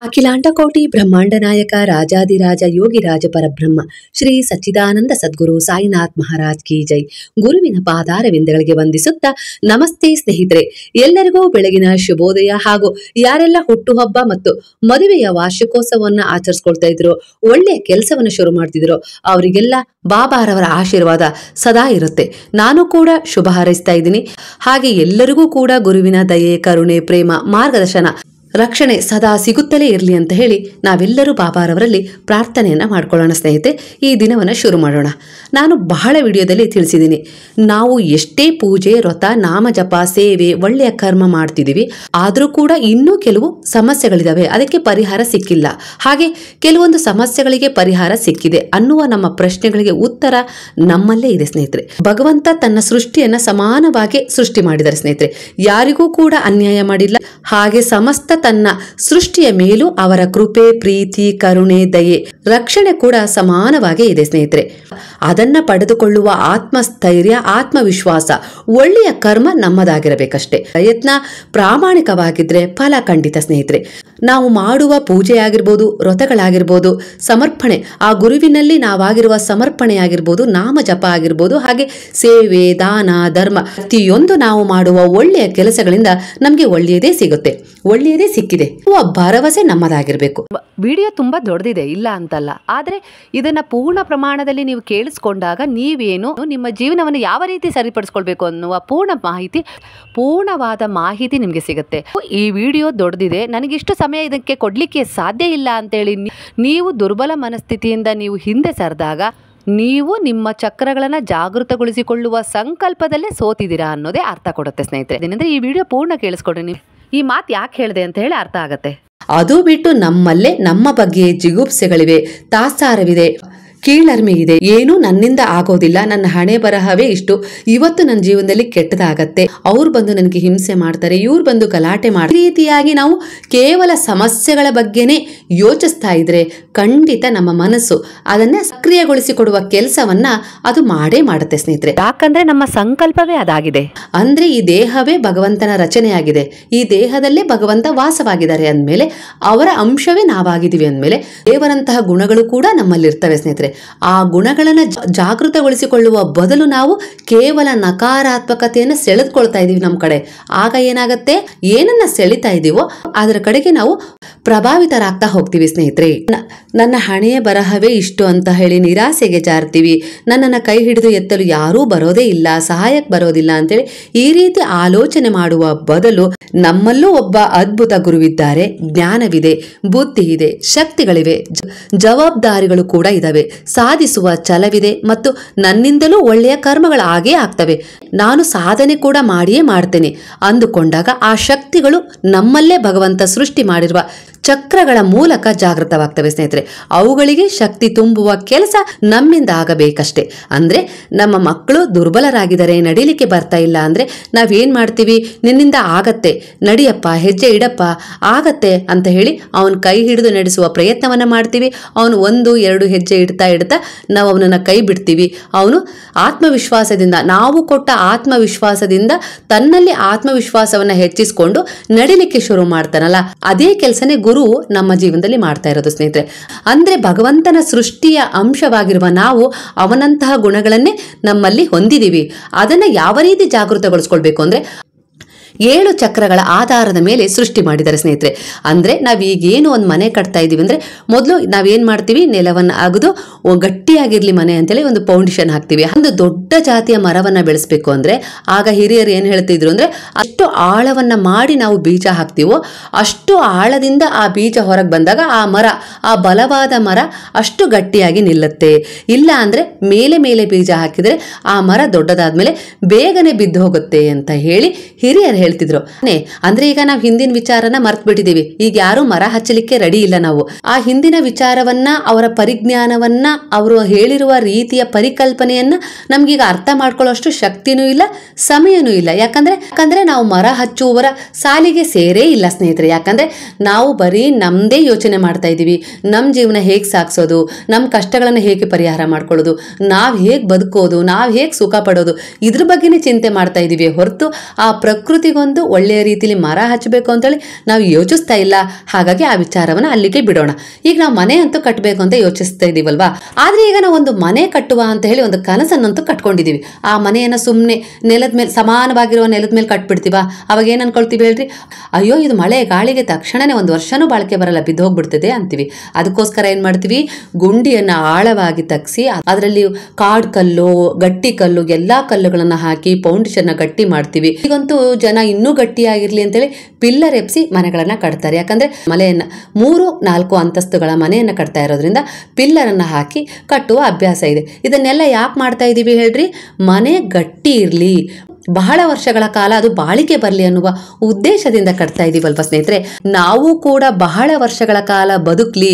ಅಖಿಲಾಂಡಕೋಟಿ ಬ್ರಹ್ಮಾಂಡ ನಾಯಕ ರಾಜಾದಿರಾಜ ಯೋಗಿರಾಜ ಪರಬ್ರಹ್ಮ ಶ್ರೀ ಸಚ್ಚಿದಾನಂದ ಸದ್ಗುರು ಸಾಯಿನಾಥ್ ಮಹಾರಾಜ್ ಕಿ ಜೈ. ಗುರುವಿನ ಪಾದಾರವಿಂದಗಳಿಗೆ ವಂದಿಸುತ್ತಾ ನಮಸ್ತೆ ಸ್ನೇಹಿತರೆ, ಎಲ್ಲರಿಗೂ ಬೆಳಗಿನ ಶುಭೋದಯ. ಹಾಗೂ ಯಾರೆಲ್ಲ ಹುಟ್ಟುಹಬ್ಬ ಮತ್ತು ಮದುವೆಯ ವಾರ್ಷಿಕೋತ್ಸವವನ್ನು ಆಚರಿಸ್ಕೊಳ್ತಾ ಇದ್ರು, ಒಳ್ಳೆಯ ಕೆಲಸವನ್ನು ಶುರು ಮಾಡ್ತಿದ್ರು, ಅವರಿಗೆಲ್ಲ ಬಾಬಾರವರ ಆಶೀರ್ವಾದ ಸದಾ ಇರುತ್ತೆ. ನಾನು ಕೂಡ ಶುಭ ಹಾರೈಸ್ತಾ ಇದ್ದೀನಿ. ಹಾಗೆ ಎಲ್ಲರಿಗೂ ಕೂಡ ಗುರುವಿನ ದಯೆ, ಕರುಣೆ, ಪ್ರೇಮ, ಮಾರ್ಗದರ್ಶನ, ರಕ್ಷಣೆ ಸದಾ ಸಿಗುತ್ತಲೇ ಇರಲಿ ಅಂತ ಹೇಳಿ ನಾವೆಲ್ಲರೂ ಬಾಬಾರವರಲ್ಲಿ ಪ್ರಾರ್ಥನೆಯನ್ನ ಮಾಡ್ಕೊಳ್ಳೋಣ. ಸ್ನೇಹಿತರೆ, ಈ ದಿನವನ್ನು ಶುರು ಮಾಡೋಣ. ನಾನು ಬಹಳ ವಿಡಿಯೋದಲ್ಲಿ ತಿಳಿಸಿದ್ದೀನಿ, ನಾವು ಎಷ್ಟೇ ಪೂಜೆ, ವ್ರತ, ನಾಮ ಜಪ, ಸೇವೆ, ಒಳ್ಳೆಯ ಕರ್ಮ ಮಾಡ್ತಿದ್ದೀವಿ, ಆದರೂ ಕೂಡ ಇನ್ನೂ ಕೆಲವು ಸಮಸ್ಯೆಗಳಿದಾವೆ, ಅದಕ್ಕೆ ಪರಿಹಾರ ಸಿಕ್ಕಿಲ್ಲ. ಹಾಗೆ ಕೆಲವೊಂದು ಸಮಸ್ಯೆಗಳಿಗೆ ಪರಿಹಾರ ಸಿಕ್ಕಿದೆ ಅನ್ನುವ ನಮ್ಮ ಪ್ರಶ್ನೆಗಳಿಗೆ ಉತ್ತರ ನಮ್ಮಲ್ಲೇ ಇದೆ. ಸ್ನೇಹಿತರೆ, ಭಗವಂತ ತನ್ನ ಸೃಷ್ಟಿಯನ್ನ ಸಮಾನವಾಗಿ ಸೃಷ್ಟಿ ಮಾಡಿದ್ದಾರೆ. ಸ್ನೇಹಿತರೆ, ಯಾರಿಗೂ ಕೂಡ ಅನ್ಯಾಯ ಮಾಡಿಲ್ಲ. ಹಾಗೆ ಸಮಸ್ತ ತನ್ನ ಸೃಷ್ಟಿಯ ಮೇಲೂ ಅವರ ಕೃಪೆ, ಪ್ರೀತಿ, ಕರುಣೆ, ದಯೆ, ರಕ್ಷಣೆ ಕೂಡ ಸಮಾನವಾಗಿ ಇದೆ. ಸ್ನೇಹಿತರೆ, ಅದನ್ನ ಪಡೆದುಕೊಳ್ಳುವ ಆತ್ಮಸ್ಥೈರ್ಯ, ಆತ್ಮವಿಶ್ವಾಸ, ಒಳ್ಳೆಯ ಕರ್ಮ ನಮ್ಮದಾಗಿರಬೇಕಷ್ಟೇ. ಪ್ರಯತ್ನ ಪ್ರಾಮಾಣಿಕವಾಗಿದ್ರೆ ಫಲ ಖಂಡಿತ. ಸ್ನೇಹಿತರೆ, ನಾವು ಮಾಡುವ ಪೂಜೆ ಆಗಿರ್ಬೋದು, ವ್ರತಗಳಾಗಿರ್ಬೋದು, ಸಮರ್ಪಣೆ, ಆ ಗುರುವಿನಲ್ಲಿ ನಾವಾಗಿರುವ ಸಮರ್ಪಣೆ ಆಗಿರ್ಬೋದು, ನಾಮ ಜಪ ಆಗಿರ್ಬೋದು, ಹಾಗೆ ಸೇವೆ, ದಾನ, ಧರ್ಮ, ಪ್ರತಿಯೊಂದು ನಾವು ಮಾಡುವ ಒಳ್ಳೆಯ ಕೆಲಸಗಳಿಂದ ನಮಗೆ ಒಳ್ಳೆಯದೇ ಸಿಗುತ್ತೆ, ಒಳ್ಳೆಯದೇ ಸಿಕ್ಕಿದೆ. ಭರವಸೆ ನಮ್ಮದಾಗಿರ್ಬೇಕು. ವಿಡಿಯೋ ತುಂಬಾ ದೊಡ್ಡದಿದೆ, ಇಲ್ಲ ಅಂತಲ್ಲ, ಆದರೆ ಇದನ್ನ ಪೂರ್ಣ ಪ್ರಮಾಣದಲ್ಲಿ ನೀವು ಕೇಳಿಸ್ಕೊಂಡಾಗ ನೀವೇನು ನಿಮ್ಮ ಜೀವನವನ್ನು ಯಾವ ರೀತಿ ಸರಿಪಡಿಸ್ಕೊಳ್ಬೇಕು ಅನ್ನುವ ಪೂರ್ಣವಾದ ಮಾಹಿತಿ ನಿಮಗೆ ಸಿಗುತ್ತೆ. ಈ ವಿಡಿಯೋ ದೊಡ್ಡದಿದೆ, ನನಗಿಷ್ಟು ಸಮಯ ಇದಕ್ಕೆ ಕೊಡ್ಲಿಕ್ಕೆ ಸಾಧ್ಯ ಇಲ್ಲ ಅಂತೇಳಿ ನೀವು ದುರ್ಬಲ ಮನಸ್ಥಿತಿಯಿಂದ ನೀವು ಹಿಂದೆ ಸರಿದಾಗ ನೀವು ನಿಮ್ಮ ಚಕ್ರಗಳನ್ನು ಜಾಗೃತಗೊಳಿಸಿಕೊಳ್ಳುವ ಸಂಕಲ್ಪದಲ್ಲೇ ಸೋತಿದ್ದೀರಾ ಅನ್ನೋದೇ ಅರ್ಥ ಕೊಡುತ್ತೆ. ಸ್ನೇಹಿತರೆ, ಏನಂದ್ರೆ ಈ ವಿಡಿಯೋ ಪೂರ್ಣ ಕೇಳಿಸ್ಕೊಡ್ರಿ. ನೀವು ಈ ಮಾತು ಯಾಕೆ ಹೇಳಿದೆ ಅಂತ ಹೇಳಿ ಅರ್ಥ ಆಗತ್ತೆ. ಅದು ಬಿಟ್ಟು ನಮ್ಮಲ್ಲೇ ನಮ್ಮ ಬಗ್ಗೆ ಜಿಗುಪ್ಸೆಗಳಿವೆ, ತಾತ್ಸಾರವಿದೆ, ಕೀಳರಿಮೆ ಇದೆ. ಏನು ನನ್ನಿಂದ ಆಗೋದಿಲ್ಲ, ನನ್ನ ಹಣೆ ಬರಹವೇ ಇಷ್ಟು, ಇವತ್ತು ನನ್ನ ಜೀವನದಲ್ಲಿ ಕೆಟ್ಟದಾಗತ್ತೆ, ಅವ್ರು ಬಂದು ನನಗೆ ಹಿಂಸೆ ಮಾಡ್ತಾರೆ, ಇವ್ರು ಬಂದು ಗಲಾಟೆ ಮಾಡ್ತಾರೆ, ಈ ರೀತಿಯಾಗಿ ನಾವು ಕೇವಲ ಸಮಸ್ಯೆಗಳ ಬಗ್ಗೆನೇ ಯೋಚಿಸ್ತಾ ಇದ್ರೆ ಖಂಡಿತ ನಮ್ಮ ಮನಸ್ಸು ಅದನ್ನ ಸಕ್ರಿಯಗೊಳಿಸಿಕೊಡುವ ಕೆಲಸವನ್ನ ಅದು ಮಾಡೇ ಮಾಡುತ್ತೆ. ಸ್ನೇಹಿತರೆ, ಯಾಕಂದ್ರೆ ನಮ್ಮ ಸಂಕಲ್ಪವೇ ಅದಾಗಿದೆ. ಅಂದ್ರೆ ಈ ದೇಹವೇ ಭಗವಂತನ ರಚನೆಯಾಗಿದೆ, ಈ ದೇಹದಲ್ಲೇ ಭಗವಂತ ವಾಸವಾಗಿದ್ದಾರೆ ಅಂದ್ಮೇಲೆ, ಅವರ ಅಂಶವೇ ನಾವಾಗಿದ್ದೀವಿ ಅಂದ್ಮೇಲೆ ದೇವರಂತಹ ಗುಣಗಳು ಕೂಡ ನಮ್ಮಲ್ಲಿರ್ತವೆ. ಸ್ನೇಹಿತರೆ, ಆ ಗುಣಗಳನ್ನು ಜಾಗೃತಗೊಳಿಸಿಕೊಳ್ಳುವ ಬದಲು ನಾವು ಕೇವಲ ನಕಾರಾತ್ಮಕತೆಯನ್ನು ಸೆಳೆದುಕೊಳ್ತಾ ಇದೀವಿ ನಮ್ಮ ಕಡೆ. ಆಗ ಏನಾಗತ್ತೆ, ಏನನ್ನ ಸೆಳಿತಾ ಇದೀವೋ ಅದರ ಕಡೆಗೆ ನಾವು ಪ್ರಭಾವಿತರಾಗ್ತಾ ಹೋಗ್ತೀವಿ. ಸ್ನೇಹಿತರೆ, ನನ್ನ ಹಣೆಯ ಬರಹವೇ ಇಷ್ಟು ಅಂತ ಹೇಳಿ ನಿರಾಸೆಗೆ ಜಾರ್ತೀವಿ. ನನ್ನನ್ನು ಕೈ ಹಿಡಿದು ಎತ್ತಲು ಯಾರೂ ಬರೋದೇ ಇಲ್ಲ, ಸಹಾಯಕ್ಕೆ ಬರೋದಿಲ್ಲ ಅಂತೇಳಿ ಈ ರೀತಿ ಆಲೋಚನೆ ಮಾಡುವ ಬದಲು ನಮ್ಮಲ್ಲೂ ಒಬ್ಬ ಅದ್ಭುತ ಗುರುವಿದ್ದಾರೆ, ಜ್ಞಾನವಿದೆ, ಬುದ್ಧಿ ಇದೆ, ಶಕ್ತಿಗಳಿವೆ, ಜವಾಬ್ದಾರಿಗಳು ಕೂಡ ಇದಾವೆ, ಸಾಧಿಸುವ ಛಲವಿದೆ ಮತ್ತು ನನ್ನಿಂದಲೂ ಒಳ್ಳೆಯ ಕರ್ಮಗಳು ಆಗೇ ಆಗ್ತವೆ, ನಾನು ಸಾಧನೆ ಕೂಡ ಮಾಡಿಯೇ ಮಾಡ್ತೇನೆ ಅಂದುಕೊಂಡಾಗ ಆ ಶಕ್ತಿಗಳು ನಮ್ಮಲ್ಲೇ ಭಗವಂತ ಸೃಷ್ಟಿ ಮಾಡಿರುವ ಚಕ್ರಗಳ ಮೂಲಕ ಜಾಗೃತವಾಗ್ತವೆ. ಸ್ನೇಹಿತರೆ, ಅವುಗಳಿಗೆ ಶಕ್ತಿ ತುಂಬುವ ಕೆಲಸ ನಮ್ಮಿಂದ ಆಗಬೇಕಷ್ಟೇ. ಅಂದ್ರೆ ನಮ್ಮ ಮಕ್ಕಳು ದುರ್ಬಲರಾಗಿದ್ದಾರೆ, ನಡಿಲಿಕ್ಕೆ ಬರ್ತಾ ಇಲ್ಲ ಅಂದ್ರೆ ನಾವೇನ್ ಮಾಡ್ತೀವಿ, ನಿನ್ನಿಂದ ಆಗತ್ತೆ, ನಡಿಯಪ್ಪ, ಹೆಜ್ಜೆ ಇಡಪ್ಪ, ಆಗತ್ತೆ ಅಂತ ಹೇಳಿ ಅವನ ಕೈ ಹಿಡಿದು ನಡೆಸುವ ಪ್ರಯತ್ನವನ್ನ ಮಾಡ್ತೀವಿ. ಅವನು 1-2 ಹೆಜ್ಜೆ ಇಡ್ತಾ ನಾವು ಅವನನ್ನ ಕೈ ಬಿಡ್ತೀವಿ. ಅವನು ಆತ್ಮವಿಶ್ವಾಸದಿಂದ, ನಾವು ಕೊಟ್ಟ ಆತ್ಮವಿಶ್ವಾಸದಿಂದ ತನ್ನಲ್ಲಿ ಆತ್ಮವಿಶ್ವಾಸವನ್ನ ಹೆಚ್ಚಿಸಿಕೊಂಡು ನಡಿಲಿಕ್ಕೆ ಶುರು ಮಾಡ್ತಾನಲ್ಲ, ಅದೇ ಕೆಲಸನೇ ಗುರು ನಮ್ಮ ಜೀವನದಲ್ಲಿ ಮಾಡ್ತಾ ಇರೋದು. ಸ್ನೇಹಿತರೆ, ಅಂದ್ರೆ ಭಗವಂತನ ಸೃಷ್ಟಿಯ ಅಂಶವಾಗಿರುವ ನಾವು ಅವನಂತಹ ಗುಣಗಳನ್ನೇ ನಮ್ಮಲ್ಲಿ ಹೊಂದಿದೀವಿ. ಅದನ್ನ ಯಾವ ರೀತಿ ಜಾಗೃತಗೊಳಿಸ್ಕೊಳ್ಬೇಕು ಅಂದ್ರೆ 7 ಚಕ್ರಗಳ ಆಧಾರದ ಮೇಲೆ ಸೃಷ್ಟಿ ಮಾಡಿದ್ದಾರೆ. ಸ್ನೇಹಿತರೆ, ಅಂದ್ರೆ ನಾವೀಗೇನು ಒಂದು ಮನೆ ಕಟ್ತಾ ಇದೀವಿ ಅಂದ್ರೆ ಮೊದಲು ನಾವೇನ್ ಮಾಡ್ತೀವಿ, ನೆಲವನ್ನ ಅಗದು ಗಟ್ಟಿಯಾಗಿರ್ಲಿ ಮನೆ ಅಂತೇಳಿ ಒಂದು ಫೌಂಡೇಶನ್ ಹಾಕ್ತಿವಿ. ಒಂದು ದೊಡ್ಡ ಜಾತಿಯ ಮರವನ್ನ ಬೆಳೆಸ್ಬೇಕು ಅಂದ್ರೆ ಆಗ ಹಿರಿಯರು ಏನ್ ಹೇಳ್ತಿದ್ರು ಅಂದ್ರೆ, ಅಷ್ಟು ಆಳವನ್ನ ಮಾಡಿ ನಾವು ಬೀಜ ಹಾಕ್ತಿವೋ ಅಷ್ಟು ಆಳದಿಂದ ಆ ಬೀಜ ಹೊರಗೆ ಬಂದಾಗ ಆ ಮರ, ಆ ಬಲವಾದ ಮರ ಅಷ್ಟು ಗಟ್ಟಿಯಾಗಿ ನಿಲ್ಲುತ್ತೆ. ಇಲ್ಲ ಅಂದ್ರೆ ಮೇಲೆ ಬೀಜ ಹಾಕಿದ್ರೆ ಆ ಮರ ದೊಡ್ಡದಾದ್ಮೇಲೆ ಬೇಗನೆ ಬಿದ್ದು ಹೋಗುತ್ತೆ ಅಂತ ಹೇಳಿ ಹಿರಿಯರು ಹೇಳ್ತಿದ್ರು. ಅಂದ್ರೆ ಈಗ ನಾವು ಹಿಂದಿನ ವಿಚಾರನ ಮರ್ತ್ ಬಿಟ್ಟಿದೀವಿ. ಈಗ ಯಾರು ಮರ ಹಚ್ಚಲಿಕ್ಕೆ ರೆಡಿ ಇಲ್ಲ. ನಾವು ಆ ಹಿಂದಿನ ವಿಚಾರವನ್ನ, ಅವರ ಪರಿಜ್ಞಾನವನ್ನ, ಅವರು ಹೇಳಿರುವ ರೀತಿಯ ಪರಿಕಲ್ಪನೆಯನ್ನ ನಮ್ಗೀಗ ಅರ್ಥ ಮಾಡ್ಕೊಳ್ಳೋಷ್ಟು ಶಕ್ತಿನೂ ಇಲ್ಲ, ಸಮಯನೂ ಇಲ್ಲ. ಯಾಕಂದ್ರೆ ನಾವು ಮರ ಹಚ್ಚುವವರ ಸಾಲಿಗೆ ಸೇರೇ ಇಲ್ಲ. ಸ್ನೇಹಿತರೆ, ಯಾಕಂದ್ರೆ ನಾವು ಬರೀ ನಮ್ದೇ ಯೋಚನೆ ಮಾಡ್ತಾ ಇದೀವಿ. ನಮ್ ಜೀವನ ಹೇಗ್ ಸಾಗಿಸೋದು, ನಮ್ ಕಷ್ಟಗಳನ್ನ ಹೇಗೆ ಪರಿಹಾರ ಮಾಡ್ಕೊಳ್ಳೋದು, ನಾವ್ ಹೇಗ್ ಬದುಕೋದು, ನಾವ್ ಹೇಗ್ ಸುಖ ಪಡೋದು, ಇದ್ರ ಬಗ್ಗೆನೇ ಚಿಂತೆ ಮಾಡ್ತಾ ಇದೀವಿ ಹೊರತು ಆ ಪ್ರಕೃತಿ ವರ್ಷಿಗೊಂದು ಒಳ್ಳೆಯ ರೀತಿಯಲ್ಲಿ ಮರ ಹಚ್ಚಬೇಕು ಅಂತೇಳಿ ನಾವು ಯೋಚಿಸ್ತಾ ಇಲ್ಲ. ಹಾಗಾಗಿ ಆ ವಿಚಾರವನ್ನ ಅಲ್ಲಿಗೆ ಬಿಡೋಣ. ಈಗ ನಾವು ಮನೆ ಅಂತೂ ಕಟ್ಟಬೇಕು ಅಂತ ಯೋಚಿಸ್ತಾ ಇದೀವಲ್ವಾ, ಆದ್ರೆ ಈಗ ನಾವು ಒಂದು ಮನೆ ಕಟ್ಟುವ ಅಂತ ಹೇಳಿ ಒಂದು ಕನಸನ್ನಂತೂ ಕಟ್ಕೊಂಡಿದೀವಿ. ಆ ಮನೆಯನ್ನ ಸುಮ್ಮನೆ ನೆಲದ ಮೇಲೆ, ಸಮಾನವಾಗಿರುವ ನೆಲದ ಮೇಲೆ ಕಟ್ಬಿಡ್ತೀವ. ಅವಾಗ ಏನ್ ಅನ್ಕೊಳ್ತೀವಿ ಹೇಳ್ರಿ, ಅಯ್ಯೋ ಇದು ಮಳೆ ಗಾಳಿಗೆ ತಕ್ಷಣನೇ ಒಂದು ವರ್ಷನೂ ಬಾಳಿಕೆ ಬರಲ್ಲ, ಬಿದ್ದು ಹೋಗ್ಬಿಡ್ತದೆ ಅಂತೀವಿ. ಅದಕ್ಕೋಸ್ಕರ ಏನ್ ಮಾಡ್ತೀವಿ, ಗುಂಡಿಯನ್ನ ಆಳವಾಗಿ ತಗ್ಸಿ ಅದರಲ್ಲಿ ಕಾಡ್ ಕಲ್ಲು, ಗಟ್ಟಿ ಕಲ್ಲು, ಎಲ್ಲಾ ಕಲ್ಲುಗಳನ್ನ ಹಾಕಿ ಫೌಂಡೇಶನ್ ಗಟ್ಟಿ ಮಾಡ್ತೀವಿ. ಈಗಂತೂ ಜನ ಇನ್ನೂ ಗಟ್ಟಿಯಾಗಿರ್ಲಿ ಅಂತೇಳಿ ಪಿಲ್ಲರ್ ಎಪ್ಸಿ ಮನೆಗಳನ್ನ ಕಟ್ತಾರೆ. ಯಾಕಂದ್ರೆ ಮನೆಯನ್ನ 3-4 ಅಂತಸ್ತುಗಳ ಮನೆಯನ್ನ ಕಟ್ತಾ ಇರೋದ್ರಿಂದ ಪಿಲ್ಲರ್ ಅನ್ನ ಹಾಕಿ ಕಟ್ಟುವ ಅಭ್ಯಾಸ ಇದೆ. ಇದನ್ನೆಲ್ಲ ಯಾಕೆ ಮಾಡ್ತಾ ಇದೀವಿ ಹೇಳ್ರಿ, ಮನೆ ಗಟ್ಟಿ ಇರ್ಲಿ, ಬಹಳ ವರ್ಷಗಳ ಕಾಲ ಅದು ಬಾಳಿಕೆ ಬರಲಿ ಅನ್ನುವ ಉದ್ದೇಶದಿಂದ ಕಟ್ತಾ ಇದೀವಲ್ವ ಸ್ನೇಹಿತರೆ. ನಾವು ಕೂಡ ಬಹಳ ವರ್ಷಗಳ ಕಾಲ ಬದುಕ್ಲಿ,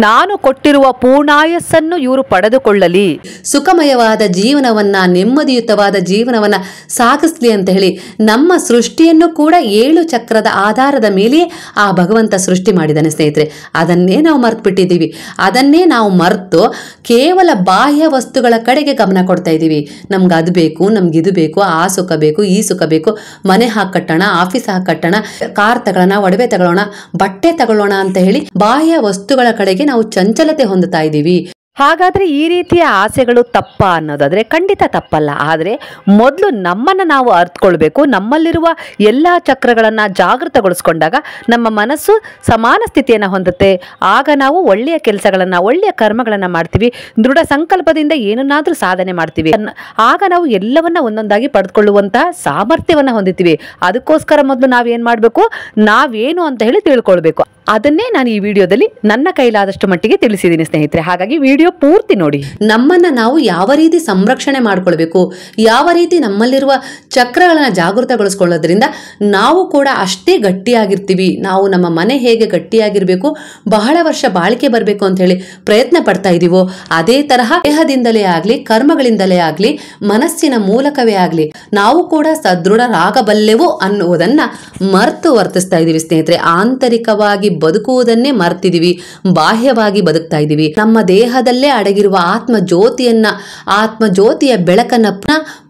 ನಾನು ಕೊಟ್ಟಿರುವ ಪೂರ್ಣಾಯಸ್ಸನ್ನು ಇವರು ಪಡೆದುಕೊಳ್ಳಲಿ, ಸುಖಮಯವಾದ ಜೀವನವನ್ನ, ನೆಮ್ಮದಿಯುತವಾದ ಜೀವನವನ್ನ ಸಾಗಿಸ್ಲಿ ಅಂತ ಹೇಳಿ ನಮ್ಮ ಸೃಷ್ಟಿಯನ್ನು ಕೂಡ 7 ಚಕ್ರದ ಆಧಾರದ ಮೇಲೆಯೇ ಆ ಭಗವಂತ ಸೃಷ್ಟಿ ಮಾಡಿದ್ದಾನೆ ಸ್ನೇಹಿತರೆ. ಅದನ್ನೇ ನಾವು ಮರ್ತು ಬಿಟ್ಟಿದ್ದೀವಿ. ಅದನ್ನೇ ನಾವು ಮರೆತು ಕೇವಲ ಬಾಹ್ಯ ವಸ್ತುಗಳ ಕಡೆಗೆ ಗಮನ ಕೊಡ್ತಾ ಇದ್ದೀವಿ. ನಮ್ಗೆ ಅದು ಬೇಕು, ನಮ್ಗೆ ಇದು ಬೇಕು, ಆ ಸುಖ ಬೇಕು, ಈ ಸುಖ ಬೇಕು, ಮನೆ ಹಾಕಟ್ಟೋಣ, ಆಫೀಸ್ ಹಾಕಟ್ಟೋಣ, ಕಾರ್ ತಗೊಳ್ಳೋಣ, ಒಡವೆ ತಗೊಳ್ಳೋಣ, ಬಟ್ಟೆ ತಗೊಳ್ಳೋಣ ಅಂತ ಹೇಳಿ ಬಾಹ್ಯ ವಸ್ತುಗಳ ಕಡೆಗೆ ನಾವು ಚಂಚಲತೆ ಹೊಂದುತ್ತಾ ಇದ್ದೀವಿ. ಹಾಗಾದ್ರೆ ಈ ರೀತಿಯ ಆಸೆಗಳು ತಪ್ಪ ಅನ್ನೋದಾದ್ರೆ ಖಂಡಿತ ತಪ್ಪಲ್ಲ. ಆದರೆ ಮೊದಲು ನಮ್ಮನ್ನು ನಾವು ಅರ್ಥಕೊಳ್ಬೇಕು. ನಮ್ಮಲ್ಲಿರುವ ಎಲ್ಲ ಚಕ್ರಗಳನ್ನು ಜಾಗೃತಗೊಳಿಸ್ಕೊಂಡಾಗ ನಮ್ಮ ಮನಸ್ಸು ಸಮಾನ ಸ್ಥಿತಿಯನ್ನು ಹೊಂದುತ್ತೆ. ಆಗ ನಾವು ಒಳ್ಳೆಯ ಕೆಲಸಗಳನ್ನು, ಒಳ್ಳೆಯ ಕರ್ಮಗಳನ್ನು ಮಾಡ್ತೀವಿ, ದೃಢ ಸಂಕಲ್ಪದಿಂದ ಏನನ್ನಾದರೂ ಸಾಧನೆ ಮಾಡ್ತೀವಿ. ಆಗ ನಾವು ಎಲ್ಲವನ್ನ ಒಂದೊಂದಾಗಿ ಪಡೆದುಕೊಳ್ಳುವಂತಹ ಸಾಮರ್ಥ್ಯವನ್ನು ಹೊಂದಿತೀವಿ. ಅದಕ್ಕೋಸ್ಕರ ಮೊದಲು ನಾವೇನು ಮಾಡಬೇಕು, ನಾವೇನು ಅಂತ ಹೇಳಿ ತಿಳ್ಕೊಳ್ಬೇಕು. ಅದನ್ನೇ ನಾನು ಈ ವಿಡಿಯೋದಲ್ಲಿ ನನ್ನ ಕೈಲಾದಷ್ಟು ಮಟ್ಟಿಗೆ ತಿಳಿಸಿದ್ದೀನಿ ಸ್ನೇಹಿತರೆ. ಹಾಗಾಗಿ ವಿಡಿಯೋ ಪೂರ್ತಿ ನೋಡಿ. ನಮ್ಮನ್ನ ನಾವು ಯಾವ ರೀತಿ ಸಂರಕ್ಷಣೆ ಮಾಡ್ಕೊಳ್ಬೇಕು, ಯಾವ ರೀತಿ ನಮ್ಮಲ್ಲಿರುವ ಚಕ್ರಗಳನ್ನ ಜಾಗೃತಗೊಳಿಸ್ಕೊಳ್ಳೋದ್ರಿಂದ ನಾವು ಕೂಡ ಅಷ್ಟೇ ಗಟ್ಟಿಯಾಗಿರ್ತೀವಿ. ನಾವು ನಮ್ಮ ಮನೆ ಹೇಗೆ ಗಟ್ಟಿಯಾಗಿರ್ಬೇಕು, ಬಹಳ ವರ್ಷ ಬಾಳಿಕೆ ಬರಬೇಕು ಅಂತ ಹೇಳಿ ಪ್ರಯತ್ನ ಪಡ್ತಾ ಇದೀವೋ, ಅದೇ ತರಹ ದೇಹದಿಂದಲೇ ಆಗ್ಲಿ, ಕರ್ಮಗಳಿಂದಲೇ ಆಗ್ಲಿ, ಮನಸ್ಸಿನ ಮೂಲಕವೇ ಆಗ್ಲಿ ನಾವು ಕೂಡ ಸದೃಢರಾಗಬಲ್ಲೆವು ಅನ್ನುವುದನ್ನ ಮರೆತು ವರ್ತಿಸ್ತಾ ಇದೀವಿ ಸ್ನೇಹಿತರೆ. ಆಂತರಿಕವಾಗಿ ಬದುಕುವುದನ್ನೇ ಮರ್ತಿದೀವಿ, ಬಾಹ್ಯವಾಗಿ ಬದುಕ್ತಾ ಇದೀವಿ. ನಮ್ಮ ದೇಹದಲ್ಲೇ ಅಡಗಿರುವ ಆತ್ಮ ಜ್ಯೋತಿಯ ಬೆಳಕನ್ನ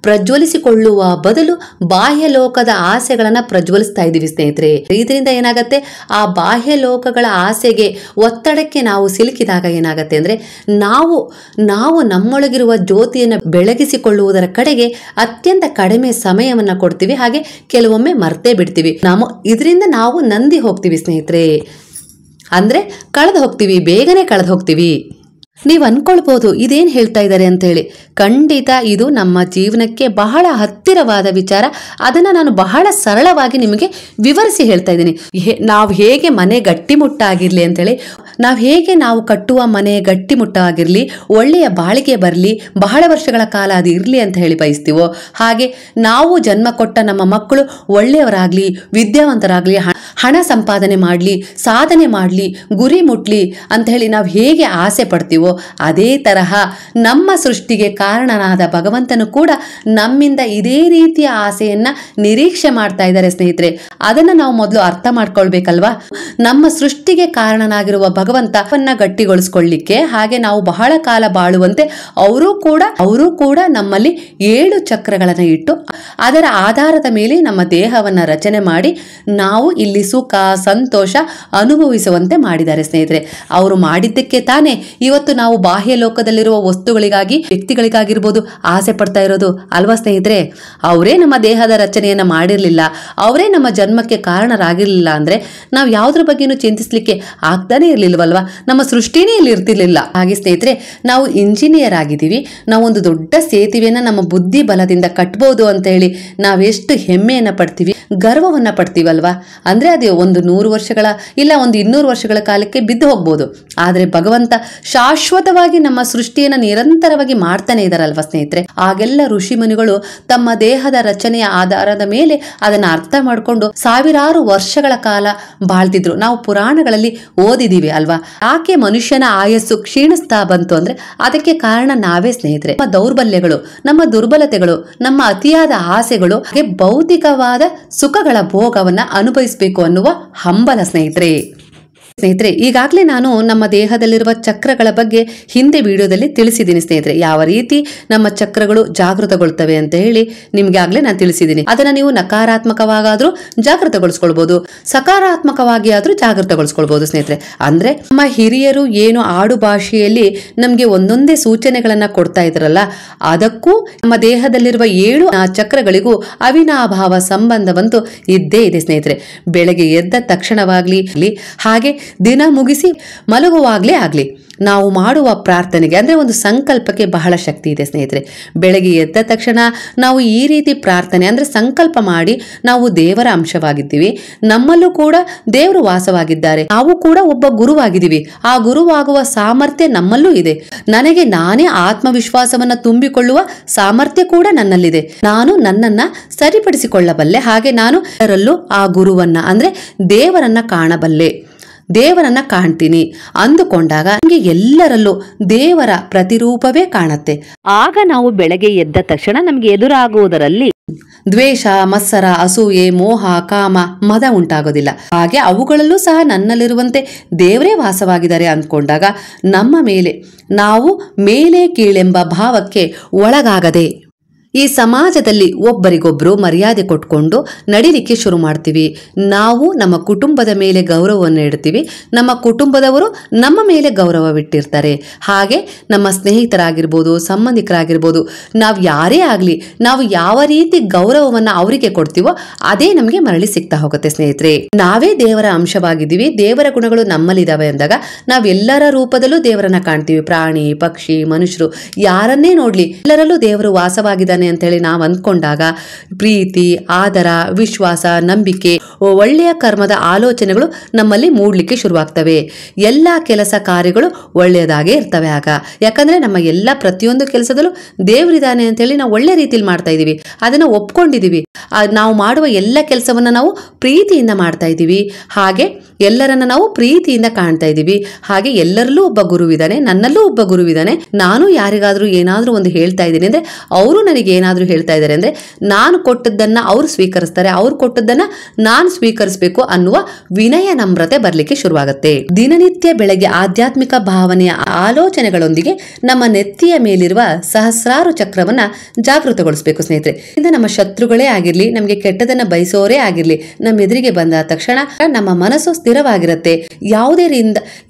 ಪ್ರಜ್ವಲಿಸಿಕೊಳ್ಳುವ ಬದಲು ಬಾಹ್ಯ ಲೋಕದ ಆಸೆಗಳನ್ನ ಪ್ರಜ್ವಲಿಸ್ತಾ ಇದೀವಿ ಸ್ನೇಹಿತರೆ. ಇದರಿಂದ ಏನಾಗತ್ತೆ, ಆ ಬಾಹ್ಯ ಲೋಕಗಳ ಆಸೆಗೆ, ಒತ್ತಡಕ್ಕೆ ನಾವು ಸಿಲುಕಿದಾಗ ಏನಾಗತ್ತೆ ಅಂದ್ರೆ ನಾವು ನಮ್ಮೊಳಗಿರುವ ಜ್ಯೋತಿಯನ್ನು ಬೆಳಗಿಸಿಕೊಳ್ಳುವುದರ ಕಡೆಗೆ ಅತ್ಯಂತ ಕಡಿಮೆ ಸಮಯವನ್ನ ಕೊಡ್ತೀವಿ. ಹಾಗೆ ಕೆಲವೊಮ್ಮೆ ಮರ್ತೇ ಬಿಡ್ತೀವಿ. ಇದರಿಂದ ನಾವು ನಂದಿ ಹೋಗ್ತೀವಿ ಸ್ನೇಹಿತರೆ, ಅಂದ್ರೆ ಕಳೆದು ಹೋಗ್ತೀವಿ, ಬೇಗನೆ ಕಳೆದು ಹೋಗ್ತೀವಿ. ನೀವು ಅನ್ಕೊಳ್ಬಹುದು ಇದೇನು ಹೇಳ್ತಾ ಇದ್ದಾರೆ ಅಂತ ಹೇಳಿ. ಖಂಡಿತ ಇದು ನಮ್ಮ ಜೀವನಕ್ಕೆ ಬಹಳ ಹತ್ತಿರವಾದ ವಿಚಾರ. ಅದನ್ನ ನಾನು ಬಹಳ ಸರಳವಾಗಿ ನಿಮಗೆ ವಿವರಿಸಿ ಹೇಳ್ತಾ ಇದ್ದೀನಿ. ನಾವು ಹೇಗೆ ಮನೆ ಗಟ್ಟಿಮುಟ್ಟಾಗಿರ್ಲಿ ಅಂತೇಳಿ, ನಾವು ಕಟ್ಟುವ ಮನೆ ಗಟ್ಟಿಮುಟ್ಟಾಗಿರ್ಲಿ, ಒಳ್ಳೆಯ ಬಾಳಿಕೆ ಬರಲಿ, ಬಹಳ ವರ್ಷಗಳ ಕಾಲ ಅದು ಇರಲಿ ಅಂತ ಹೇಳಿ ಬಯಸ್ತೀವೋ, ಹಾಗೆ ನಾವು ಜನ್ಮ ಕೊಟ್ಟ ನಮ್ಮ ಮಕ್ಕಳು ಒಳ್ಳೆಯವರಾಗ್ಲಿ, ವಿದ್ಯಾವಂತರಾಗ್ಲಿ, ಹಣ ಸಂಪಾದನೆ ಮಾಡಲಿ, ಸಾಧನೆ ಮಾಡಲಿ, ಗುರಿ ಮುಟ್ಲಿ ಅಂತ ಹೇಳಿ ನಾವು ಹೇಗೆ ಆಸೆ ಪಡ್ತೀವೋ, ಅದೇ ತರಹ ನಮ್ಮ ಸೃಷ್ಟಿಗೆ ಕಾರಣನಾದ ಭಗವಂತನು ಕೂಡ ನಮ್ಮಿಂದ ಇದೇ ರೀತಿಯ ಆಸೆಯನ್ನ ನಿರೀಕ್ಷೆ ಮಾಡ್ತಾ ಇದ್ದಾರೆ ಸ್ನೇಹಿತರೆ. ಅದನ್ನ ನಾವು ಮೊದಲು ಅರ್ಥ ಮಾಡ್ಕೊಳ್ಬೇಕಲ್ವಾ. ನಮ್ಮ ಸೃಷ್ಟಿಗೆ ಕಾರಣನಾಗಿರುವ ಭಗವಂತವನ್ನ ಗಟ್ಟಿಗೊಳಿಸ್ಕೊಳ್ಳಿಕ್ಕೆ, ಹಾಗೆ ನಾವು ಬಹಳ ಕಾಲ ಬಾಳುವಂತೆ ಅವರು ಕೂಡ ನಮ್ಮಲ್ಲಿ 7 ಚಕ್ರಗಳನ್ನ ಇಟ್ಟು ಅದರ ಆಧಾರದ ಮೇಲೆ ನಮ್ಮ ದೇಹವನ್ನ ರಚನೆ ಮಾಡಿ ನಾವು ಇಲ್ಲಿ ಸುಖ ಸಂತೋಷ ಅನುಭವಿಸುವಂತೆ ಮಾಡಿದ್ದಾರೆ ಸ್ನೇಹಿತರೆ. ಅವರು ಮಾಡಿದ್ದಕ್ಕೆ ತಾನೇ ಇವತ್ತು ನಾವು ಬಾಹ್ಯ ಲೋಕದಲ್ಲಿರುವ ವಸ್ತುಗಳಿಗಾಗಿ, ವ್ಯಕ್ತಿಗಳಿಗಾಗಿರ್ಬೋದು ಆಸೆ ಪಡ್ತಾ ಇರೋದು ಅಲ್ವಾ ಸ್ನೇಹಿತರೆ. ಅವರೇ ನಮ್ಮ ದೇಹದ ರಚನೆಯನ್ನ ಮಾಡಿರ್ಲಿಲ್ಲ, ಅವರೇ ನಮ್ಮ ಜನ್ಮಕ್ಕೆ ಕಾರಣರಾಗಿರ್ಲಿಲ್ಲ ಅಂದ್ರೆ ನಾವು ಯಾವ್ದ್ರ ಬಗ್ಗೆನೂ ಚಿಂತಿಸ್ಲಿಕ್ಕೆ ಆಗ್ತಾನೆ ಇರ್ಲಿಲ್ವಲ್ವಾ, ನಮ್ಮ ಸೃಷ್ಟಿನೇ ಇಲ್ಲಿ ಇರ್ತಿರ್ಲಿಲ್ಲ. ಹಾಗೆ ಸ್ನೇಹಿತರೆ, ನಾವು ಇಂಜಿನಿಯರ್ ಆಗಿದ್ದೀವಿ, ನಾವೊಂದು ದೊಡ್ಡ ಸೇತುವೆಯನ್ನ ನಮ್ಮ ಬುದ್ಧಿ ಬಲದಿಂದ ಕಟ್ಬೋದು ಅಂತ ಹೇಳಿ ನಾವೆಷ್ಟು ಹೆಮ್ಮೆಯನ್ನ ಪಡ್ತೀವಿ, ಗರ್ವವನ್ನ ಪಡ್ತೀವಲ್ವಾ. ಅಂದ್ರೆ ಅದು ಒಂದು 100 ವರ್ಷಗಳ ಇಲ್ಲ ಒಂದು 200 ವರ್ಷಗಳ ಕಾಲಕ್ಕೆ ಬಿದ್ದು ಹೋಗ್ಬೋದು. ಆದ್ರೆ ಭಗವಂತ ಶಾಶ್ವತವಾಗಿ ನಮ್ಮ ಸೃಷ್ಟಿಯನ್ನ ನಿರಂತರವಾಗಿ ಮಾಡ್ತಾನೆ ಇದಾರಲ್ವಾ ಸ್ನೇಹಿತರೆ. ಆಗೆಲ್ಲ ಋಷಿ ಮುನಿಗಳು ತಮ್ಮ ದೇಹದ ರಚನೆಯ ಆಧಾರದ ಮೇಲೆ ಅದನ್ನ ಅರ್ಥ ಮಾಡ್ಕೊಂಡು ಸಾವಿರಾರು ವರ್ಷಗಳ ಕಾಲ ಬಾಳ್ತಿದ್ರು. ನಾವು ಪುರಾಣಗಳಲ್ಲಿ ಓದಿದೀವಿ ಅಲ್ವಾ. ಯಾಕೆ ಮನುಷ್ಯನ ಆಯಸ್ಸು ಕ್ಷೀಣಿಸ್ತಾ ಬಂತು ಅಂದ್ರೆ ಅದಕ್ಕೆ ಕಾರಣ ನಾವೇ ಸ್ನೇಹಿತರೆ. ನಮ್ಮ ದೌರ್ಬಲ್ಯಗಳು, ನಮ್ಮ ದುರ್ಬಲತೆಗಳು, ನಮ್ಮ ಅತಿಯಾದ ಆಸೆಗಳು, ಹಾಗೆ ಭೌತಿಕವಾದ ಸುಖಗಳ ಭೋಗವನ್ನ ಅನುಭವಿಸಬೇಕು ಅನ್ನುವ ಹಂಬಲ ಸ್ನೇಹಿತರೆ. ಸ್ನೇಹಿತರೆ, ಈಗಾಗಲೇ ನಾನು ನಮ್ಮ ದೇಹದಲ್ಲಿರುವ ಚಕ್ರಗಳ ಬಗ್ಗೆ ಹಿಂದೆ ವಿಡಿಯೋದಲ್ಲಿ ತಿಳಿಸಿದ್ದೀನಿ ಸ್ನೇಹಿತರೆ. ಯಾವ ರೀತಿ ನಮ್ಮ ಚಕ್ರಗಳು ಜಾಗೃತಗೊಳ್ತವೆ ಅಂತ ಹೇಳಿ ನಿಮ್ಗೆ ಆಗ್ಲೇ ನಾನು ತಿಳಿಸಿದ್ದೀನಿ. ಅದನ್ನ ನೀವು ನಕಾರಾತ್ಮಕವಾಗಾದ್ರೂ ಜಾಗೃತಗೊಳಿಸ್ಕೊಳ್ಬಹುದು, ಸಕಾರಾತ್ಮಕವಾಗಿ ಆದ್ರೂ ಜಾಗೃತಗೊಳಿಸ್ಕೊಳ್ಬಹುದು ಸ್ನೇಹಿತರೆ. ಅಂದ್ರೆ ನಮ್ಮ ಹಿರಿಯರು ಏನು ಆಡು ಭಾಷೆಯಲ್ಲಿ ನಮ್ಗೆ ಒಂದೊಂದೇ ಸೂಚನೆಗಳನ್ನ ಕೊಡ್ತಾ ಇದ್ರಲ್ಲ, ಅದಕ್ಕೂ ನಮ್ಮ ದೇಹದಲ್ಲಿರುವ 7 ಚಕ್ರಗಳಿಗೂ ಅವಿನಾಭಾವ ಸಂಬಂಧವಂತೂ ಇದ್ದೇ ಇದೆ ಸ್ನೇಹಿತರೆ. ಬೆಳಗ್ಗೆ ಎದ್ದ ತಕ್ಷಣವಾಗ್ಲಿ, ಹಾಗೆ ದಿನ ಮುಗಿಸಿ ಮಲಗುವಾಗ್ಲೇ ಆಗ್ಲಿ, ನಾವು ಮಾಡುವ ಪ್ರಾರ್ಥನೆಗೆ ಅಂದ್ರೆ ಒಂದು ಸಂಕಲ್ಪಕ್ಕೆ ಬಹಳ ಶಕ್ತಿ ಇದೆ ಸ್ನೇಹಿತರೆ. ಬೆಳಗ್ಗೆ ಎದ್ದ ತಕ್ಷಣ ನಾವು ಈ ರೀತಿ ಪ್ರಾರ್ಥನೆ ಅಂದ್ರೆ ಸಂಕಲ್ಪ ಮಾಡಿ, ನಾವು ದೇವರ ಅಂಶವಾಗಿದ್ದೀವಿ, ನಮ್ಮಲ್ಲೂ ಕೂಡ ದೇವರು ವಾಸವಾಗಿದ್ದಾರೆ, ನಾವು ಕೂಡ ಒಬ್ಬ ಗುರುವಾಗಿದ್ದೀವಿ, ಆ ಗುರುವಾಗುವ ಸಾಮರ್ಥ್ಯ ನಮ್ಮಲ್ಲೂ ಇದೆ, ನನಗೆ ನಾನೇ ಆತ್ಮವಿಶ್ವಾಸವನ್ನ ತುಂಬಿಕೊಳ್ಳುವ ಸಾಮರ್ಥ್ಯ ಕೂಡ ನನ್ನಲ್ಲಿದೆ, ನಾನು ನನ್ನನ್ನ ಸರಿಪಡಿಸಿಕೊಳ್ಳಬಲ್ಲೆ, ಹಾಗೆ ನಾನು ಎಲ್ಲರಲ್ಲೂ ಆ ಗುರುವನ್ನ ಅಂದ್ರೆ ದೇವರನ್ನ ಕಾಣಬಲ್ಲೆ, ದೇವರನ್ನ ಕಾಣ್ತೀನಿ ಅಂದುಕೊಂಡಾಗ ನಮಗೆ ಎಲ್ಲರಲ್ಲೂ ದೇವರ ಪ್ರತಿರೂಪವೇ ಕಾಣುತ್ತೆ. ಆಗ ನಾವು ಬೆಳಗ್ಗೆ ಎದ್ದ ತಕ್ಷಣ ನಮಗೆ ಎದುರಾಗುವುದರಲ್ಲಿ ದ್ವೇಷ, ಮತ್ಸರ, ಅಸೂಯೆ, ಮೋಹ, ಕಾಮ, ಮದ ಉಂಟಾಗೋದಿಲ್ಲ. ಹಾಗೆ ಅವುಗಳಲ್ಲೂ ಸಹ ನನ್ನಲ್ಲಿರುವಂತೆ ದೇವರೇ ವಾಸವಾಗಿದ್ದಾರೆ ಅಂದ್ಕೊಂಡಾಗ ನಮ್ಮ ಮೇಲೆ ನಾವು ಮೇಲೆ ಕೀಳೆಂಬ ಭಾವಕ್ಕೆ ಒಳಗಾಗದೆ ಈ ಸಮಾಜದಲ್ಲಿ ಒಬ್ಬರಿಗೊಬ್ಬರು ಮರ್ಯಾದೆ ಕೊಟ್ಕೊಂಡು ನಡಿಲಿಕ್ಕೆ ಶುರು ಮಾಡ್ತೀವಿ. ನಾವು ನಮ್ಮ ಕುಟುಂಬದ ಮೇಲೆ ಗೌರವವನ್ನು ಇಡ್ತೀವಿ, ನಮ್ಮ ಕುಟುಂಬದವರು ನಮ್ಮ ಮೇಲೆ ಗೌರವವಿಟ್ಟಿರ್ತಾರೆ. ಹಾಗೆ ನಮ್ಮ ಸ್ನೇಹಿತರಾಗಿರ್ಬೋದು, ಸಂಬಂಧಿಕರಾಗಿರ್ಬೋದು, ನಾವು ಯಾರೇ ಆಗಲಿ, ನಾವು ಯಾವ ರೀತಿ ಗೌರವವನ್ನು ಅವರಿಗೆ ಕೊಡ್ತೀವೋ ಅದೇ ನಮಗೆ ಮರಳಿ ಸಿಗ್ತಾ ಹೋಗುತ್ತೆ ಸ್ನೇಹಿತರೆ. ನಾವೇ ದೇವರ ಅಂಶವಾಗಿದ್ದೀವಿ, ದೇವರ ಗುಣಗಳು ನಮ್ಮಲ್ಲಿದ್ದಾವೆ ಅಂದಾಗ ನಾವೆಲ್ಲರ ರೂಪದಲ್ಲೂ ದೇವರನ್ನ ಕಾಣ್ತೀವಿ. ಪ್ರಾಣಿ, ಪಕ್ಷಿ, ಮನುಷ್ಯರು ಯಾರನ್ನೇ ನೋಡ್ಲಿ ಎಲ್ಲರಲ್ಲೂ ದೇವರು ವಾಸವಾಗಿದ್ದಾನೆ ಅಂತ ಹೇಳಿ ನಾವು ಅಂದ್ಕೊಂಡಾಗ ಪ್ರೀತಿ, ಆದರ, ವಿಶ್ವಾಸ, ನಂಬಿಕೆ, ಒಳ್ಳೆಯ ಕರ್ಮದ ಆಲೋಚನೆಗಳು ನಮ್ಮಲ್ಲಿ ಮೂಡ್ಲಿಕ್ಕೆ ಶುರುವಾಗ್ತವೆ. ಎಲ್ಲ ಕೆಲಸ ಕಾರ್ಯಗಳು ಒಳ್ಳೆಯದಾಗೇ ಇರ್ತವೆ ಆಗ. ಯಾಕಂದ್ರೆ ನಮ್ಮ ಎಲ್ಲ ಪ್ರತಿಯೊಂದು ಕೆಲಸದಲ್ಲೂ ದೇವರಿದ್ದಾನೆ ಅಂತ ಹೇಳಿ ನಾವು ಒಳ್ಳೆ ರೀತಿಯಲ್ಲಿ ಮಾಡ್ತಾ ಇದೀವಿ, ಅದನ್ನ ಒಪ್ಕೊಂಡಿದೀವಿ. ನಾವು ಮಾಡುವ ಎಲ್ಲ ಕೆಲಸವನ್ನ ನಾವು ಪ್ರೀತಿಯಿಂದ ಮಾಡ್ತಾ ಇದ್ದೀವಿ, ಹಾಗೆ ಎಲ್ಲರನ್ನ ನಾವು ಪ್ರೀತಿಯಿಂದ ಕಾಣ್ತಾ ಇದ್ದೀವಿ. ಹಾಗೆ ಎಲ್ಲರಲ್ಲೂ ಒಬ್ಬ ಗುರುವಿದ್ದಾನೆ, ನನ್ನಲ್ಲೂ ಒಬ್ಬ ಗುರುವಿದ್ದಾನೆ. ನಾನು ಯಾರಿಗಾದ್ರೂ ಏನಾದ್ರೂ ಒಂದು ಹೇಳ್ತಾ ಇದ್ದೀನಿ ಅಂದ್ರೆ ಅವರು ನನಗೆ ಏನಾದ್ರೂ ಹೇಳ್ತಾ ಇದ್ದಾರೆ ಅಂದ್ರೆ ನಾನು ಕೊಟ್ಟದ್ದನ್ನ ಅವ್ರು ಸ್ವೀಕರಿಸ್ತಾರೆ, ಅವ್ರು ಕೊಟ್ಟದ್ದನ್ನ ನಾನು ಸ್ವೀಕರಿಸಬೇಕು ಅನ್ನುವ ವಿನಯ, ನಮ್ರತೆ ಬರ್ಲಿಕ್ಕೆ ಶುರುವಾಗುತ್ತೆ. ದಿನನಿತ್ಯ ಬೆಳಗ್ಗೆ ಆಧ್ಯಾತ್ಮಿಕ ಭಾವನೆಯ ಆಲೋಚನೆಗಳೊಂದಿಗೆ ನಮ್ಮ ನೆತ್ತಿಯ ಮೇಲಿರುವ ಸಹಸ್ರಾರು ಚಕ್ರವನ್ನ ಜಾಗೃತಗೊಳಿಸಬೇಕು ಸ್ನೇಹಿತರೆ. ಇಂದ ನಮ್ಮ ಶತ್ರುಗಳೇ ಆಗಿರ್ಲಿ, ನಮ್ಗೆ ಕೆಟ್ಟದನ್ನ ಬಯಸೋರೇ ಆಗಿರ್ಲಿ, ನಮ್ಮ ಎದುರಿಗೆ ಬಂದ ತಕ್ಷಣ ನಮ್ಮ ಮನಸ್ಸು ಸ್ಥಿರವಾಗಿರುತ್ತೆ.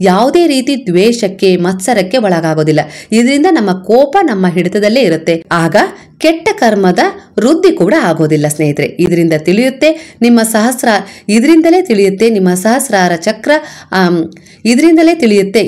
ಯಾವುದೇ ರೀತಿ ದ್ವೇಷಕ್ಕೆ, ಮತ್ಸರಕ್ಕೆ ಒಳಗಾಗೋದಿಲ್ಲ. ಇದರಿಂದ ನಮ್ಮ ಕೋಪ ನಮ್ಮ ಹಿಡಿತದಲ್ಲೇ ಇರುತ್ತೆ. ಆಗ ಕೆಟ್ಟ ಕರ್ಮದ ವೃದ್ಧಿ ಕೂಡ ಆಗೋದಿಲ್ಲ ಸ್ನೇಹಿತರೆ. ಇದರಿಂದಲೇ ತಿಳಿಯುತ್ತೆ ನಿಮ್ಮ ಸಹಸ್ರಾರ ಚಕ್ರ,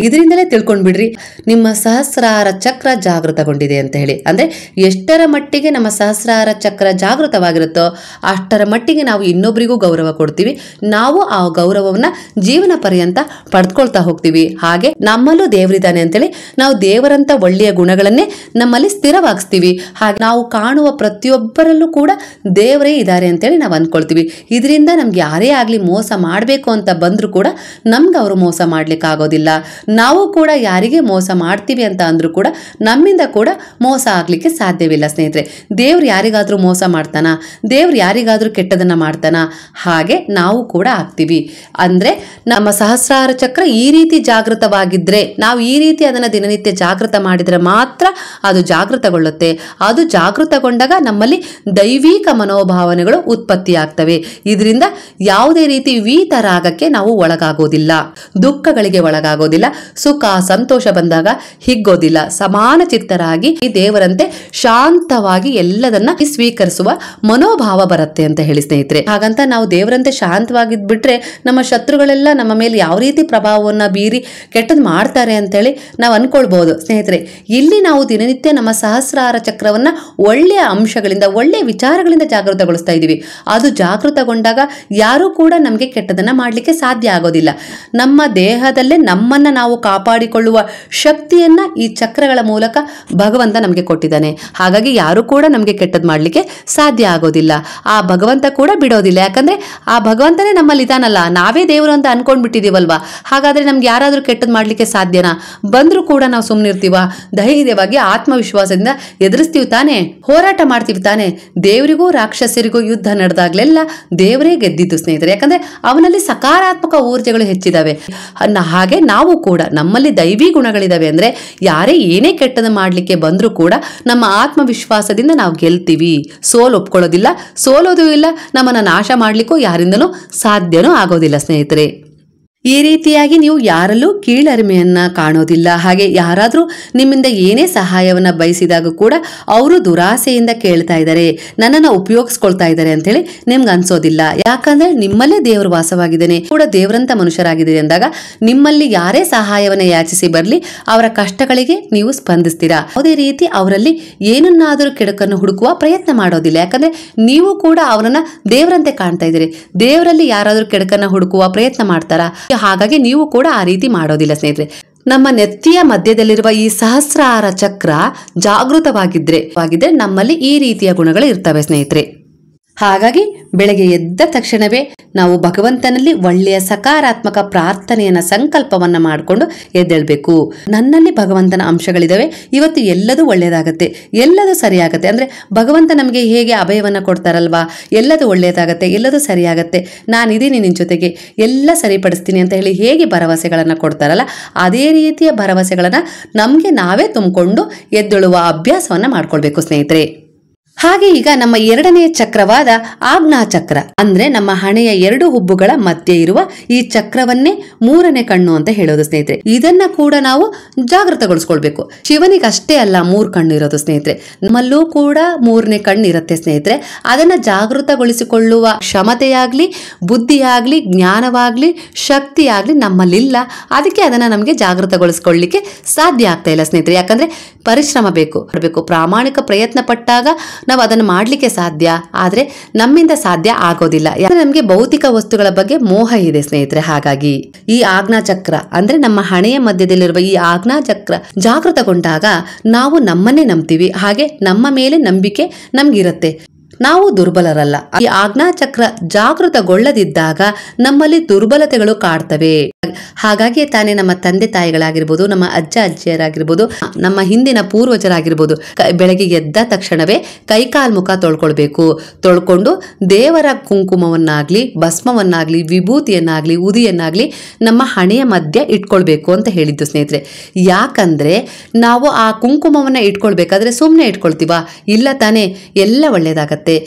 ಇದರಿಂದಲೇ ತಿಳ್ಕೊಂಡ್ಬಿಡ್ರಿ ನಿಮ್ಮ ಸಹಸ್ರಾರ ಚಕ್ರ ಜಾಗೃತಗೊಂಡಿದೆ ಅಂತ ಹೇಳಿ. ಅಂದ್ರೆ ಎಷ್ಟರ ಮಟ್ಟಿಗೆ ನಮ್ಮ ಸಹಸ್ರಾರ ಚಕ್ರ ಜಾಗೃತವಾಗಿರುತ್ತೋ ಅಷ್ಟರ ಮಟ್ಟಿಗೆ ನಾವು ಇನ್ನೊಬ್ಬರಿಗೂ ಗೌರವ ಕೊಡ್ತೀವಿ, ನಾವು ಆ ಗೌರವವನ್ನ ಜೀವನ ಪರ್ಯಂತ ಪಡ್ಕೊಳ್ತಾ ಹೋಗ್ತೀವಿ. ಹಾಗೆ ನಮ್ಮಲ್ಲೂ ದೇವರಿದ್ದಾನೆ ಅಂತೇಳಿ ನಾವು ದೇವರಂತ ಒಳ್ಳೆಯ ಗುಣಗಳನ್ನೇ ನಮ್ಮಲ್ಲಿ ಸ್ಥಿರವಾಗಿಸ್ತೀವಿ. ಹಾಗೆ ನಾವು ಕಾಣುವ ಪ್ರತಿಯೊಬ್ಬರಲ್ಲೂ ಕೂಡ ದೇವರೇ ಇದ್ದಾರೆ ಅಂತೇಳಿ ನಾವು ಅಂದ್ಕೊಳ್ತೀವಿ. ಇದರಿಂದ ನಮ್ಗೆ ಯಾರೇ ಆಗ್ಲಿ ಮೋಸ ಮಾಡಬೇಕು ಅಂತ ಬಂದ್ರು ಕೂಡ ನಮ್ಗೆ ಅವರು ಮೋಸ ಮಾಡ್ಲಿಕ್ಕೆ ಆಗೋದಿಲ್ಲ. ನಾವು ಕೂಡ ಯಾರಿಗೆ ಮೋಸ ಮಾಡ್ತೀವಿ ಅಂತ ಅಂದ್ರೂ ಕೂಡ ನಮ್ಮಿಂದ ಕೂಡ ಮೋಸ ಆಗ್ಲಿಕ್ಕೆ ಸಾಧ್ಯವಿಲ್ಲ ಸ್ನೇಹಿತರೆ. ದೇವ್ರು ಯಾರಿಗಾದ್ರೂ ಮೋಸ ಮಾಡ್ತಾನ? ದೇವ್ರು ಯಾರಿಗಾದ್ರೂ ಕೆಟ್ಟದನ್ನ ಮಾಡ್ತಾನ? ಹಾಗೆ ನಾವು ಕೂಡ ಆಗ್ತೀವಿ. ಅಂದ್ರೆ ನಮ್ಮ ಸಹಸ್ರಾರ ಚಕ್ರ ಈ ರೀತಿ ಜಾಗೃತವಾಗಿದ್ರೆ, ನಾವು ಈ ರೀತಿ ಅದನ್ನ ದಿನನಿತ್ಯ ಜಾಗೃತ ಮಾಡಿದ್ರೆ ಮಾತ್ರ ಅದು ಜಾಗೃತಗೊಳ್ಳುತ್ತೆ. ಅದು ಜಾಗೃತಗೊಂಡಾಗ ನಮ್ಮಲ್ಲಿ ದೈವಿಕ ಮನೋಭಾವನೆಗಳು ಉತ್ಪತ್ತಿಯಾಗ್ತವೆ. ಇದರಿಂದ ಯಾವುದೇ ರೀತಿ ವೀತರಾಗಕ್ಕೆ ನಾವು ಒಳಗಾಗೋದಿಲ್ಲ, ದುಃಖಗಳಿಗೆ ಒಳಗಾಗೋದಿಲ್ಲ, ಸುಖ ಸಂತೋಷ ಬಂದಾಗ ಹಿಗ್ಗೋದಿಲ್ಲ, ಸಮಾನ ಚಿತ್ತರಾಗಿ ದೇವರಂತೆ ಶಾಂತವಾಗಿ ಎಲ್ಲದನ್ನ ಸ್ವೀಕರಿಸುವ ಮನೋಭಾವ ಬರುತ್ತೆ ಅಂತ ಹೇಳಿ ಸ್ನೇಹಿತರೆ. ಹಾಗಂತ ನಾವು ದೇವರಂತೆ ಶಾಂತವಾಗಿದ್ಬಿಟ್ರೆ ನಮ್ಮ ಶತ್ರುಗಳೆಲ್ಲ ನಮ್ಮ ಮೇಲೆ ಯಾವ ರೀತಿ ಪ್ರಭಾವವನ್ನ ಬೀರಿ ಕೆಟ್ಟದ್ ಮಾಡ್ತಾರೆ ಅಂತೇಳಿ ನಾವು ಅನ್ಕೊಳ್ಬಹುದು ಸ್ನೇಹಿತರೆ. ಇಲ್ಲಿ ನಾವು ದಿನನಿತ್ಯ ನಮ್ಮ ಸಹಸ್ರಾರ ಚಕ್ರವನ್ನ ಒಳ್ಳೆಯ ಅಂಶಗಳಿಂದ, ಒಳ್ಳೆಯ ವಿಚಾರಗಳಿಂದ ಜಾಗೃತಗೊಳಿಸ್ತಾ ಇದೀವಿ. ಅದು ಜಾಗೃತಗೊಂಡಾಗ ಯಾರೂ ಕೂಡ ನಮಗೆ ಕೆಟ್ಟದನ್ನ ಮಾಡ್ಲಿಕ್ಕೆ ಸಾಧ್ಯ ಆಗೋದಿಲ್ಲ. ನಮ್ಮ ದೇಹ ದೇಹದಲ್ಲೇ ನಮ್ಮನ್ನ ನಾವು ಕಾಪಾಡಿಕೊಳ್ಳುವ ಶಕ್ತಿಯನ್ನ ಈ ಚಕ್ರಗಳ ಮೂಲಕ ಭಗವಂತ ನಮಗೆ ಕೊಟ್ಟಿದ್ದಾನೆ. ಹಾಗಾಗಿ ಯಾರು ಕೂಡ ನಮಗೆ ಕೆಟ್ಟದ್ ಮಾಡ್ಲಿಕ್ಕೆ ಸಾಧ್ಯ ಆಗೋದಿಲ್ಲ. ಆ ಭಗವಂತ ಕೂಡ ಬಿಡೋದಿಲ್ಲ. ಯಾಕಂದ್ರೆ ಆ ಭಗವಂತನೇ ನಮ್ಮಲ್ಲಿ ಇದಾನಲ್ಲ, ನಾವೇ ದೇವರು ಅಂತ ಅನ್ಕೊಂಡ್ಬಿಟ್ಟಿದೀವಲ್ವಾ. ಹಾಗಾದ್ರೆ ನಮ್ಗೆ ಯಾರಾದ್ರೂ ಕೆಟ್ಟದ್ ಮಾಡ್ಲಿಕ್ಕೆ ಸಾಧ್ಯನಾ? ಬಂದ್ರೂ ಕೂಡ ನಾವು ಸುಮ್ಮನಿರ್ತೀವ? ಧೈರ್ಯವಾಗಿ ಆತ್ಮವಿಶ್ವಾಸದಿಂದ ಎದುರಿಸ್ತೀವಿ ತಾನೆ, ಹೋರಾಟ ಮಾಡ್ತೀವಿ ತಾನೆ. ದೇವರಿಗೂ ರಾಕ್ಷಸರಿಗೂ ಯುದ್ಧ ನಡೆದಾಗ್ಲೆಲ್ಲ ದೇವರೇ ಗೆದ್ದಿದ್ದು ಸ್ನೇಹಿತರೆ. ಯಾಕಂದ್ರೆ ಅವನಲ್ಲಿ ಸಕಾರಾತ್ಮಕ ಊರ್ಜೆಗಳು ಹೆಚ್ಚಿದಾವೆ. ಹಾಗೆ ನಾವು ಕೂಡ ನಮ್ಮಲ್ಲಿ ದೈವಿ ಗುಣಗಳಿದಾವೆ ಅಂದ್ರೆ ಯಾರೇ ಏನೇ ಕೆಟ್ಟದ ಮಾಡ್ಲಿಕ್ಕೆ ಬಂದ್ರೂ ಕೂಡ ನಮ್ಮ ಆತ್ಮವಿಶ್ವಾಸದಿಂದ ನಾವು ಗೆಲ್ತೀವಿ. ಸೋಲು ಒಪ್ಕೊಳ್ಳೋದಿಲ್ಲ, ಸೋಲೋದು ಇಲ್ಲ, ನಮ್ಮನ್ನ ನಾಶ ಮಾಡ್ಲಿಕ್ಕೂ ಯಾರಿಂದಲೂ ಸಾಧ್ಯನೂ ಆಗೋದಿಲ್ಲ ಸ್ನೇಹಿತರೆ. ಈ ರೀತಿಯಾಗಿ ನೀವು ಯಾರಲ್ಲೂ ಕೀಳರಿಮೆಯನ್ನ ಕಾಣೋದಿಲ್ಲ. ಹಾಗೆ ಯಾರಾದ್ರೂ ನಿಮ್ಮಿಂದ ಏನೇ ಸಹಾಯವನ್ನ ಬಯಸಿದಾಗ ಕೂಡ ಅವರು ದುರಾಸೆಯಿಂದ ಕೇಳ್ತಾ ಇದ್ದಾರೆ, ನನ್ನನ್ನ ಉಪಯೋಗಿಸ್ಕೊಳ್ತಾ ಇದ್ದಾರೆ ಅಂತ ಹೇಳಿ ನಿಮ್ಗೆ ಅನ್ಸೋದಿಲ್ಲ. ಯಾಕಂದ್ರೆ ನಿಮ್ಮಲ್ಲೇ ದೇವರು ವಾಸವಾಗಿದ್ದೇನೆ, ಕೂಡ ದೇವರಂತ ಮನುಷ್ಯರಾಗಿದ್ದೀರಿ ಅಂದಾಗ ನಿಮ್ಮಲ್ಲಿ ಯಾರೇ ಸಹಾಯವನ್ನ ಯಾಚಿಸಿ ಬರ್ಲಿ ಅವರ ಕಷ್ಟಗಳಿಗೆ ನೀವು ಸ್ಪಂದಿಸ್ತೀರಾ. ಯಾವುದೇ ರೀತಿ ಅವರಲ್ಲಿ ಏನನ್ನಾದರೂ ಕೆಡಕನ್ನು ಹುಡುಕುವ ಪ್ರಯತ್ನ ಮಾಡೋದಿಲ್ಲ. ಯಾಕಂದ್ರೆ ನೀವು ಕೂಡ ಅವರನ್ನ ದೇವರಂತೆ ಕಾಣ್ತಾ ಇದ್ದೀರಿ. ದೇವರಲ್ಲಿ ಯಾರಾದ್ರೂ ಕೆಡಕನ್ನ ಹುಡುಕುವ ಪ್ರಯತ್ನ ಮಾಡ್ತಾರಾ? ಹಾಗಾಗಿ ನೀವು ಕೂಡ ಆ ರೀತಿ ಮಾಡೋದಿಲ್ಲ ಸ್ನೇಹಿತರೆ. ನಮ್ಮ ನೆತ್ತಿಯ ಮಧ್ಯದಲ್ಲಿರುವ ಈ ಸಹಸ್ರಾರ ಚಕ್ರ ಜಾಗೃತವಾಗಿದ್ರೆ ನಮ್ಮಲ್ಲಿ ಈ ರೀತಿಯ ಗುಣಗಳು ಇರ್ತವೆ ಸ್ನೇಹಿತರೆ. ಹಾಗಾಗಿ ಬೆಳಗ್ಗೆ ಎದ್ದ ತಕ್ಷಣವೇ ನಾವು ಭಗವಂತನಲ್ಲಿ ಒಳ್ಳೆಯ ಸಕಾರಾತ್ಮಕ ಪ್ರಾರ್ಥನೆಯನ್ನ ಸಂಕಲ್ಪವನ್ನ ಮಾಡಿಕೊಂಡು ಎದ್ದೇಳ್ಬೇಕು. ನನ್ನಲ್ಲಿ ಭಗವಂತನ ಅಂಶಗಳಿದಾವೆ, ಇವತ್ತು ಎಲ್ಲದೂ ಒಳ್ಳೇದಾಗತ್ತೆ, ಎಲ್ಲದೂ ಸರಿಯಾಗತ್ತೆ. ಅಂದ್ರೆ ಭಗವಂತ ನಮಗೆ ಹೇಗೆ ಅಭಯವನ್ನ ಕೊಡ್ತಾರಲ್ವಾ, ಎಲ್ಲದೂ ಒಳ್ಳೇದಾಗತ್ತೆ, ಎಲ್ಲದೂ ಸರಿಯಾಗತ್ತೆ, ನಾನಿದ್ದೀನಿ ನಿನ್ ಜೊತೆಗೆ, ಎಲ್ಲ ಸರಿಪಡಿಸ್ತೀನಿ ಅಂತ ಹೇಳಿ ಹೇಗೆ ಭರವಸೆಗಳನ್ನ ಕೊಡ್ತಾರಲ್ಲ, ಅದೇ ರೀತಿಯ ಭರವಸೆಗಳನ್ನ ನಮ್ಗೆ ನಾವೇ ತುಂಬಿಕೊಂಡು ಎದ್ದೇಳುವ ಅಭ್ಯಾಸವನ್ನ ಮಾಡ್ಕೊಳ್ಬೇಕು ಸ್ನೇಹಿತರೆ. ಹಾಗೆ ಈಗ ನಮ್ಮ ಎರಡನೆಯ ಚಕ್ರವಾದ ಆಜ್ಞಾ ಚಕ್ರ ಅಂದ್ರೆ ನಮ್ಮ ಹಣೆಯ ಎರಡು ಹುಬ್ಬುಗಳ ಮಧ್ಯೆ ಇರುವ ಈ ಚಕ್ರವನ್ನೇ ಮೂರನೇ ಕಣ್ಣು ಅಂತ ಹೇಳೋದು ಸ್ನೇಹಿತರೆ. ಇದನ್ನ ಕೂಡ ನಾವು ಜಾಗೃತಗೊಳಿಸ್ಕೊಳ್ಬೇಕು. ಶಿವನಿಗೆ ಅಷ್ಟೇ ಅಲ್ಲ 3 ಕಣ್ಣು ಇರೋದು ಸ್ನೇಹಿತರೆ, ನಮ್ಮಲ್ಲೂ ಕೂಡ 3ನೇ ಕಣ್ಣು ಇರುತ್ತೆ ಸ್ನೇಹಿತರೆ. ಅದನ್ನ ಜಾಗೃತಗೊಳಿಸಿಕೊಳ್ಳುವ ಕ್ಷಮತೆಯಾಗ್ಲಿ, ಬುದ್ಧಿಯಾಗ್ಲಿ, ಜ್ಞಾನವಾಗ್ಲಿ, ಶಕ್ತಿಯಾಗ್ಲಿ ನಮ್ಮಲ್ಲಿಲ್ಲ. ಅದಕ್ಕೆ ಅದನ್ನ ನಮಗೆ ಜಾಗೃತಗೊಳಿಸ್ಕೊಳ್ಳಿಕ್ಕೆ ಸಾಧ್ಯ ಆಗ್ತಾ ಇಲ್ಲ ಸ್ನೇಹಿತರೆ. ಯಾಕಂದ್ರೆ ಪರಿಶ್ರಮ ಬೇಕು, ಪ್ರಾಮಾಣಿಕ ಪ್ರಯತ್ನ ಪಟ್ಟಾಗ ನಾವು ಅದನ್ನು ಮಾಡ್ಲಿಕ್ಕೆ ಸಾಧ್ಯ. ಆದ್ರೆ ನಮ್ಮಿಂದ ಸಾಧ್ಯ ಆಗೋದಿಲ್ಲ. ಯಾಕಂದ್ರೆ ನಮ್ಗೆ ಭೌತಿಕ ವಸ್ತುಗಳ ಬಗ್ಗೆ ಮೋಹ ಇದೆ ಸ್ನೇಹಿತರೆ. ಹಾಗಾಗಿ ಈ ಆಜ್ಞಾ ಚಕ್ರ ಅಂದ್ರೆ ನಮ್ಮ ಹಣೆಯ ಮಧ್ಯದಲ್ಲಿರುವ ಈ ಆಜ್ಞಾ ಚಕ್ರ ಜಾಗೃತಗೊಂಡಾಗ ನಾವು ನಮ್ಮನ್ನೇ ನಂಬ್ತೀವಿ. ಹಾಗೆ ನಮ್ಮ ಮೇಲೆ ನಂಬಿಕೆ ನಮ್ಗಿರುತ್ತೆ. ನಾವು ದುರ್ಬಲರಲ್ಲ. ಈ ಆಜ್ಞಾ ಚಕ್ರ ಜಾಗೃತಗೊಳ್ಳದಿದ್ದಾಗ ನಮ್ಮಲ್ಲಿ ದುರ್ಬಲತೆಗಳು ಕಾಡ್ತವೆ. ಹಾಗಾಗಿ ತಾನೇ ನಮ್ಮ ತಂದೆ ತಾಯಿಗಳಾಗಿರ್ಬೋದು, ನಮ್ಮ ಅಜ್ಜ ಅಜ್ಜಿಯರಾಗಿರ್ಬೋದು, ನಮ್ಮ ಹಿಂದಿನ ಪೂರ್ವಜರಾಗಿರ್ಬೋದು ಬೆಳಗ್ಗೆ ಎದ್ದ ತಕ್ಷಣವೇ ಕೈಕಾಲ್ ಮುಖ ತೊಳ್ಕೊಳ್ಬೇಕು. ತೊಳ್ಕೊಂಡು ದೇವರ ಕುಂಕುಮವನ್ನಾಗ್ಲಿ, ಭಸ್ಮವನ್ನಾಗ್ಲಿ, ವಿಭೂತಿಯನ್ನಾಗ್ಲಿ, ಉದಿಯನ್ನಾಗ್ಲಿ ನಮ್ಮ ಹಣೆಯ ಮಧ್ಯ ಇಟ್ಕೊಳ್ಬೇಕು ಅಂತ ಹೇಳಿದ್ದು ಸ್ನೇಹಿತರೆ. ಯಾಕಂದ್ರೆ ನಾವು ಆ ಕುಂಕುಮವನ್ನ ಇಟ್ಕೊಳ್ಬೇಕಾದ್ರೆ ಸುಮ್ಮನೆ ಇಟ್ಕೊಳ್ತೀವ? ಇಲ್ಲ ತಾನೇ, ಎಲ್ಲ ಒಳ್ಳೇದಾಗತ್ತೆ,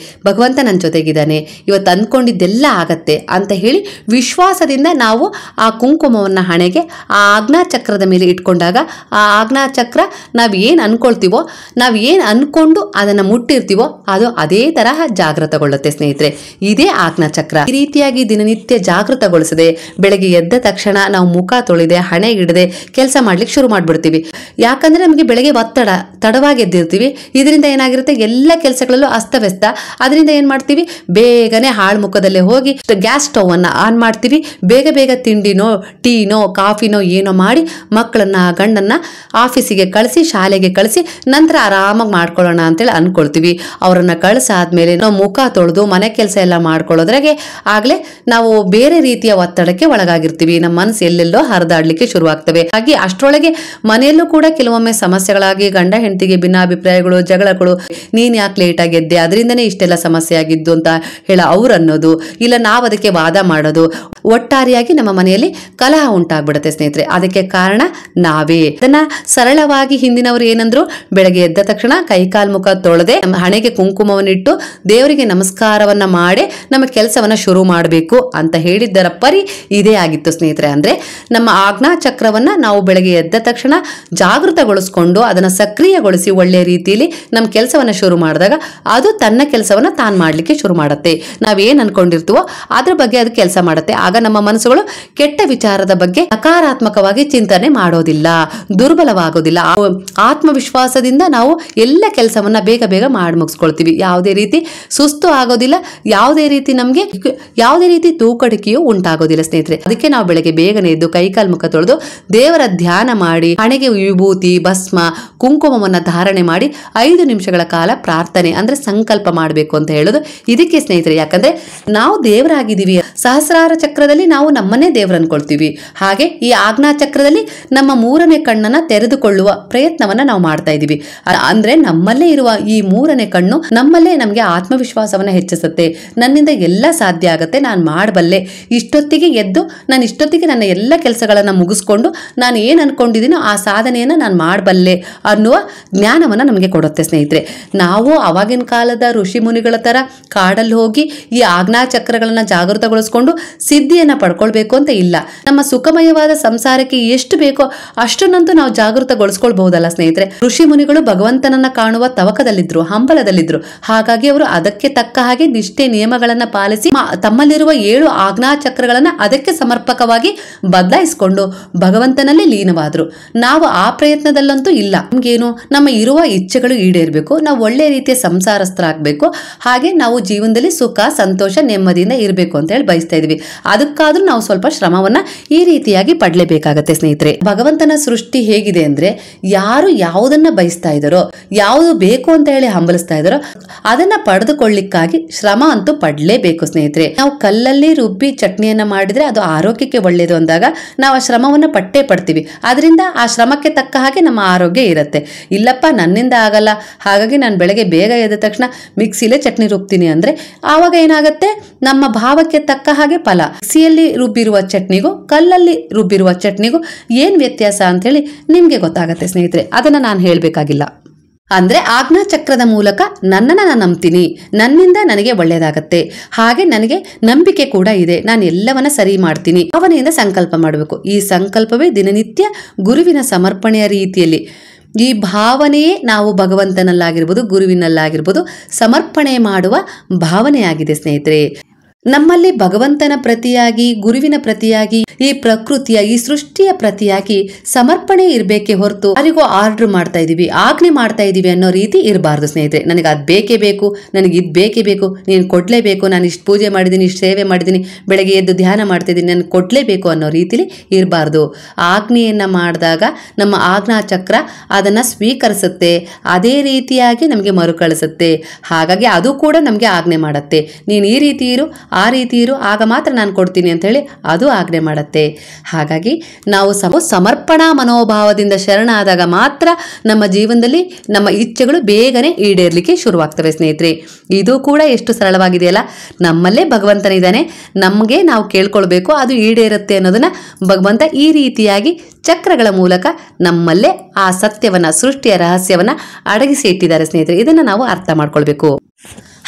ಭಗವಂತ ನನ್ನ ಜೊತೆಗಿದ್ದಾನೆ, ಇವತ್ತು ಅಂದ್ಕೊಂಡಿದ್ದೆಲ್ಲ ಆಗತ್ತೆ ಅಂತ ಹೇಳಿ ವಿಶ್ವಾಸದಿಂದ ನಾವು ಆ ಕುಂಕುಮವನ್ನ ಹಣೆಗೆ ಆ ಆಜ್ಞಾ ಚಕ್ರದ ಮೇಲೆ ಇಟ್ಕೊಂಡಾಗ ಆ ಆಜ್ಞಾ ಚಕ್ರ ನಾವ್ ಏನ್ ಅನ್ಕೊಳ್ತೀವೋ, ನಾವ್ ಏನ್ ಅನ್ಕೊಂಡು ಅದನ್ನ ಮುಟ್ಟಿರ್ತೀವೋ ಅದು ಅದೇ ತರಹ ಜಾಗೃತಗೊಳ್ಳುತ್ತೆ ಸ್ನೇಹಿತರೆ. ಇದೇ ಆಜ್ಞಾ ಚಕ್ರ. ಈ ರೀತಿಯಾಗಿ ದಿನನಿತ್ಯ ಜಾಗೃತಗೊಳಿಸದೆ ಬೆಳಗ್ಗೆ ಎದ್ದ ತಕ್ಷಣ ನಾವು ಮುಖ ತೊಳೆದೆ ಹಣೆಗಿಡದೆ ಕೆಲಸ ಮಾಡ್ಲಿಕ್ಕೆ ಶುರು ಮಾಡ್ಬಿಡ್ತೀವಿ. ಯಾಕಂದ್ರೆ ನಮಗೆ ಬೆಳಗ್ಗೆ ಒತ್ತಡ, ತಡವಾಗಿ ಎದ್ದಿರ್ತೀವಿ. ಇದರಿಂದ ಏನಾಗಿರುತ್ತೆ, ಎಲ್ಲ ಕೆಲಸಗಳಲ್ಲೂ ಅಸ್ತವ್ಯಸ್ತ. ಅದರಿಂದ ಏನ್ ಮಾಡ್ತೀವಿ, ಬೇಗನೆ ಹಾಳು ಮುಖದಲ್ಲೇ ಹೋಗಿ ಗ್ಯಾಸ್ ಸ್ಟವ್ ಅನ್ನ ಆನ್ ಮಾಡ್ತೀವಿ. ಬೇಗ ಬೇಗ ತಿಂಡಿನೋ ಟೀನೋ ಕಾಫಿನೋ ಏನೋ ಮಾಡಿ ಮಕ್ಕಳನ್ನ ಗಂಡನ್ನ ಆಫೀಸಿಗೆ ಕಳಿಸಿ, ಶಾಲೆಗೆ ಕಳಿಸಿ, ನಂತರ ಆರಾಮಾಗಿ ಮಾಡ್ಕೊಳ್ಳೋಣ ಅಂತೇಳಿ ಅನ್ಕೊಳ್ತೀವಿ. ಅವರನ್ನ ಕಳಿಸಾದ್ಮೇಲೆ ನಾವು ಮುಖ ತೊಳೆದು ಮನೆ ಕೆಲಸ ಎಲ್ಲ ಮಾಡ್ಕೊಳ್ಳೋದ್ರಾಗೆ ಆಗ್ಲೇ ನಾವು ಬೇರೆ ರೀತಿಯ ಒತ್ತಡಕ್ಕೆ ಒಳಗಾಗಿರ್ತೀವಿ. ನಮ್ಮ ಮನಸ್ಸು ಎಲ್ಲೆಲ್ಲೋ ಹರಿದಾಡ್ಲಿಕ್ಕೆ ಶುರುವಾಗ್ತವೆ. ಹಾಗೆ ಅಷ್ಟರೊಳಗೆ ಮನೆಯಲ್ಲೂ ಕೂಡ ಕೆಲವೊಮ್ಮೆ ಸಮಸ್ಯೆಗಳಾಗಿ ಗಂಡ ಹೆಂಡತಿಗೆ ಭಿನ್ನಾಭಿಪ್ರಾಯಗಳು, ಜಗಳಗಳು, ನೀನ್ ಯಾಕೆ ಲೇಟ್ ಆಗಿದ್ದೆ, ಅದರಿಂದನೇ ಇಷ್ಟೆಲ್ಲ ಸಮಸ್ಯೆ ಆಗಿದ್ದು ಅಂತ ಹೇಳ ಅವ್ರು ಅನ್ನೋದು, ಇಲ್ಲ ನಾವು ಅದಕ್ಕೆ ವಾದ ಮಾಡೋದು, ಒಟ್ಟಾರೆಯಾಗಿ ನಮ್ಮ ಮನೆಯಲ್ಲಿ ಕಲಹ ಉಂಟಾಗ್ಬಿಡುತ್ತೆ ಸ್ನೇಹಿತರೆ. ಅದಕ್ಕೆ ಕಾರಣ ನಾವೇ. ಅದನ್ನ ಸರಳವಾಗಿ ಹಿಂದಿನವರು ಏನಂದ್ರು, ಬೆಳಗ್ಗೆ ಎದ್ದ ತಕ್ಷಣ ಕೈಕಾಲ್ ಮುಖ ತೊಳೆದೆ ಹಣೆಗೆ ಕುಂಕುಮವನ್ನಿಟ್ಟು ದೇವರಿಗೆ ನಮಸ್ಕಾರವನ್ನ ಮಾಡಿ ನಮ್ಮ ಕೆಲಸವನ್ನ ಶುರು ಮಾಡಬೇಕು ಅಂತ ಹೇಳಿದ್ದರ ಪರಿ ಇದೇ ಆಗಿತ್ತು ಸ್ನೇಹಿತರೆ. ಅಂದ್ರೆ ನಮ್ಮ ಆಜ್ಞಾ ಚಕ್ರವನ್ನ ನಾವು ಬೆಳಗ್ಗೆ ಎದ್ದ ತಕ್ಷಣ ಜಾಗೃತಗೊಳಿಸ್ಕೊಂಡು ಅದನ್ನ ಸಕ್ರಿಯಗೊಳಿಸಿ ಒಳ್ಳೆಯ ರೀತಿಯಲ್ಲಿ ನಮ್ಮ ಕೆಲಸವನ್ನ ಶುರು ಮಾಡಿದಾಗ ಅದು ತನ್ನ ಕೆಲಸವನ್ನ ತಾನು ಮಾಡ್ಲಿಕ್ಕೆ ಶುರು ಮಾಡುತ್ತೆ. ನಾವೇನ್ ಅನ್ಕೊಂಡಿರ್ತೀವೋ ಅದ್ರ ಬಗ್ಗೆ ಅದು ಕೆಲಸ ಮಾಡುತ್ತೆ. ಆಗ ನಮ್ಮ ಮನಸ್ಸುಗಳು ಕೆಟ್ಟ ವಿಚಾರದ ಬಗ್ಗೆ ನಕಾರಾತ್ಮಕವಾಗಿ ಚಿಂತನೆ ಮಾಡೋದಿಲ್ಲ, ದುರ್ಬಲವಾಗೋದಿಲ್ಲ. ಆತ್ಮವಿಶ್ವಾಸದಿಂದ ನಾವು ಎಲ್ಲ ಕೆಲಸವನ್ನ ಬೇಗ ಬೇಗ ಮಾಡಿ ಮುಗಿಸ್ಕೊಳ್ತೀವಿ. ಯಾವುದೇ ರೀತಿ ಸುಸ್ತು ಆಗೋದಿಲ್ಲ, ಯಾವುದೇ ರೀತಿ ತೂಕಡಿಕೆಯೂ ಉಂಟಾಗೋದಿಲ್ಲ ಸ್ನೇಹಿತರೆ. ಅದಕ್ಕೆ ನಾವು ಬೆಳಗ್ಗೆ ಬೇಗನೆ ಎದ್ದು ಕೈಕಾಲು ಮುಖ ತೊಳೆದು ದೇವರ ಧ್ಯಾನ ಮಾಡಿ, ಹಣೆಗೆ ವಿಭೂತಿ, ಭಸ್ಮ, ಕುಂಕುಮವನ್ನ ಧಾರಣೆ ಮಾಡಿ 5 ನಿಮಿಷಗಳ ಕಾಲ ಪ್ರಾರ್ಥನೆ ಅಂದ್ರೆ ಸಂಕಲ್ಪ ಮಾಡಬೇಕು ಅಂತ ಹೇಳೋದು ಇದಕ್ಕೆ ಸ್ನೇಹಿತರೆ. ಯಾಕಂದ್ರೆ ನಾವು ದೇವರಾಗಿದ್ದೀವಿ. ಸಹಸ್ರಾರ ಚಕ್ರದಲ್ಲಿ ನಾವು ನಮ್ಮನ್ನೇ ದೇವರು ಅನ್ಕೊಳ್ತೀವಿ. ಹಾಗೆ ಈ ಆಜ್ಞಾ ಚಕ್ರದಲ್ಲಿ ನಮ್ಮ 3ನೇ ಕಣ್ಣನ್ನ ತೆರೆದುಕೊಳ್ಳುವ ಪ್ರಯತ್ನವನ್ನ ನಾವು ಮಾಡ್ತಾ ಇದೀವಿ. ಅಂದ್ರೆ ನಮ್ಮಲ್ಲೇ ಇರುವ ಈ 3ನೇ ಕಣ್ಣು ನಮ್ಮಲ್ಲೇ ನಮ್ಗೆ ಆತ್ಮವಿಶ್ವಾಸವನ್ನ ಹೆಚ್ಚಿಸುತ್ತೆ. ನನ್ನಿಂದ ಎಲ್ಲ ಸಾಧ್ಯ ಆಗತ್ತೆ, ನಾನು ಮಾಡಬಲ್ಲೆ, ಇಷ್ಟೊತ್ತಿಗೆ ಎದ್ದು ನಾನು ಇಷ್ಟೊತ್ತಿಗೆ ನನ್ನ ಎಲ್ಲ ಕೆಲಸಗಳನ್ನ ಮುಗಿಸ್ಕೊಂಡು ನಾನು ಏನ್ ಅನ್ಕೊಂಡಿದ್ದೀನೋ ಆ ಸಾಧನೆಯನ್ನ ನಾನು ಮಾಡಬಲ್ಲೆ ಅನ್ನುವ ಜ್ಞಾನವನ್ನ ನಮಗೆ ಕೊಡುತ್ತೆ ಸ್ನೇಹಿತರೆ. ನಾವು ಅವಾಗಿನ ಕಾಲದ ಋಷಿ ಮುನಿಗಳ ತರ ಕಾಡಲ್ಲಿ ಹೋಗಿ ಈ ಆಜ್ಞಾ ಚಕ್ರಗಳನ್ನ ಜಾಗೃತಗೊಳಿಸ್ಕೊಂಡು ಸಿದ್ಧಿಯನ್ನ ಪಡ್ಕೊಳ್ಬೇಕು ಅಂತ ಇಲ್ಲ. ನಮ್ಮ ಸುಖಮಯವಾದ ಸಂಸಾರಕ್ಕೆ ಎಷ್ಟು ಬೇಕೋ ಅಷ್ಟನ್ನಂತೂ ನಾವು ಜಾಗೃತಗೊಳಿಸ್ಕೊಳ್ಬಹುದಲ್ಲ ಸ್ನೇಹಿತರೆ. ಋಷಿ ಮುನಿಗಳು ಭಗವಂತನನ್ನ ಕಾಣುವ ತವಕದಲ್ಲಿದ್ರು, ಹಂಬಲದಲ್ಲಿದ್ರು. ಹಾಗಾಗಿ ಅವರು ಅದಕ್ಕೆ ತಕ್ಕ ಹಾಗೆ ನಿಷ್ಠೆ ನಿಯಮಗಳನ್ನ ಪಾಲಿಸಿ ತಮ್ಮಲ್ಲಿರುವ 7 ಆಜ್ಞಾ ಚಕ್ರಗಳನ್ನ ಅದಕ್ಕೆ ಸಮರ್ಪಕವಾಗಿ ಬದಲಾಯಿಸಿಕೊಂಡು ಭಗವಂತನಲ್ಲಿ ಲೀನವಾದ್ರು. ನಾವು ಆ ಪ್ರಯತ್ನದಲ್ಲಂತೂ ಇಲ್ಲ. ನಮ್ಗೇನು, ನಮ್ಮ ಇರುವ ಇಚ್ಛೆಗಳು ಈಡೇರ್ಬೇಕು, ನಾವು ಒಳ್ಳೆ ರೀತಿಯ ಸಂಸಾರಸ್ಥರಾಗಬೇಕು, ಹಾಗೆ ನಾವು ಜೀವನದಲ್ಲಿ ಸುಖ, ಸಂತೋಷ, ನೆಮ್ಮದಿಯಿಂದ ಇರಬೇಕು ಅಂತ ಹೇಳಿ ಬಯಸ್ತಾ ಇದೀವಿ. ಅದಕ್ಕಾದ್ರೂ ನಾವು ಸ್ವಲ್ಪ ಶ್ರಮವನ್ನ ಈ ರೀತಿಯಾಗಿ ಪಡ್ಲೇಬೇಕಾಗತ್ತೆ ಸ್ನೇಹಿತರೆ. ಭಗವಂತನ ಸೃಷ್ಟಿ ಹೇಗಿದೆ ಅಂದ್ರೆ, ಯಾರು ಯಾವುದನ್ನ ಬಯಸ್ತಾ ಇದಾರೋ, ಯಾವುದು ಬೇಕು ಅಂತ ಹೇಳಿ ಹಂಬಲಿಸ್ತಾ ಇದಾರೋ ಅದನ್ನ ಪಡೆದುಕೊಳ್ಳಿಕ್ಕಾಗಿ ಶ್ರಮ ಅಂತೂ ಪಡ್ಲೇಬೇಕು ಸ್ನೇಹಿತರೆ. ನಾವು ಕಲ್ಲಲ್ಲಿ ರುಬ್ಬಿ ಚಟ್ನಿಯನ್ನ ಮಾಡಿದ್ರೆ ಅದು ಆರೋಗ್ಯಕ್ಕೆ ಒಳ್ಳೇದು ಅಂದಾಗ ನಾವು ಆ ಶ್ರಮವನ್ನ ಪಟ್ಟೇ ಪಡ್ತೀವಿ. ಅದರಿಂದ ಆ ಶ್ರಮಕ್ಕೆ ತಕ್ಕ ಹಾಗೆ ನಮ್ಮ ಆರೋಗ್ಯ ಇರುತ್ತೆ. ಇಲ್ಲಪ್ಪ ನನ್ನಿಂದ ಆಗಲ್ಲ, ಹಾಗಾಗಿ ನಾನು ಬೆಳಗ್ಗೆ ಬೇಗ ಎದ್ದ ತಕ್ಷಣ ಮಿಕ್ಸಿಲೇ ಚಟ್ನಿ ರುಬ್ತೀನಿ ಅಂದ್ರೆ ಆವಾಗ ಏನಾಗುತ್ತೆ, ನಮ್ಮ ಭಾವಕ್ಕೆ ತಕ್ಕ ಹಾಗೆ ಫಲ. ಮಿಕ್ಸಿಯಲ್ಲಿ ರುಬ್ಬಿರುವ ಚಟ್ನಿಗೂ ಕಲ್ಲಲ್ಲಿ ರುಬ್ಬಿರುವ ಚಟ್ನಿಗೂ ಏನ್ ವ್ಯತ್ಯಾಸ ಅಂತ ಹೇಳಿ ನಿಮ್ಗೆ ಗೊತ್ತಾಗತ್ತೆ ಸ್ನೇಹಿತರೆ. ಅದನ್ನ ನಾನು ಹೇಳ್ಬೇಕಾಗಿಲ್ಲ. ಅಂದ್ರೆ ಆಜ್ಞಾ ಚಕ್ರದ ಮೂಲಕ ನನ್ನನ್ನ ನಾನು ನಂಬ್ತೀನಿ, ನನ್ನಿಂದ ನನಗೆ ಒಳ್ಳೇದಾಗತ್ತೆ, ಹಾಗೆ ನನಗೆ ನಂಬಿಕೆ ಕೂಡ ಇದೆ, ನಾನು ಎಲ್ಲವನ್ನ ಸರಿ ಮಾಡ್ತೀನಿ, ಅವನಿಂದ ಸಂಕಲ್ಪ ಮಾಡಬೇಕು. ಈ ಸಂಕಲ್ಪವೇ ದಿನನಿತ್ಯ ಗುರುವಿನ ಸಮರ್ಪಣೆಯ ರೀತಿಯಲ್ಲಿ ಈ ಭಾವನೆಯೇ ನಾವು ಭಗವಂತನಲ್ಲಾಗಿರ್ಬೋದು, ಗುರುವಿನಲ್ಲಾಗಿರ್ಬೋದು ಸಮರ್ಪಣೆ ಮಾಡುವ ಭಾವನೆಯಾಗಿದೆ ಸ್ನೇಹಿತರೆ. ನಮ್ಮಲ್ಲಿ ಭಗವಂತನ ಪ್ರತಿಯಾಗಿ, ಗುರುವಿನ ಪ್ರತಿಯಾಗಿ, ಈ ಪ್ರಕೃತಿಯ, ಈ ಸೃಷ್ಟಿಯ ಪ್ರತಿಯಾಗಿ ಸಮರ್ಪಣೆ ಇರಬೇಕೆ ಹೊರತು ಯಾರಿಗೂ ಆರ್ಡರ್ ಮಾಡ್ತಾ ಇದೀವಿ, ಆಜ್ಞೆ ಮಾಡ್ತಾ ಇದೀವಿ ಅನ್ನೋ ರೀತಿ ಇರಬಾರ್ದು ಸ್ನೇಹಿತರೆ. ನನಗೆ ಅದು ಬೇಕೇ ಬೇಕು, ನನಗೆ ಇದು ಬೇಕೇ ಬೇಕು, ನೀನು ಕೊಡ್ಲೇಬೇಕು, ನಾನು ಇಷ್ಟು ಪೂಜೆ ಮಾಡಿದ್ದೀನಿ, ಇಷ್ಟು ಸೇವೆ ಮಾಡಿದ್ದೀನಿ, ಬೆಳಗ್ಗೆ ಎದ್ದು ಧ್ಯಾನ ಮಾಡ್ತಿದ್ದೀನಿ, ನಾನು ಕೊಡ್ಲೇಬೇಕು ಅನ್ನೋ ರೀತಿಲಿ ಇರಬಾರ್ದು. ಆಜ್ಞೆಯನ್ನ ಮಾಡಿದಾಗ ನಮ್ಮ ಆಜ್ಞಾ ಚಕ್ರ ಅದನ್ನ ಸ್ವೀಕರಿಸುತ್ತೆ, ಅದೇ ರೀತಿಯಾಗಿ ನಮಗೆ ಮರುಕಳಿಸುತ್ತೆ. ಹಾಗಾಗಿ ಅದು ಕೂಡ ನಮಗೆ ಆಜ್ಞೆ ಮಾಡುತ್ತೆ, ನೀನು ಈ ರೀತಿ ಇರು, ಆ ರೀತಿ ಇರು, ಆಗ ಮಾತ್ರ ನಾನು ಕೊಡ್ತೀನಿ ಅಂತ ಹೇಳಿ ಅದು ಆಜ್ಞೆ ಮಾಡುತ್ತೆ. ಹಾಗಾಗಿ ನಾವು ಸಮರ್ಪಣಾ ಮನೋಭಾವದಿಂದ ಶರಣಾದಾಗ ಮಾತ್ರ ನಮ್ಮ ಜೀವನದಲ್ಲಿ ನಮ್ಮ ಇಚ್ಛೆಗಳು ಬೇಗನೆ ಈಡೇರ್ಲಿಕ್ಕೆ ಶುರುವಾಗ್ತವೆ ಸ್ನೇಹಿತರೆ. ಇದು ಕೂಡ ಎಷ್ಟು ಸರಳವಾಗಿದೆಯಲ್ಲ. ನಮ್ಮಲ್ಲೇ ಭಗವಂತನಿದ್ದಾನೆ, ನಮಗೆ ನಾವು ಕೇಳ್ಕೊಳ್ಬೇಕು, ಅದು ಈಡೇರುತ್ತೆ ಅನ್ನೋದನ್ನ ಭಗವಂತ ಈ ರೀತಿಯಾಗಿ ಚಕ್ರಗಳ ಮೂಲಕ ನಮ್ಮಲ್ಲೇ ಆ ಸತ್ಯವನ್ನ, ಸೃಷ್ಟಿಯ ರಹಸ್ಯವನ್ನ ಅಡಗಿಸಿ ಇಟ್ಟಿದ್ದಾರೆ ಸ್ನೇಹಿತರೆ. ಇದನ್ನ ನಾವು ಅರ್ಥ ಮಾಡ್ಕೊಳ್ಬೇಕು.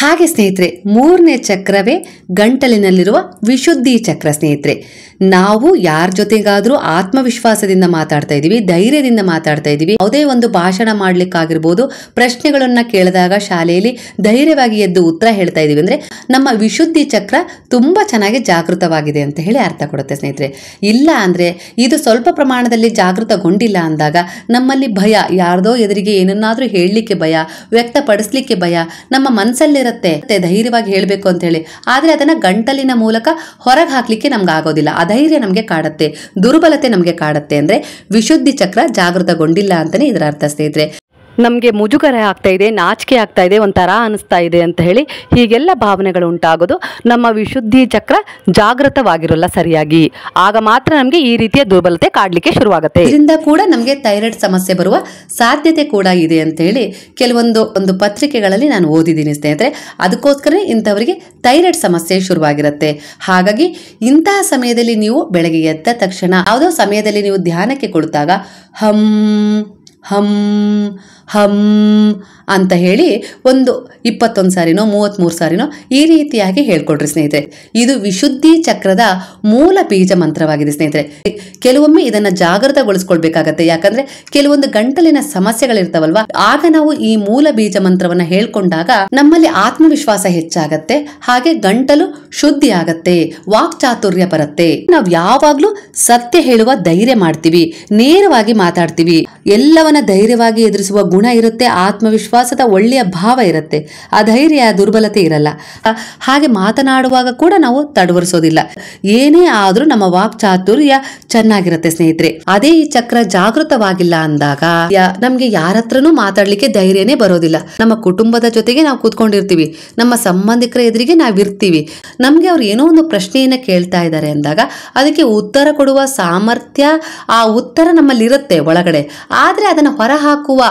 ಹಾಗೆ ಸ್ನೇಹಿತರೆ, 3ನೇ ಚಕ್ರವೇ ಗಂಟಲಿನಲ್ಲಿರುವ ವಿಶುದ್ಧಿ ಚಕ್ರ ಸ್ನೇಹಿತರೆ. ನಾವು ಯಾರ ಜೊತೆಗಾದ್ರೂ ಆತ್ಮವಿಶ್ವಾಸದಿಂದ ಮಾತಾಡ್ತಾ ಇದೀವಿ, ಧೈರ್ಯದಿಂದ ಮಾತಾಡ್ತಾ ಇದೀವಿ. ಯಾವುದೇ ಒಂದು ಭಾಷಣ ಮಾಡ್ಲಿಕ್ಕಾಗಿರ್ಬೋದು, ಪ್ರಶ್ನೆಗಳನ್ನ ಕೇಳಿದಾಗ ಶಾಲೆಯಲ್ಲಿ ಧೈರ್ಯವಾಗಿ ಎದ್ದು ಉತ್ತರ ಹೇಳ್ತಾ ಇದೀವಿ ಅಂದ್ರೆ ನಮ್ಮ ವಿಶುದ್ಧಿ ಚಕ್ರ ತುಂಬಾ ಚೆನ್ನಾಗಿ ಜಾಗೃತವಾಗಿದೆ ಅಂತ ಹೇಳಿ ಅರ್ಥ ಕೊಡುತ್ತೆ ಸ್ನೇಹಿತರೆ. ಇಲ್ಲ ಅಂದ್ರೆ ಇದು ಸ್ವಲ್ಪ ಪ್ರಮಾಣದಲ್ಲಿ ಜಾಗೃತಗೊಂಡಿಲ್ಲ ಅಂದಾಗ ನಮ್ಮಲ್ಲಿ ಭಯ, ಯಾರ್ದೋ ಎದುರಿಗೆ ಏನನ್ನಾದ್ರೂ ಹೇಳಲಿಕ್ಕೆ ಭಯ, ವ್ಯಕ್ತಪಡಿಸ್ಲಿಕ್ಕೆ ಭಯ ನಮ್ಮ ಮನಸ್ಸಲ್ಲಿರುತ್ತೆ. ಧೈರ್ಯವಾಗಿ ಹೇಳ್ಬೇಕು ಅಂತ ಹೇಳಿ, ಆದ್ರೆ ಅದನ್ನ ಗಂಟಲಿನ ಮೂಲಕ ಹೊರಗೆ ಹಾಕ್ಲಿಕ್ಕೆ ನಮ್ಗೆ ಆಗೋದಿಲ್ಲ. ಅಧೈರ್ಯ ನಮ್ಗೆ ಕಾಡುತ್ತೆ, ದುರ್ಬಲತೆ ನಮ್ಗೆ ಕಾಡುತ್ತೆ. ಅಂದ್ರೆ ವಿಶುದ್ಧಿ ಚಕ್ರ ಜಾಗೃತಗೊಂಡಿಲ್ಲ ಅಂತಾನೆ ಇದರ ಅರ್ಥ ಸ್ನೇಹಿತರೆ. ನಮಗೆ ಮುಜುಗರ ಆಗ್ತಾ ಇದೆ, ನಾಚಿಕೆ ಆಗ್ತಾ ಇದೆ, ಒಂಥರ ಅನಿಸ್ತಾ ಇದೆ ಅಂತ ಹೇಳಿ ಹೀಗೆಲ್ಲ ಭಾವನೆಗಳು ಉಂಟಾಗೋದು ನಮ್ಮ ವಿಶುದ್ಧಿ ಚಕ್ರ ಜಾಗೃತವಾಗಿರಲ್ಲ ಸರಿಯಾಗಿ. ಆಗ ಮಾತ್ರ ನಮಗೆ ಈ ರೀತಿಯ ದುರ್ಬಲತೆ ಕಾಡ್ಲಿಕ್ಕೆ ಶುರುವಾಗುತ್ತೆ. ಇದರಿಂದ ಕೂಡ ನಮಗೆ ಥೈರಾಯ್ಡ್ ಸಮಸ್ಯೆ ಬರುವ ಸಾಧ್ಯತೆ ಕೂಡ ಇದೆ ಅಂತ ಹೇಳಿ ಕೆಲವೊಂದು ಪತ್ರಿಕೆಗಳಲ್ಲಿ ನಾನು ಓದಿದ್ದೀನಿ ಸ್ನೇಹಿತರೆ. ಅದಕ್ಕೋಸ್ಕರ ಇಂಥವರಿಗೆ ಥೈರಾಯ್ಡ್ ಸಮಸ್ಯೆ ಶುರುವಾಗಿರುತ್ತೆ. ಹಾಗಾಗಿ ಇಂತಹ ಸಮಯದಲ್ಲಿ ನೀವು ಬೆಳಗ್ಗೆ ಎದ್ದ ತಕ್ಷಣ ಯಾವುದೋ ಸಮಯದಲ್ಲಿ ನೀವು ಧ್ಯಾನಕ್ಕೆ ಕುಳಿತಾಗ ಹಮ್ ಹಂ ಅಂತ ಹೇಳಿ ಒಂದು 21 ಸಾರಿನೋ 33 ಸಾರಿನೋ ಈ ರೀತಿಯಾಗಿ ಹೇಳ್ಕೊಡ್ರಿ ಸ್ನೇಹಿತರೆ. ಇದು ವಿಶುದ್ಧಿ ಚಕ್ರದ ಮೂಲ ಬೀಜ ಮಂತ್ರವಾಗಿದೆ ಸ್ನೇಹಿತರೆ. ಕೆಲವೊಮ್ಮೆ ಇದನ್ನ ಜಾಗೃತಗೊಳಿಸ್ಕೊಳ್ಬೇಕಾಗತ್ತೆ. ಯಾಕಂದ್ರೆ ಕೆಲವೊಂದು ಗಂಟಲಿನ ಸಮಸ್ಯೆಗಳಿರ್ತಾವಲ್ವಾ, ಆಗ ನಾವು ಈ ಮೂಲ ಬೀಜ ಮಂತ್ರವನ್ನ ಹೇಳ್ಕೊಂಡಾಗ ನಮ್ಮಲ್ಲಿ ಆತ್ಮವಿಶ್ವಾಸ ಹೆಚ್ಚಾಗತ್ತೆ, ಹಾಗೆ ಗಂಟಲು ಶುದ್ಧಿ ಆಗತ್ತೆ, ವಾಕ್ಚಾತುರ್ಯ ಬರುತ್ತೆ. ನಾವು ಯಾವಾಗ್ಲೂ ಸತ್ಯ ಹೇಳುವ ಧೈರ್ಯ ಮಾಡ್ತೀವಿ, ನೇರವಾಗಿ ಮಾತಾಡ್ತೀವಿ, ಎಲ್ಲವನ್ನ ಧೈರ್ಯವಾಗಿ ಎದುರಿಸುವ ಗುಣ ಇರುತ್ತೆ, ಆತ್ಮವಿಶ್ವಾಸದ ಒಳ್ಳೆಯ ಭಾವ ಇರುತ್ತೆ, ಆ ಧೈರ್ಯ ದುರ್ಬಲತೆ ಇರಲ್ಲ. ಹಾಗೆ ಮಾತನಾಡುವಾಗ ಕೂಡ ನಾವು ತಡವರಿಸೋದಿಲ್ಲ. ಏನೇ ಆದ್ರೂ ನಮ್ಮ ವಾಕ್ಚಾತುರ್ಯ ಚೆನ್ನಾಗಿರುತ್ತೆ ಸ್ನೇಹಿತರೆ. ಅದೇ ಈ ಚಕ್ರ ಜಾಗೃತವಾಗಿಲ್ಲ ಅಂದಾಗ ನಮ್ಗೆ ಯಾರ ಹತ್ರನೂ ಮಾತಾಡ್ಲಿಕ್ಕೆ ಧೈರ್ಯನೇ ಬರೋದಿಲ್ಲ. ನಮ್ಮ ಕುಟುಂಬದ ಜೊತೆಗೆ ನಾವು ಕೂತ್ಕೊಂಡಿರ್ತೀವಿ, ನಮ್ಮ ಸಂಬಂಧಿಕರ ಎದುರಿಗೆ ನಾವಿರ್ತೀವಿ, ನಮ್ಗೆ ಅವ್ರು ಏನೋ ಒಂದು ಪ್ರಶ್ನೆಯನ್ನ ಕೇಳ್ತಾ ಇದ್ದಾರೆ ಅಂದಾಗ ಅದಕ್ಕೆ ಉತ್ತರ ಕೊಡುವ ಸಾಮರ್ಥ್ಯ, ಆ ಉತ್ತರ ನಮ್ಮಲ್ಲಿ ಇರುತ್ತೆ ಒಳಗಡೆ, ಆದ್ರೆ ಅದನ್ನ ಹೊರ ಹಾಕುವ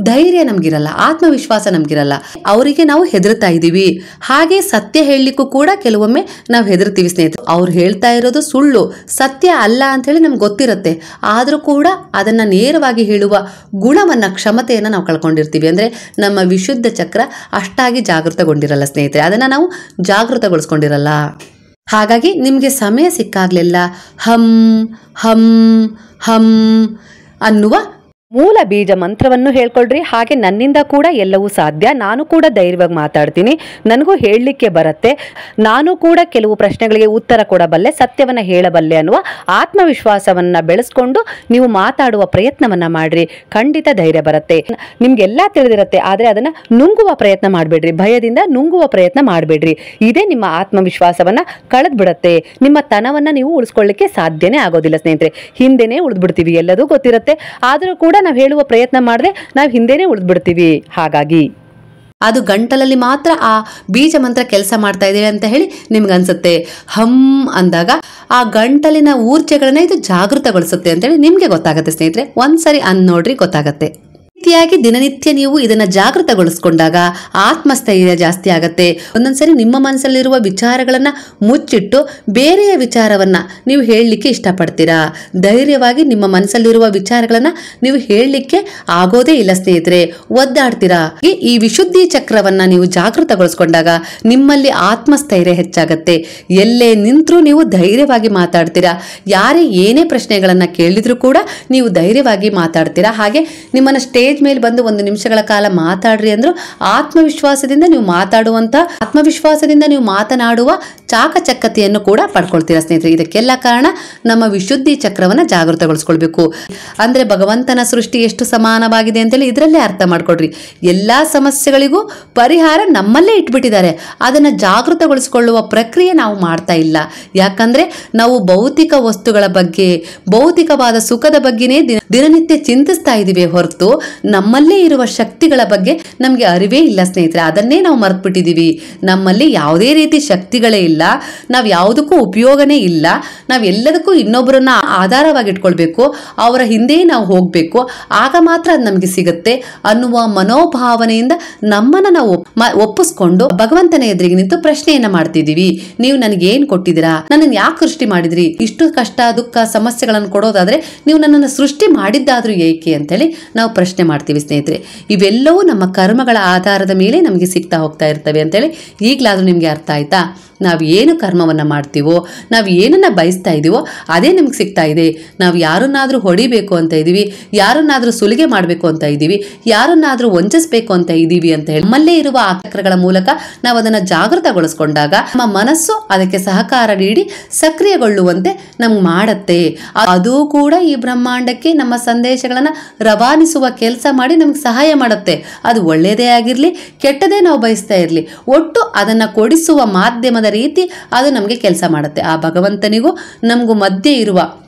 ಧೈರ್ಯ ನಮ್ಗಿರಲ್ಲ, ಆತ್ಮವಿಶ್ವಾಸ ನಮ್ಗಿರಲ್ಲ. ಅವರಿಗೆ ನಾವು ಹೆದರ್ತಾ ಇದೀವಿ. ಹಾಗೆ ಸತ್ಯ ಹೇಳಲಿಕ್ಕೂ ಕೂಡ ಕೆಲವೊಮ್ಮೆ ನಾವು ಹೆದರ್ತೀವಿ ಸ್ನೇಹಿತರು. ಅವ್ರು ಹೇಳ್ತಾ ಇರೋದು ಸುಳ್ಳು, ಸತ್ಯ ಅಲ್ಲ ಅಂತ ಹೇಳಿ ನಮ್ಗೆ ಗೊತ್ತಿರುತ್ತೆ, ಆದ್ರೂ ಕೂಡ ಅದನ್ನ ನೇರವಾಗಿ ಹೇಳುವ ಗುಣವನ್ನ, ಕ್ಷಮತೆಯನ್ನ ನಾವು ಕಳ್ಕೊಂಡಿರ್ತೀವಿ. ಅಂದ್ರೆ ನಮ್ಮ ವಿಶುದ್ಧ ಚಕ್ರ ಅಷ್ಟಾಗಿ ಜಾಗೃತಗೊಂಡಿರಲ್ಲ ಸ್ನೇಹಿತರೆ, ಅದನ್ನ ನಾವು ಜಾಗೃತಗೊಳಿಸ್ಕೊಂಡಿರಲ್ಲ. ಹಾಗಾಗಿ ನಿಮ್ಗೆ ಸಮಯ ಸಿಕ್ಕಾಗ್ಲೆಲ್ಲ ಹಂ ಹಂ ಹಂ ಅನ್ನುವ ಮೂಲ ಬೀಜ ಮಂತ್ರವನ್ನು ಹೇಳ್ಕೊಳ್ರಿ. ಹಾಗೆ ನನ್ನಿಂದ ಕೂಡ ಎಲ್ಲವೂ ಸಾಧ್ಯ, ನಾನು ಕೂಡ ಧೈರ್ಯವಾಗಿ ಮಾತಾಡ್ತೀನಿ, ನನಗೂ ಹೇಳಲಿಕ್ಕೆ ಬರುತ್ತೆ, ನಾನು ಕೂಡ ಕೆಲವು ಪ್ರಶ್ನೆಗಳಿಗೆ ಉತ್ತರ ಕೊಡಬಲ್ಲೆ, ಸತ್ಯವನ್ನ ಹೇಳಬಲ್ಲೆ ಅನ್ನುವ ಆತ್ಮವಿಶ್ವಾಸವನ್ನ ಬೆಳೆಸ್ಕೊಂಡು ನೀವು ಮಾತಾಡುವ ಪ್ರಯತ್ನವನ್ನ ಮಾಡ್ರಿ. ಖಂಡಿತ ಧೈರ್ಯ ಬರುತ್ತೆ. ನಿಮ್ಗೆಲ್ಲ ತಿಳಿದಿರುತ್ತೆ, ಆದ್ರೆ ಅದನ್ನ ನುಂಗುವ ಪ್ರಯತ್ನ ಮಾಡಬೇಡ್ರಿ, ಭಯದಿಂದ ನುಂಗುವ ಪ್ರಯತ್ನ ಮಾಡಬೇಡ್ರಿ. ಇದೇ ನಿಮ್ಮ ಆತ್ಮವಿಶ್ವಾಸವನ್ನ ಕಳೆದ್ ಬಿಡುತ್ತೆ. ನಿಮ್ಮ ತನವನ್ನ ನೀವು ಉಳಿಸ್ಕೊಳ್ಳಿಕ್ಕೆ ಸಾಧ್ಯನೇ ಆಗೋದಿಲ್ಲ ಸ್ನೇಹಿತರೆ. ಹಿಂದೆನೆ ಉಳಿದ್ಬಿಡ್ತೀವಿ, ಎಲ್ಲದೂ ಗೊತ್ತಿರುತ್ತೆ, ಆದ್ರೂ ಕೂಡ ನಾವು ಹೇಳುವ ಪ್ರಯತ್ನ ಮಾಡಿದ್ರೆ ನಾವು ಹಿಂದೆನೆ ಉಳಿದ್ಬಿಡ್ತೀವಿ. ಹಾಗಾಗಿ ಅದು ಗಂಟಲಲ್ಲಿ ಮಾತ್ರ ಆ ಬೀಜ ಮಂತ್ರ ಕೆಲಸ ಮಾಡ್ತಾ ಇದೆ ಅಂತ ಹೇಳಿ ನಿಮ್ಗೆ ಅನ್ಸುತ್ತೆ. ಹಂ ಅಂದಾಗ ಆ ಗಂಟಲಿನ ಊರ್ಜೆಗಳನ್ನ ಇದು ಜಾಗೃತಗೊಳಿಸುತ್ತೆ ಅಂತೇಳಿ ನಿಮ್ಗೆ ಗೊತ್ತಾಗತ್ತೆ ಸ್ನೇಹಿತರೆ. ಒಂದ್ಸರಿ ನೋಡ್ರಿ, ಗೊತ್ತಾಗತ್ತೆ. ರೀತಿಯಾಗಿ ದಿನನಿತ್ಯ ನೀವು ಇದನ್ನ ಜಾಗೃತಗೊಳಿಸ್ಕೊಂಡಾಗ ಆತ್ಮಸ್ಥೈರ್ಯ ಜಾಸ್ತಿ ಆಗತ್ತೆ. ಒಂದೊಂದ್ಸರಿ ನಿಮ್ಮ ಮನಸ್ಸಲ್ಲಿರುವ ವಿಚಾರಗಳನ್ನ ಮುಚ್ಚಿಟ್ಟು ಬೇರೆಯ ವಿಚಾರವನ್ನ ನೀವು ಹೇಳಲಿಕ್ಕೆ ಇಷ್ಟಪಡ್ತೀರಾ. ಧೈರ್ಯವಾಗಿ ನಿಮ್ಮ ಮನಸ್ಸಲ್ಲಿರುವ ವಿಚಾರಗಳನ್ನ ನೀವು ಹೇಳಲಿಕ್ಕೆ ಆಗೋದೇ ಇಲ್ಲ ಸ್ನೇಹಿತರೆ, ಒದ್ದಾಡ್ತೀರಾ. ಈ ವಿಶುದ್ಧಿ ಚಕ್ರವನ್ನ ನೀವು ಜಾಗೃತಗೊಳಿಸ್ಕೊಂಡಾಗ ನಿಮ್ಮಲ್ಲಿ ಆತ್ಮಸ್ಥೈರ್ಯ ಹೆಚ್ಚಾಗತ್ತೆ. ಎಲ್ಲೇ ನಿಂತ್ರೂ ನೀವು ಧೈರ್ಯವಾಗಿ ಮಾತಾಡ್ತೀರಾ. ಯಾರೇ ಏನೇ ಪ್ರಶ್ನೆಗಳನ್ನ ಕೇಳಿದ್ರು ಕೂಡ ನೀವು ಧೈರ್ಯವಾಗಿ ಮಾತಾಡ್ತೀರಾ. ಹಾಗೆ ನಿಮ್ಮನ್ನ ಸ್ಟೇಜ್ ಮೇಲೆ ಬಂದು 1 ನಿಮಿಷಗಳ ಕಾಲ ಮಾತಾಡ್ರಿ ಅಂದ್ರು ಆತ್ಮವಿಶ್ವಾಸದಿಂದ ನೀವು ಮಾತನಾಡುವ ಚಾಕಚಕ್ಯತೆಯನ್ನು ಕೂಡ ಪಡ್ಕೊಳ್ತೀರಾ ಸ್ನೇಹಿತರೆ. ಇದಕ್ಕೆಲ್ಲ ಕಾರಣ ನಮ್ಮ ವಿಶುದ್ಧಿ ಚಕ್ರವನ್ನ ಜಾಗೃತಗೊಳಿಸ್ಕೊಳ್ಬೇಕು. ಅಂದ್ರೆ ಭಗವಂತನ ಸೃಷ್ಟಿ ಎಷ್ಟು ಸಮಾನವಾಗಿದೆ ಅಂತೇಳಿ ಇದರಲ್ಲೇ ಅರ್ಥ ಮಾಡ್ಕೊಡ್ರಿ. ಎಲ್ಲಾ ಸಮಸ್ಯೆಗಳಿಗೂ ಪರಿಹಾರ ನಮ್ಮಲ್ಲೇ ಇಟ್ಬಿಟ್ಟಿದ್ದಾರೆ. ಅದನ್ನ ಜಾಗೃತಗೊಳಿಸಿಕೊಳ್ಳುವ ಪ್ರಕ್ರಿಯೆ ನಾವು ಮಾಡ್ತಾ ಇಲ್ಲ. ಯಾಕಂದ್ರೆ ನಾವು ಭೌತಿಕ ವಸ್ತುಗಳ ಬಗ್ಗೆ, ಭೌತಿಕವಾದ ಸುಖದ ಬಗ್ಗೆನೇ ದಿನನಿತ್ಯ ಚಿಂತಿಸ್ತಾ ಇದೀವಿ ಹೊರತು ನಮ್ಮಲ್ಲೇ ಇರುವ ಶಕ್ತಿಗಳ ಬಗ್ಗೆ ನಮ್ಗೆ ಅರಿವೇ ಇಲ್ಲ ಸ್ನೇಹಿತರೆ. ಅದನ್ನೇ ನಾವು ಮರೆತುಬಿಟ್ಟಿದೀವಿ. ನಮ್ಮಲ್ಲಿ ಯಾವುದೇ ರೀತಿ ಶಕ್ತಿಗಳೇ ಇಲ್ಲ, ನಾವ್ ಯಾವುದಕ್ಕೂ ಉಪಯೋಗನೇ ಇಲ್ಲ, ನಾವ್ ಎಲ್ಲದಕ್ಕೂ ಇನ್ನೊಬ್ಬರನ್ನ ಆಧಾರವಾಗಿ ಇಟ್ಕೊಳ್ಬೇಕು, ಅವರ ಹಿಂದೆ ನಾವು ಹೋಗ್ಬೇಕು, ಆಗ ಮಾತ್ರ ಅದು ನಮ್ಗೆ ಸಿಗುತ್ತೆ ಅನ್ನುವ ಮನೋಭಾವನೆಯಿಂದ ನಮ್ಮನ್ನ ನಾವು ಒಪ್ಪಿಸ್ಕೊಂಡು ಭಗವಂತನ ಎದುರಿಗೆ ನಿಂತು ಪ್ರಶ್ನೆಯನ್ನ ಮಾಡ್ತಿದೀವಿ. ನೀವು ನನಗೆ ಏನ್ ಕೊಟ್ಟಿದ್ದೀರಾ? ನನ್ನನ್ನು ಯಾಕೆ ಸೃಷ್ಟಿ ಮಾಡಿದ್ರಿ? ಇಷ್ಟು ಕಷ್ಟ, ದುಃಖ, ಸಮಸ್ಯೆಗಳನ್ನು ಕೊಡೋದಾದ್ರೆ ನೀವು ನನ್ನನ್ನು ಸೃಷ್ಟಿ ಮಾಡಿದ್ದಾದ್ರೂ ಏಕೆ ಅಂತೇಳಿ ನಾವು ಪ್ರಶ್ನೆ ಮಾಡ್ತೀವಿ ಸ್ನೇಹಿತರೆ. ಇವೆಲ್ಲವೂ ನಮ್ಮ ಕರ್ಮಗಳ ಆಧಾರದ ಮೇಲೆ ನಮಗೆ ಸಿಗ್ತಾ ಹೋಗ್ತಾ ಇರ್ತವೆ ಅಂತೇಳಿ ಈಗಲಾದ್ರೂ ನಿಮ್ಗೆ ಅರ್ಥ ಆಯ್ತಾ? ನಾವು ಏನು ಕರ್ಮವನ್ನ ಮಾಡ್ತೀವೋ, ನಾವು ಏನನ್ನ ಬಯಸ್ತಾ ಇದೀವೋ ಅದೇ ನಮ್ಗೆ ಸಿಗ್ತಾ ಇದೆ. ನಾವು ಯಾರನ್ನಾದ್ರೂ ಹೊಡಿಬೇಕು ಅಂತ ಇದೀವಿ, ಯಾರನ್ನಾದ್ರೂ ಸುಲಿಗೆ ಮಾಡಬೇಕು ಅಂತ ಇದೀವಿ, ಯಾರನ್ನಾದ್ರೂ ವಂಚಿಸಬೇಕು ಅಂತ ಇದೀವಿ ಅಂತ ಹೇಳಿ ನಮ್ಮಲ್ಲೇ ಇರುವ ಆ ಚಕ್ರಗಳ ಮೂಲಕ ನಾವು ಅದನ್ನ ಜಾಗೃತಗೊಳಿಸ್ಕೊಂಡಾಗ ನಮ್ಮ ಮನಸ್ಸು ಅದಕ್ಕೆ ಸಹಕಾರ ನೀಡಿ ಸಕ್ರಿಯಗೊಳ್ಳುವಂತೆ ನಮ್ಗೆ ಮಾಡತ್ತೆ. ಅದು ಕೂಡ ಈ ಬ್ರಹ್ಮಾಂಡಕ್ಕೆ ನಮ್ಮ ಸಂದೇಶಗಳನ್ನ ರವಾನಿಸುವ ಕೆಲಸ ಮಾಡಿ ನಮ್ಗೆ ಸಹಾಯ ಮಾಡುತ್ತೆ. ಅದು ಒಳ್ಳೆಯದೇ ಆಗಿರ್ಲಿ, ಕೆಟ್ಟದೇ ನಾವು ಬಯಸ್ತಾ ಇರ್ಲಿ, ಒಟ್ಟು ಅದನ್ನ ಕೊಡಿಸುವ ಮಾಧ್ಯಮದ ರೀತಿ ಅದು ನಮಗೆ ಕೆಲಸ ಮಾಡುತ್ತೆ. ಆ ಭಗವಂತನಿಗೂ ನಮಗೂ ಮಧ್ಯೆ ಇರುವ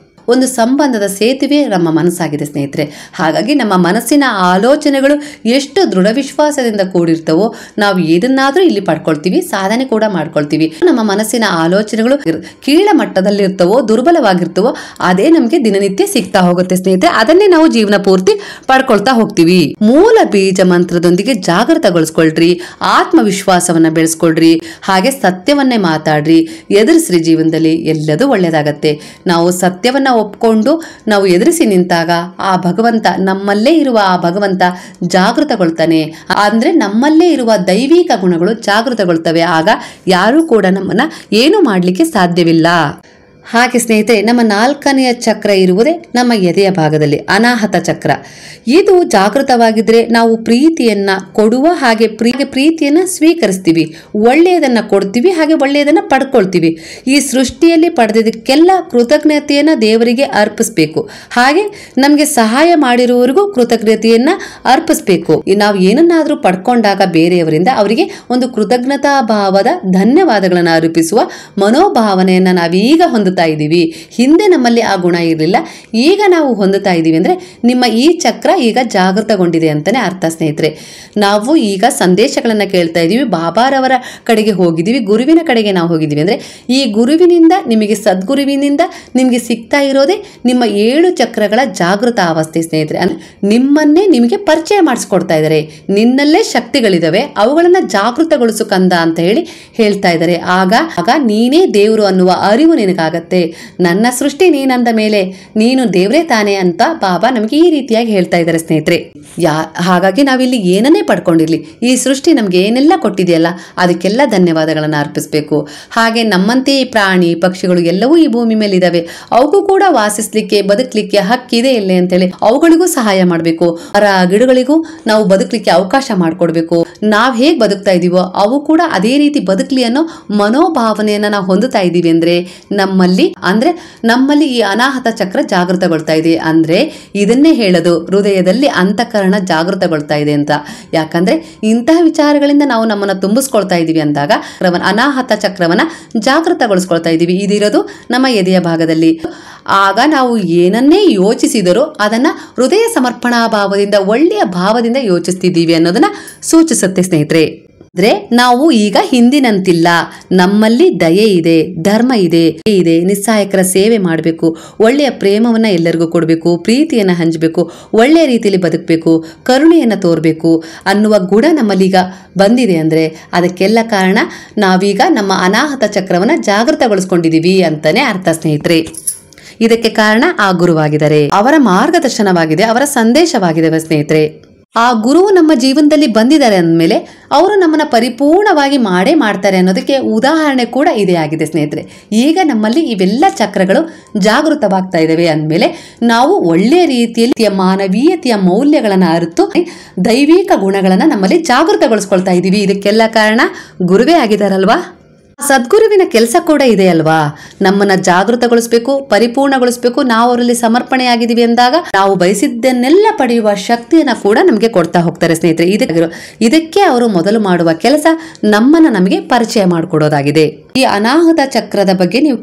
ಒಂದು ಸಂಬಂಧದ ಸೇತುವೆ ನಮ್ಮ ಮನಸ್ಸಾಗಿದೆ ಸ್ನೇಹಿತರೆ. ಹಾಗಾಗಿ ನಮ್ಮ ಮನಸ್ಸಿನ ಆಲೋಚನೆಗಳು ಎಷ್ಟು ದೃಢ ವಿಶ್ವಾಸದಿಂದ ಕೂಡಿರ್ತವೋ ನಾವು ಏನನ್ನಾದ್ರೂ ಇಲ್ಲಿ ಪಡ್ಕೊಳ್ತೀವಿ, ಸಾಧನೆ ಕೂಡ ಮಾಡ್ಕೊಳ್ತೀವಿ. ನಮ್ಮ ಮನಸ್ಸಿನ ಆಲೋಚನೆಗಳು ಕೀಳ ಮಟ್ಟದಲ್ಲಿರ್ತವೋ, ದುರ್ಬಲವಾಗಿರ್ತವೋ ಅದೇ ನಮ್ಗೆ ದಿನನಿತ್ಯ ಸಿಗ್ತಾ ಹೋಗುತ್ತೆ ಸ್ನೇಹಿತರೆ. ಅದನ್ನೇ ನಾವು ಜೀವನ ಪೂರ್ತಿ ಪಡ್ಕೊಳ್ತಾ ಹೋಗ್ತೀವಿ. ಮೂಲ ಬೀಜ ಮಂತ್ರದೊಂದಿಗೆ ಜಾಗೃತಗೊಳಿಸ್ಕೊಳ್ರಿ, ಆತ್ಮವಿಶ್ವಾಸವನ್ನ ಬೆಳೆಸ್ಕೊಳ್ರಿ, ಹಾಗೆ ಸತ್ಯವನ್ನೇ ಮಾತಾಡ್ರಿ, ಎದುರಿಸ್ರಿ. ಜೀವನದಲ್ಲಿ ಎಲ್ಲದೂ ಒಳ್ಳೇದಾಗತ್ತೆ. ನಾವು ಸತ್ಯವನ್ನ ಒಪ್ಕೊಂಡು ನಾವು ಎದುರಿಸಿ ನಿಂತಾಗ ಆ ಭಗವಂತ ನಮ್ಮಲ್ಲೇ ಇರುವ ಆ ಭಗವಂತ ಜಾಗೃತಗೊಳ್ತಾನೆ. ಅಂದ್ರೆ ನಮ್ಮಲ್ಲೇ ಇರುವ ದೈವಿಕ ಗುಣಗಳು ಜಾಗೃತಗೊಳ್ತವೆ. ಆಗ ಯಾರೂ ಕೂಡ ನಮ್ಮನ್ನ ಏನು ಮಾಡಲಿಕ್ಕೆ ಸಾಧ್ಯವಿಲ್ಲ. ಹಾಗೆ ಸ್ನೇಹಿತರೆ, ನಮ್ಮ 4ನೆಯ ಚಕ್ರ ಇರುವುದೇ ನಮ್ಮ ಎದೆಯ ಭಾಗದಲ್ಲಿ, ಅನಾಹತ ಚಕ್ರ. ಇದು ಜಾಗೃತವಾಗಿದ್ರೆ ನಾವು ಪ್ರೀತಿಯನ್ನ ಕೊಡುವ ಹಾಗೆ ಪ್ರೀತಿಯನ್ನ ಸ್ವೀಕರಿಸ್ತೀವಿ, ಒಳ್ಳೆಯದನ್ನ ಕೊಡ್ತೀವಿ, ಹಾಗೆ ಒಳ್ಳೆಯದನ್ನ ಪಡ್ಕೊಳ್ತೀವಿ. ಈ ಸೃಷ್ಟಿಯಲ್ಲಿ ಪಡೆದಿದ್ದಕ್ಕೆಲ್ಲ ಕೃತಜ್ಞತೆಯನ್ನ ದೇವರಿಗೆ ಅರ್ಪಿಸ್ಬೇಕು. ಹಾಗೆ ನಮಗೆ ಸಹಾಯ ಮಾಡಿರುವವರಿಗೂ ಕೃತಜ್ಞತೆಯನ್ನ ಅರ್ಪಿಸ್ಬೇಕು. ನಾವು ಏನನ್ನಾದ್ರೂ ಪಡ್ಕೊಂಡಾಗ ಬೇರೆಯವರಿಂದ ಅವರಿಗೆ ಒಂದು ಕೃತಜ್ಞತಾ ಭಾವದ ಧನ್ಯವಾದಗಳನ್ನು ಅರ್ಪಿಸುವ ಮನೋಭಾವನೆಯನ್ನ ನಾವೀಗ ಹೊಂದುತ್ತಾ ಇದ್ದೀವಿ. ಹಿಂದೆ ನಮ್ಮಲ್ಲಿ ಆ ಗುಣ ಇರಲಿಲ್ಲ, ಈಗ ನಾವು ಹೊಂದುತ್ತಾ ಇದ್ದೀವಿ. ಅಂದ್ರೆ ನಿಮ್ಮ ಈ ಚಕ್ರ ಈಗ ಜಾಗೃತಗೊಂಡಿದೆ ಅಂತಾನೆ ಅರ್ಥ ಸ್ನೇಹಿತರೆ. ನಾವು ಈಗ ಸಂದೇಶಗಳನ್ನ ಕೇಳ್ತಾ ಇದ್ದೀವಿ, ಬಾಬಾರವರ ಕಡೆಗೆ ಹೋಗಿದ್ದೀವಿ, ಗುರುವಿನ ಕಡೆಗೆ ನಾವು ಹೋಗಿದ್ದೀವಿ. ಅಂದ್ರೆ ಈ ಗುರುವಿನಿಂದ ನಿಮಗೆ, ಸದ್ಗುರುವಿನಿಂದ ನಿಮಗೆ ಸಿಗ್ತಾ ಇರೋದೇ ನಿಮ್ಮ 7 ಚಕ್ರಗಳ ಜಾಗೃತ ಅವಸ್ಥೆ ಸ್ನೇಹಿತರೆ. ಅಂದ್ರೆ ನಿಮ್ಮನ್ನೇ ನಿಮಗೆ ಪರಿಚಯ ಮಾಡಿಸ್ಕೊಡ್ತಾ ಇದ್ದಾರೆ. ನಿನ್ನಲ್ಲೇ ಶಕ್ತಿಗಳಿದಾವೆ, ಅವುಗಳನ್ನ ಜಾಗೃತಗೊಳಿಸು ಕಂದ ಅಂತ ಹೇಳಿ ಹೇಳ್ತಾ ಇದ್ದಾರೆ. ಆಗ ನೀನೇ ದೇವರು ಅನ್ನುವ ಅರಿವು ನಿನಗಾಗತ್ತೆ. ನನ್ನ ಸೃಷ್ಟಿ ನೀನಂದ ಮೇಲೆ ನೀನು ದೇವರೇ ತಾನೇ ಅಂತ ಬಾಬಾ ನಮಗೆ ಈ ರೀತಿಯಾಗಿ ಹೇಳ್ತಾ ಇದ್ದಾರೆ ಸ್ನೇಹಿತರೆ. ಹಾಗಾಗಿ ನಾವಿಲ್ಲಿ ಏನನ್ನೇ ಪಡ್ಕೊಂಡಿರ್ಲಿ, ಈ ಸೃಷ್ಟಿ ನಮ್ಗೆ ಏನೆಲ್ಲ ಕೊಟ್ಟಿದೆಯಲ್ಲ ಅದಕ್ಕೆಲ್ಲ ಧನ್ಯವಾದಗಳನ್ನು ಅರ್ಪಿಸಬೇಕು. ಹಾಗೆ ನಮ್ಮಂತೆ ಪ್ರಾಣಿ ಪಕ್ಷಿಗಳು ಎಲ್ಲವೂ ಈ ಭೂಮಿ ಮೇಲೆ ಇದಾವೆ, ಅವಕ್ಕೂ ಕೂಡ ವಾಸಿಸ್ಲಿಕ್ಕೆ ಬದುಕಲಿಕ್ಕೆ ಹಕ್ಕಿದೆ ಇಲ್ಲೇ ಅಂತೇಳಿ ಅವುಗಳಿಗೂ ಸಹಾಯ ಮಾಡಬೇಕು. ಗಿಡಗಳಿಗೂ ನಾವು ಬದುಕಲಿಕ್ಕೆ ಅವಕಾಶ ಮಾಡಿಕೊಡ್ಬೇಕು. ನಾವ್ ಹೇಗ್ ಬದುಕ್ತಾ ಇದೀವೋ ಅವು ಕೂಡ ಅದೇ ರೀತಿ ಬದುಕಲಿ ಅನ್ನೋ ಮನೋಭಾವನೆಯನ್ನ ನಾವು ಹೊಂದುತ್ತಾ ಇದೀವಿ. ಅಂದ್ರೆ ನಮ್ಮಲ್ಲಿ ಈ ಅನಾಹತ ಚಕ್ರ ಜಾಗೃತಗೊಳ್ತಾ ಇದೆ. ಅಂದ್ರೆ ಇದನ್ನೇ ಹೇಳೋದು, ಹೃದಯದಲ್ಲಿ ಅಂತಃಕರಣ ಜಾಗೃತಗೊಳ್ತಾ ಇದೆ ಅಂತ. ಯಾಕಂದ್ರೆ ಇಂತಹ ವಿಚಾರಗಳಿಂದ ನಾವು ನಮ್ಮನ್ನ ತುಂಬಿಸ್ಕೊಳ್ತಾ ಇದೀವಿ ಅಂದಾಗ ಅನಾಹತ ಚಕ್ರವನ್ನ ಜಾಗೃತಗೊಳಿಸ್ಕೊಳ್ತಾ ಇದೀವಿ. ಇದಿರೋದು ನಮ್ಮ ಎದೆಯ ಭಾಗದಲ್ಲಿ. ಆಗ ನಾವು ಏನನ್ನೇ ಯೋಚಿಸಿದರೂ ಅದನ್ನ ಹೃದಯ ಸಮರ್ಪಣಾ ಭಾವದಿಂದ, ಒಳ್ಳೆಯ ಭಾವದಿಂದ ಯೋಚಿಸ್ತಿದ್ದೀವಿ ಅನ್ನೋದನ್ನ ಸೂಚಿಸುತ್ತೆ ಸ್ನೇಹಿತರೆ. ಅಂದ್ರೆ ನಾವು ಈಗ ಹಿಂದಿನಂತಿಲ್ಲ, ನಮ್ಮಲ್ಲಿ ದಯೆ ಇದೆ, ಧರ್ಮ ಇದೆ, ನಿಸ್ಸಹಾಯಕರ ಸೇವೆ ಮಾಡಬೇಕು, ಒಳ್ಳೆಯ ಪ್ರೇಮವನ್ನ ಎಲ್ಲರಿಗೂ ಕೊಡಬೇಕು, ಪ್ರೀತಿಯನ್ನ ಹಂಚಬೇಕು, ಒಳ್ಳೆಯ ರೀತಿಯಲ್ಲಿ ಬದುಕಬೇಕು, ಕರುಣೆಯನ್ನ ತೋರ್ಬೇಕು ಅನ್ನುವ ಗುಣ ನಮ್ಮಲ್ಲೀಗ ಬಂದಿದೆ. ಅಂದ್ರೆ ಅದಕ್ಕೆಲ್ಲ ಕಾರಣ ನಾವೀಗ ನಮ್ಮ ಅನಾಹತ ಚಕ್ರವನ್ನ ಜಾಗೃತಗೊಳಿಸ್ಕೊಂಡಿದೀವಿ ಅಂತಾನೆ ಅರ್ಥ ಸ್ನೇಹಿತರೆ. ಇದಕ್ಕೆ ಕಾರಣ ಆ ಗುರುವಾಗಿದ್ದಾರೆ, ಅವರ ಮಾರ್ಗದರ್ಶನವಾಗಿದೆ, ಅವರ ಸಂದೇಶವಾಗಿದೆ ಸ್ನೇಹಿತರೆ. ಆ ಗುರುವು ನಮ್ಮ ಜೀವನದಲ್ಲಿ ಬಂದಿದ್ದಾರೆ ಅಂದಮೇಲೆ ಅವರು ನಮ್ಮನ್ನ ಪರಿಪೂರ್ಣವಾಗಿ ಮಾಡ್ತಾರೆ ಅನ್ನೋದಕ್ಕೆ ಉದಾಹರಣೆ ಕೂಡ ಇದೇ ಆಗಿದೆ ಸ್ನೇಹಿತರೆ. ಈಗ ನಮ್ಮಲ್ಲಿ ಇವೆಲ್ಲ ಚಕ್ರಗಳು ಜಾಗೃತವಾಗ್ತಾ ಇದಾವೆ ಅಂದಮೇಲೆ ನಾವು ಒಳ್ಳೆಯ ರೀತಿಯಲ್ಲಿ ಮಾನವೀಯತೆಯ ಮೌಲ್ಯಗಳನ್ನ ಅರಿತು ದೈವಿಕ ಗುಣಗಳನ್ನ ನಮ್ಮಲ್ಲಿ ಜಾಗೃತಗೊಳಿಸ್ಕೊಳ್ತಾ ಇದ್ದೀವಿ. ಇದಕ್ಕೆಲ್ಲ ಕಾರಣ ಗುರುವೇ ಆಗಿದಾರಲ್ವಾ. ಸದ್ಗುರುವಿನ ಕೆಲಸ ಕೂಡ ಇದೆ ಅಲ್ವಾ, ನಮ್ಮನ್ನ ಜಾಗೃತಗೊಳಿಸ್ಬೇಕು, ಪರಿಪೂರ್ಣಗೊಳಿಸ್ಬೇಕು. ನಾವು ಅವರಲ್ಲಿ ಸಮರ್ಪಣೆಯಾಗಿದ್ದೀವಿ ಅಂದಾಗ ನಾವು ಬಯಸಿದ್ದನ್ನೆಲ್ಲ ಪಡೆಯುವ ಶಕ್ತಿಯನ್ನ ಕೂಡ ನಮಗೆ ಕೊಡ್ತಾ ಹೋಗ್ತಾರೆ ಸ್ನೇಹಿತರೆ. ಇದಕ್ಕೆ ಅವರು ಮೊದಲು ಮಾಡುವ ಕೆಲಸ ನಮ್ಮನ್ನ ನಮಗೆ ಪರಿಚಯ ಮಾಡಿಕೊಡೋದಾಗಿದೆ. ಈ ಅನಾಹುತ ಚಕ್ರದ ಬಗ್ಗೆ ನೀವು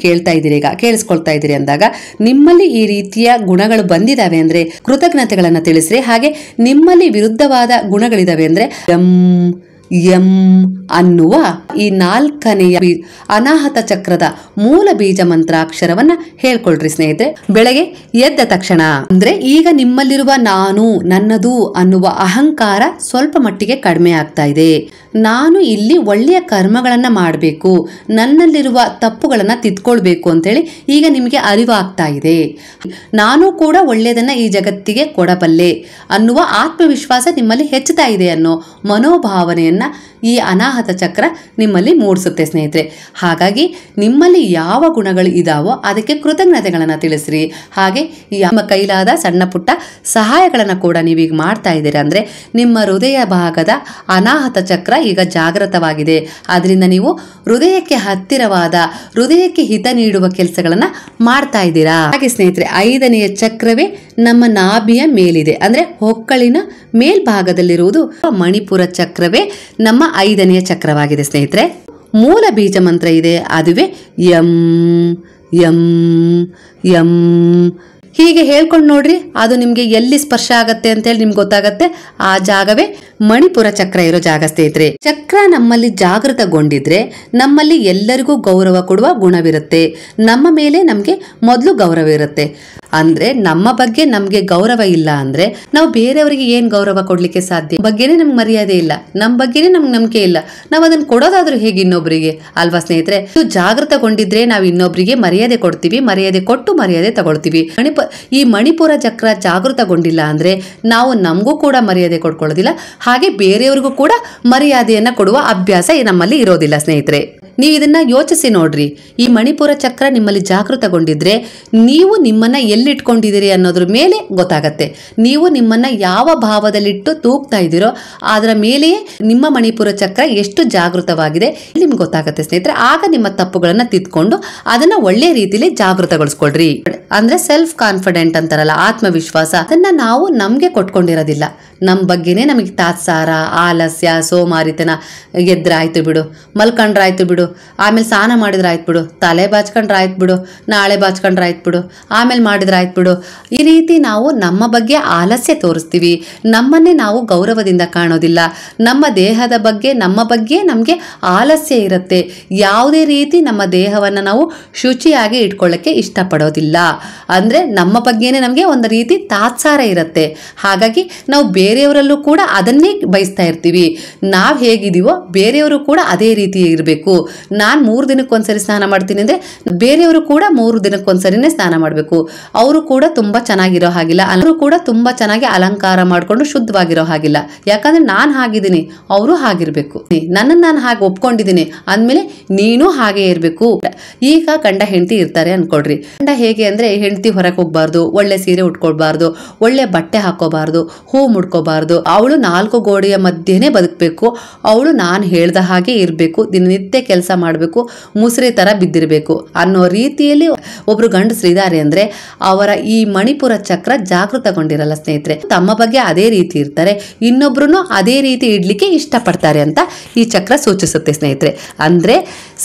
ಕೇಳಿಸ್ಕೊಳ್ತಾ ಇದ್ದೀರಿ ಅಂದಾಗ ನಿಮ್ಮಲ್ಲಿ ಈ ರೀತಿಯ ಗುಣಗಳು ಬಂದಿದಾವೆ ಅಂದ್ರೆ ಕೃತಜ್ಞತೆಗಳನ್ನ ತಿಳಿಸ್ರಿ. ಹಾಗೆ ನಿಮ್ಮಲ್ಲಿ ವಿರುದ್ಧವಾದ ಗುಣಗಳಿದಾವೆ ಅಂದ್ರೆ ಎಂ ಅನ್ನುವ ಈ 4ನೆಯ ಅನಾಹತ ಚಕ್ರದ ಮೂಲ ಬೀಜ ಮಂತ್ರಾಕ್ಷರವನ್ನ ಹೇಳ್ಕೊಳ್ರಿ ಸ್ನೇಹಿತರೆ. ಬೆಳಗ್ಗೆ ಎದ್ದ ತಕ್ಷಣ ಅಂದ್ರೆ ಈಗ ನಿಮ್ಮಲ್ಲಿರುವ ನಾನು, ನನ್ನದು ಅನ್ನುವ ಅಹಂಕಾರ ಸ್ವಲ್ಪ ಮಟ್ಟಿಗೆ ಕಡಿಮೆ ಆಗ್ತಾ ಇದೆ. ನಾನು ಇಲ್ಲಿ ಒಳ್ಳೆಯ ಕರ್ಮಗಳನ್ನ ಮಾಡಬೇಕು, ನನ್ನಲ್ಲಿರುವ ತಪ್ಪುಗಳನ್ನ ತಿದ್ಕೊಳ್ಬೇಕು ಅಂತೇಳಿ ಈಗ ನಿಮಗೆ ಅರಿವಾಗ್ತಾ ಇದೆ. ನಾನು ಕೂಡ ಒಳ್ಳೆಯದನ್ನ ಈ ಜಗತ್ತಿಗೆ ಕೊಡಬಲ್ಲೆ ಅನ್ನುವ ಆತ್ಮವಿಶ್ವಾಸ ನಿಮ್ಮಲ್ಲಿ ಹೆಚ್ಚುತ್ತಾ ಇದೆ ಅನ್ನೋ ಮನೋಭಾವನೆಯನ್ನ ಈ ಅನಾಹತ ಚಕ್ರ ನಿಮ್ಮಲ್ಲಿ ಮೂಡಿಸುತ್ತೆ ಸ್ನೇಹಿತರೆ. ಹಾಗಾಗಿ ನಿಮ್ಮಲ್ಲಿ ಯಾವ ಗುಣಗಳು ಇದಾವೋ ಅದಕ್ಕೆ ಕೃತಜ್ಞತೆಗಳನ್ನ ತಿಳಿಸ್ರಿ. ಹಾಗೆ ನಿಮ್ಮ ಕೈಲಾದ ಸಣ್ಣ ಪುಟ್ಟ ಸಹಾಯಗಳನ್ನ ಕೂಡ ನೀವೀಗ ಮಾಡ್ತಾ ಇದ್ದೀರಾ ಅಂದ್ರೆ ನಿಮ್ಮ ಹೃದಯ ಭಾಗದ ಅನಾಹತ ಚಕ್ರ ಈಗ ಜಾಗೃತವಾಗಿದೆ. ಅದರಿಂದ ನೀವು ಹೃದಯಕ್ಕೆ ಹತ್ತಿರವಾದ, ಹೃದಯಕ್ಕೆ ಹಿತ ನೀಡುವ ಕೆಲಸಗಳನ್ನ ಮಾಡ್ತಾ ಇದ್ದೀರಾ. ಹಾಗೆ ಸ್ನೇಹಿತರೆ, 5ನೆಯ ಚಕ್ರವೇ ನಮ್ಮ ನಾಭಿಯ ಮೇಲಿದೆ, ಅಂದ್ರೆ ಹೊಕ್ಕಳಿನ ಮೇಲ್ಭಾಗದಲ್ಲಿರುವುದು ಮಣಿಪುರ ಚಕ್ರವೇ ನಮ್ಮ 5ನೆಯ ಚಕ್ರವಾಗಿದೆ ಸ್ನೇಹಿತರೆ. ಮೂಲ ಬೀಜ ಮಂತ್ರ ಇದೆ, ಅದುವೇ ಎಂ ಎಂ ಎಂ. ಹೀಗೆ ಹೇಳ್ಕೊಂಡು ನೋಡ್ರಿ, ಅದು ನಿಮ್ಗೆ ಎಲ್ಲಿ ಸ್ಪರ್ಶ ಆಗತ್ತೆ ಅಂತ ಹೇಳಿ ನಿಮ್ಗೆ ಗೊತ್ತಾಗತ್ತೆ. ಆ ಜಾಗವೇ ಮಣಿಪುರ ಚಕ್ರ ಇರೋ ಜಾಗ ಸ್ನೇಹಿತರೆ. ಚಕ್ರ ನಮ್ಮಲ್ಲಿ ಜಾಗೃತಗೊಂಡಿದ್ರೆ ನಮ್ಮಲ್ಲಿ ಎಲ್ಲರಿಗೂ ಗೌರವ ಕೊಡುವ ಗುಣವಿರುತ್ತೆ. ನಮ್ಮ ಮೇಲೆ ನಮ್ಗೆ ಮೊದಲು ಗೌರವ ಇರುತ್ತೆ. ಅಂದ್ರೆ ನಮ್ಮ ಬಗ್ಗೆ ನಮ್ಗೆ ಗೌರವ ಇಲ್ಲ ಅಂದ್ರೆ ನಾವು ಬೇರೆಯವರಿಗೆ ಏನ್ ಗೌರವ ಕೊಡ್ಲಿಕ್ಕೆ ಸಾಧ್ಯ? ಬಗ್ಗೆನೇ ನಮ್ಗೆ ಮರ್ಯಾದೆ ಇಲ್ಲ, ನಮ್ ಬಗ್ಗೆನೇ ನಮ್ಗೆ ನಂಬಿಕೆ ಇಲ್ಲ, ನಾವ್ ಅದನ್ನ ಕೊಡೋದಾದ್ರೂ ಹೇಗೆ ಇನ್ನೊಬ್ರಿಗೆ? ಅಲ್ವಾ ಸ್ನೇಹಿತರೆ? ಜಾಗೃತಗೊಂಡಿದ್ರೆ ನಾವು ಇನ್ನೊಬ್ರಿಗೆ ಮರ್ಯಾದೆ ಕೊಡ್ತೀವಿ, ಮರ್ಯಾದೆ ಕೊಟ್ಟು ಮರ್ಯಾದೆ ತಗೊಳ್ತೀವಿ. ಈ ಮಣಿಪುರ ಚಕ್ರ ಜಾಗೃತಗೊಂಡಿಲ್ಲ ಅಂದ್ರೆ ನಾವು ನಮಗೂ ಕೂಡ ಮರ್ಯಾದೆ ಕೊಡ್ಕೊಳ್ಳೋದಿಲ್ಲ, ಹಾಗೆ ಬೇರೆಯವ್ರಿಗೂ ಕೂಡ ಮರ್ಯಾದೆಯನ್ನ ಕೊಡುವ ಅಭ್ಯಾಸ ನಮ್ಮಲ್ಲಿ ಇರೋದಿಲ್ಲ ಸ್ನೇಹಿತರೆ. ನೀವು ಇದನ್ನ ಯೋಚಿಸಿ ನೋಡ್ರಿ. ಈ ಮಣಿಪುರ ಚಕ್ರ ನಿಮ್ಮಲ್ಲಿ ಜಾಗೃತಗೊಂಡಿದ್ರೆ ನೀವು ನಿಮ್ಮನ್ನ ಎಲ್ಲಿಟ್ಕೊಂಡಿದ್ದೀರಿ ಅನ್ನೋದ್ರ ಮೇಲೆ ಗೊತ್ತಾಗತ್ತೆ. ನೀವು ನಿಮ್ಮನ್ನ ಯಾವ ಭಾವದಲ್ಲಿಟ್ಟು ತೂಗ್ತಾ ಇದ್ದೀರೋ ಅದರ ಮೇಲೆಯೇ ನಿಮ್ಮ ಮಣಿಪುರ ಚಕ್ರ ಎಷ್ಟು ಜಾಗೃತವಾಗಿದೆ ನಿಮ್ಗೆ ಗೊತ್ತಾಗತ್ತೆ ಸ್ನೇಹಿತರೆ. ಆಗ ನಿಮ್ಮ ತಪ್ಪುಗಳನ್ನ ತಿದ್ಕೊಂಡು ಅದನ್ನ ಒಳ್ಳೆ ರೀತಿಯಲ್ಲಿ ಜಾಗೃತಗೊಳಿಸ್ಕೊಳ್ರಿ. ಅಂದ್ರೆ ಸೆಲ್ಫ್ ಕಾನ್ಫಿಡೆಂಟ್ ಅಂತಾರಲ್ಲ, ಆತ್ಮವಿಶ್ವಾಸ, ಅದನ್ನ ನಾವು ನಮ್ಗೆ ಕೊಟ್ಕೊಂಡಿರೋದಿಲ್ಲ. ನಮ್ ಬಗ್ಗೆನೆ ನಮಗೆ ತಾತ್ಸಾರ, ಆಲಸ್ಯ, ಸೋಮಾರಿತನ, ಎದ್ರಾಯ್ತು ಬಿಡು, ಮಲ್ಕೊಂಡ್ರಾಯ್ತು ಬಿಡು, ಆಮೇಲೆ ಸ್ನಾನ ಮಾಡಿದ್ರಾಯ್ತು ಬಿಡು, ತಲೆ ಬಾಚ್ಕೊಂಡ್ರಾಯ್ತು ಬಿಡು, ನಾಳೆ ಬಾಚ್ಕೊಂಡ್ರಾಯ್ತು ಬಿಡು, ಆಮೇಲೆ ಮಾಡಿದ್ರಾಯ್ತು ಬಿಡು, ಈ ರೀತಿ ನಾವು ನಮ್ಮ ಬಗ್ಗೆ ಆಲಸ್ಯ ತೋರಿಸ್ತೀವಿ. ನಮ್ಮನ್ನೇ ನಾವು ಗೌರವದಿಂದ ಕಾಣೋದಿಲ್ಲ. ನಮ್ಮ ದೇಹದ ಬಗ್ಗೆ ನಮಗೆ ಆಲಸ್ಯ ಇರುತ್ತೆ. ಯಾವುದೇ ರೀತಿ ನಮ್ಮ ದೇಹವನ್ನ ನಾವು ಶುಚಿಯಾಗಿ ಇಟ್ಕೊಳ್ಳಕ್ಕೆ ಇಷ್ಟಪಡೋದಿಲ್ಲ. ಅಂದ್ರೆ ನಮ್ಮ ಬಗ್ಗೆನೇ ನಮಗೆ ಒಂದು ರೀತಿ ತಾತ್ಸಾರ ಇರುತ್ತೆ. ಹಾಗಾಗಿ ನಾವು ಬೇರೆಯವರಲ್ಲೂ ಕೂಡ ಅದನ್ನೇ ಬಯಸ್ತಾ ಇರ್ತೀವಿ. ನಾವ್ ಹೇಗಿದೀವೋ ಬೇರೆಯವರು ಕೂಡ ಅದೇ ರೀತಿ ಇರಬೇಕು. ನಾನ್ 3 ದಿನಕ್ಕೊಂದ್ಸರಿ ಸ್ನಾನ ಮಾಡ್ತೀನಿ ಅಂದ್ರೆ ಬೇರೆಯವರು ಕೂಡ 3 ದಿನಕ್ಕೊಂದ್ಸರಿನೇ ಸ್ನಾನ ಮಾಡ್ಬೇಕು. ಅವರು ಕೂಡ ತುಂಬಾ ಚೆನ್ನಾಗಿರೋ ಹಾಗಿಲ್ಲ, ಅವರು ಕೂಡ ತುಂಬಾ ಚೆನ್ನಾಗಿ ಅಲಂಕಾರ ಮಾಡ್ಕೊಂಡು ಶುದ್ಧವಾಗಿರೋ ಹಾಗಿಲ್ಲ. ಯಾಕಂದ್ರೆ ನಾನ್ ಹಾಗಿದ್ದೀನಿ, ಅವರು ಹಾಗಿರ್ಬೇಕು. ನನ್ನನ್ನು ನಾನು ಹಾಗೆ ಒಪ್ಕೊಂಡಿದ್ದೀನಿ ಅಂದ್ಮೇಲೆ ನೀನು ಹಾಗೆ ಇರ್ಬೇಕು. ಈಗ ಗಂಡ ಹೆಂಡತಿ ಇರ್ತಾರೆ ಅನ್ಕೊಳ್ರಿ. ಗಂಡ ಹೇಗೆ ಅಂದ್ರೆ ಹೆಂಡತಿ ಹೊರಗೆ ಹೋಗ್ಬಾರ್ದು, ಒಳ್ಳೆ ಸೀರೆ ಉಟ್ಕೊಳ್ಬಾರ್ದು, ಒಳ್ಳೆ ಬಟ್ಟೆ ಹಾಕೋಬಾರ್ದು, ಹೂ ಮುಡ್ಕೋಬಾರ್ದು, ಅವಳು 4 ಗೋಡೆಯ ಮಧ್ಯೆನೇ ಬದುಕಬೇಕು, ಅವಳು ನಾನು ಹೇಳ್ದ ಹಾಗೆ ಇರಬೇಕು, ದಿನನಿತ್ಯ ಕೆಲಸ ಮಾಡಬೇಕು, ಮುಸ್ರಿ ತರ ಬಿದ್ದಿರಬೇಕು ಅನ್ನೋ ರೀತಿಯಲ್ಲಿ ಒಬ್ರು ಗಂಡಸರಿದ್ದಾರೆ ಅಂದ್ರೆ ಅವರ ಈ ಮಣಿಪುರ ಚಕ್ರ ಜಾಗೃತಗೊಂಡಿರಲ್ಲ ಸ್ನೇಹಿತರೆ. ತಮ್ಮ ಬಗ್ಗೆ ಅದೇ ರೀತಿ ಇರ್ತಾರೆ, ಇನ್ನೊಬ್ರು ಅದೇ ರೀತಿ ಇಡ್ಲಿಕ್ಕೆ ಇಷ್ಟಪಡ್ತಾರೆ ಅಂತ ಈ ಚಕ್ರ ಸೂಚಿಸುತ್ತೆ ಸ್ನೇಹಿತರೆ. ಅಂದ್ರೆ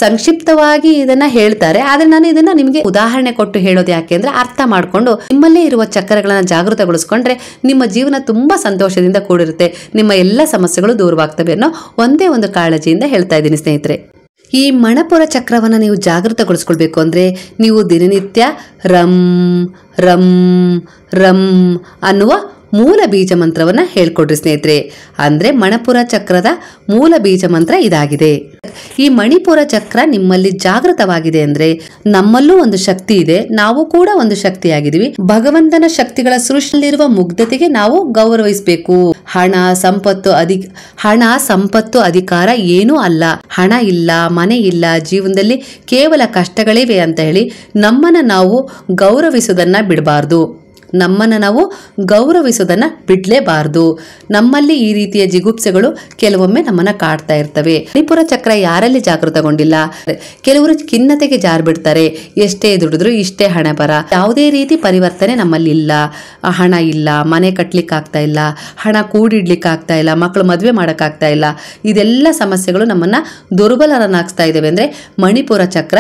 ಸಂಕ್ಷಿಪ್ತವಾಗಿ ಇದನ್ನ ಹೇಳ್ತಾರೆ, ಆದ್ರೆ ನಾನು ಇದನ್ನ ನಿಮಗೆ ಉದಾಹರಣೆ ಕೊಟ್ಟು ಹೇಳೋದು ಯಾಕೆ ಅಂದ್ರೆ ಅರ್ಥ ಮಾಡ್ಕೊಂಡು ನಿಮ್ಮಲ್ಲೇ ಇರುವ ಚಕ್ರಗಳನ್ನ ಜಾಗೃತಗೊಳಿಸ್ಕೊಂಡ್ರೆ ನಿಮ್ಮ ಜೀವನ ತುಂಬಾ ಸಂತೋಷದಿಂದ ಕೂಡಿರುತ್ತೆ, ನಿಮ್ಮ ಎಲ್ಲ ಸಮಸ್ಯೆಗಳು ದೂರವಾಗ್ತವೆ ಅನ್ನೋ ಒಂದೇ ಒಂದು ಕಾಳಜಿಯಿಂದ ಹೇಳ್ತಾ ಇದ್ದೀನಿ ಸ್ನೇಹಿತರೆ. ಈ ಮಣಿಪುರ ಚಕ್ರವನ್ನ ನೀವು ಜಾಗೃತಗೊಳಿಸ್ಕೊಳ್ಬೇಕು ಅಂದ್ರೆ ನೀವು ದಿನನಿತ್ಯ ರಂ ರಂ ರಂ ಅನ್ನುವ ಮೂಲ ಬೀಜ ಮಂತ್ರವನ್ನ ಹೇಳ್ಕೊಡ್ರಿ ಸ್ನೇಹಿತರೆ. ಅಂದ್ರೆ ಮಣಿಪುರ ಚಕ್ರದ ಮೂಲ ಬೀಜ ಮಂತ್ರ ಇದಾಗಿದೆ. ಈ ಮಣಿಪುರ ಚಕ್ರ ನಿಮ್ಮಲ್ಲಿ ಜಾಗೃತವಾಗಿದೆ ಅಂದ್ರೆ ನಮ್ಮಲ್ಲೂ ಒಂದು ಶಕ್ತಿ ಇದೆ, ನಾವು ಕೂಡ ಒಂದು ಶಕ್ತಿಯಾಗಿದ್ದೀವಿ. ಭಗವಂತನ ಶಕ್ತಿಗಳ ಸೃಷ್ಟಿಯಲ್ಲಿರುವ ಮುಗ್ಧತೆಗೆ ನಾವು ಗೌರವಿಸಬೇಕು. ಹಣ ಸಂಪತ್ತು ಅಧಿಕಾರ ಏನೂ ಅಲ್ಲ. ಹಣ ಇಲ್ಲ, ಮನೆ ಇಲ್ಲ, ಜೀವನದಲ್ಲಿ ಕೇವಲ ಕಷ್ಟಗಳಿವೆ ಅಂತ ಹೇಳಿ ನಮ್ಮನ್ನ ನಾವು ಗೌರವಿಸುವುದನ್ನ ಬಿಡಬಾರ್ದು. ಬಿಡ್ಲೇಬಾರ್ದು. ನಮ್ಮಲ್ಲಿ ಈ ರೀತಿಯ ಜಿಗುಪ್ಸೆಗಳು ಕೆಲವೊಮ್ಮೆ ನಮ್ಮನ್ನ ಕಾಡ್ತಾ ಇರ್ತವೆ. ಮಣಿಪುರ ಚಕ್ರ ಯಾರಲ್ಲಿ ಜಾಗೃತಗೊಂಡಿಲ್ಲ, ಕೆಲವರು ಖಿನ್ನತೆಗೆ ಜಾರ್ಬಿಡ್ತಾರೆ. ಎಷ್ಟೇ ದುಡಿದ್ರು ಇಷ್ಟೇ ಹಣ ಬರ, ಯಾವುದೇ ರೀತಿ ಪರಿವರ್ತನೆ ನಮ್ಮಲ್ಲಿ ಇಲ್ಲ. ಹಣ ಇಲ್ಲ, ಮನೆ ಕಟ್ಲಿಕ್ಕೆ ಆಗ್ತಾ ಇಲ್ಲ, ಹಣ ಕೂಡಿಡ್ಲಿಕ್ಕೆ ಆಗ್ತಾ ಇಲ್ಲ, ಮಕ್ಕಳು ಮದುವೆ ಮಾಡಕ್ ಆಗ್ತಾ ಇಲ್ಲ. ಇದೆಲ್ಲ ಸಮಸ್ಯೆಗಳು ನಮ್ಮನ್ನ ದುರ್ಬಲರನ್ನಾಗಿಸ್ತಾ ಇದ್ದೇವೆ ಅಂದ್ರೆ ಮಣಿಪುರ ಚಕ್ರ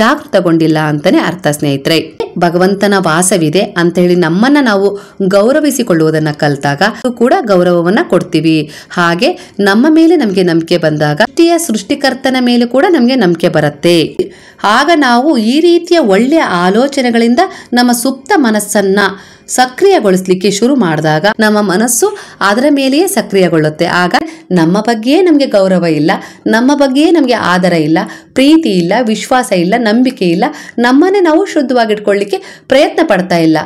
ಜಾಗೃತಗೊಂಡಿಲ್ಲ ಅಂತಾನೆ ಅರ್ಥ ಸ್ನೇಹಿತರೆ. ಭಗವಂತನ ವಾಸವಿದೆ ಅಂತ ಹೇಳಿ ನಮ್ಮನ್ನ ನಾವು ಗೌರವಿಸಿಕೊಳ್ಳುವುದನ್ನ ಕಲ್ತಾಗ ಕೂಡ ಗೌರವವನ್ನ ಕೊಡ್ತೀವಿ. ಹಾಗೆ ನಮ್ಮ ಮೇಲೆ ನಮ್ಗೆ ನಂಬಿಕೆ ಬಂದಾಗ ಸೃಷ್ಟಿಕರ್ತನ ಮೇಲೆ ಕೂಡ ನಮ್ಗೆ ನಂಬಿಕೆ ಬರುತ್ತೆ. ಆಗ ನಾವು ಈ ರೀತಿಯ ಒಳ್ಳೆಯ ಆಲೋಚನೆಗಳಿಂದ ನಮ್ಮ ಸುಪ್ತ ಮನಸ್ಸನ್ನ ಸಕ್ರಿಯಗೊಳಿಸ್ಲಿಕ್ಕೆ ಶುರು ಮಾಡಿದಾಗ ನಮ್ಮ ಮನಸ್ಸು ಅದರ ಮೇಲೆಯೇ ಸಕ್ರಿಯಗೊಳ್ಳುತ್ತೆ. ಆಗ ನಮ್ಮ ಬಗ್ಗೆಯೇ ನಮ್ಗೆ ಗೌರವ ಇಲ್ಲ, ನಮ್ಮ ಬಗ್ಗೆಯೇ ನಮ್ಗೆ ಆದರ ಇಲ್ಲ, ಪ್ರೀತಿ ಇಲ್ಲ, ವಿಶ್ವಾಸ ಇಲ್ಲ, ನಂಬಿಕೆ ಇಲ್ಲ, ನಮ್ಮನ್ನೇ ನಾವು ಶುದ್ಧವಾಗಿಟ್ಕೊಳ್ಳಿಕ್ಕೆ ಪ್ರಯತ್ನ ಪಡ್ತಾ ಇಲ್ಲ.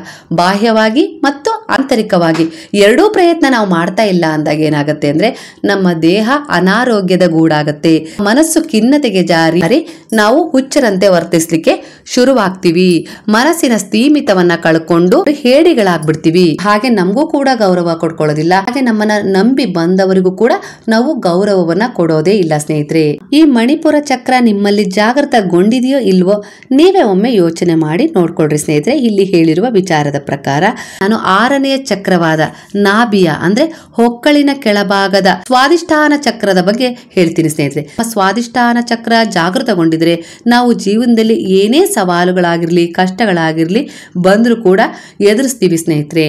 ಬಾಹ್ಯವಾಗಿ ಮತ್ತು ಆಂತರಿಕವಾಗಿ ಎರಡೂ ಪ್ರಯತ್ನ ನಾವು ಮಾಡ್ತಾ ಇಲ್ಲ ಅಂದಾಗ ಏನಾಗುತ್ತೆ ಅಂದ್ರೆ ನಮ್ಮ ದೇಹ ಅನಾರೋಗ್ಯದ ಗೂಡಾಗತ್ತೆ, ಮನಸ್ಸು ಖಿನ್ನತೆಗೆ ಜಾರಿ ನಾವು ಹುಚ್ಚರಂತೆ ವರ್ತಿಸ್ಲಿಕ್ಕೆ ಶುರುವಾಗ್ತೀವಿ. ಮನಸ್ಸಿನ ಸ್ಥೀಮಿತವನ್ನ ಕಳ್ಕೊಂಡು ಹೇಡಿಗಳಾಗ್ಬಿಡ್ತೀವಿ. ಹಾಗೆ ನಮಗೂ ಕೂಡ ಗೌರವ ಕೊಡ್ಕೊಳ್ಳೋದಿಲ್ಲ, ಹಾಗೆ ನಮ್ಮನ್ನ ನಂಬಿ ಬಂದವರಿಗೂ ಕೂಡ ನಾವು ಗೌರವವನ್ನ ಕೊಡೋದೇ ಇಲ್ಲ ಸ್ನೇಹಿತರೆ. ಈ ಮಣಿಪುರ ಚಕ್ರ ನಿಮ್ಮಲ್ಲಿ ಜಾಗೃತಗೊಂಡಿದೆಯೋ ಇಲ್ವೋ ನೀವೇ ಒಮ್ಮೆ ಯೋಚನೆ ಮಾಡಿ ನೋಡ್ಕೊಳ್ರಿ ಸ್ನೇಹಿತರೆ. ಇಲ್ಲಿ ಹೇಳಿರುವ ವಿಚಾರದ ಪ್ರಕಾರ ನಾನು 6 6ನೇ ಚಕ್ರವಾದ ನಾಭಿಯ ಅಂದ್ರೆ ಹೊಕ್ಕಳಿನ ಕೆಳಭಾಗದ ಸ್ವಾದಿಷ್ಠಾನ ಚಕ್ರದ ಬಗ್ಗೆ ಹೇಳ್ತೀನಿ ಸ್ನೇಹಿತರೆ. ಸ್ವಾದಿಷ್ಠಾನ ಚಕ್ರ ಜಾಗೃತಗೊಂಡಿದ್ರೆ ನಾವು ಜೀವನದಲ್ಲಿ ಏನೇ ಸವಾಲುಗಳಾಗಿರ್ಲಿ, ಕಷ್ಟಗಳಾಗಿರ್ಲಿ ಬಂದರೂ ಕೂಡ ಎದುರಿಸ್ತೀವಿ ಸ್ನೇಹಿತರೆ.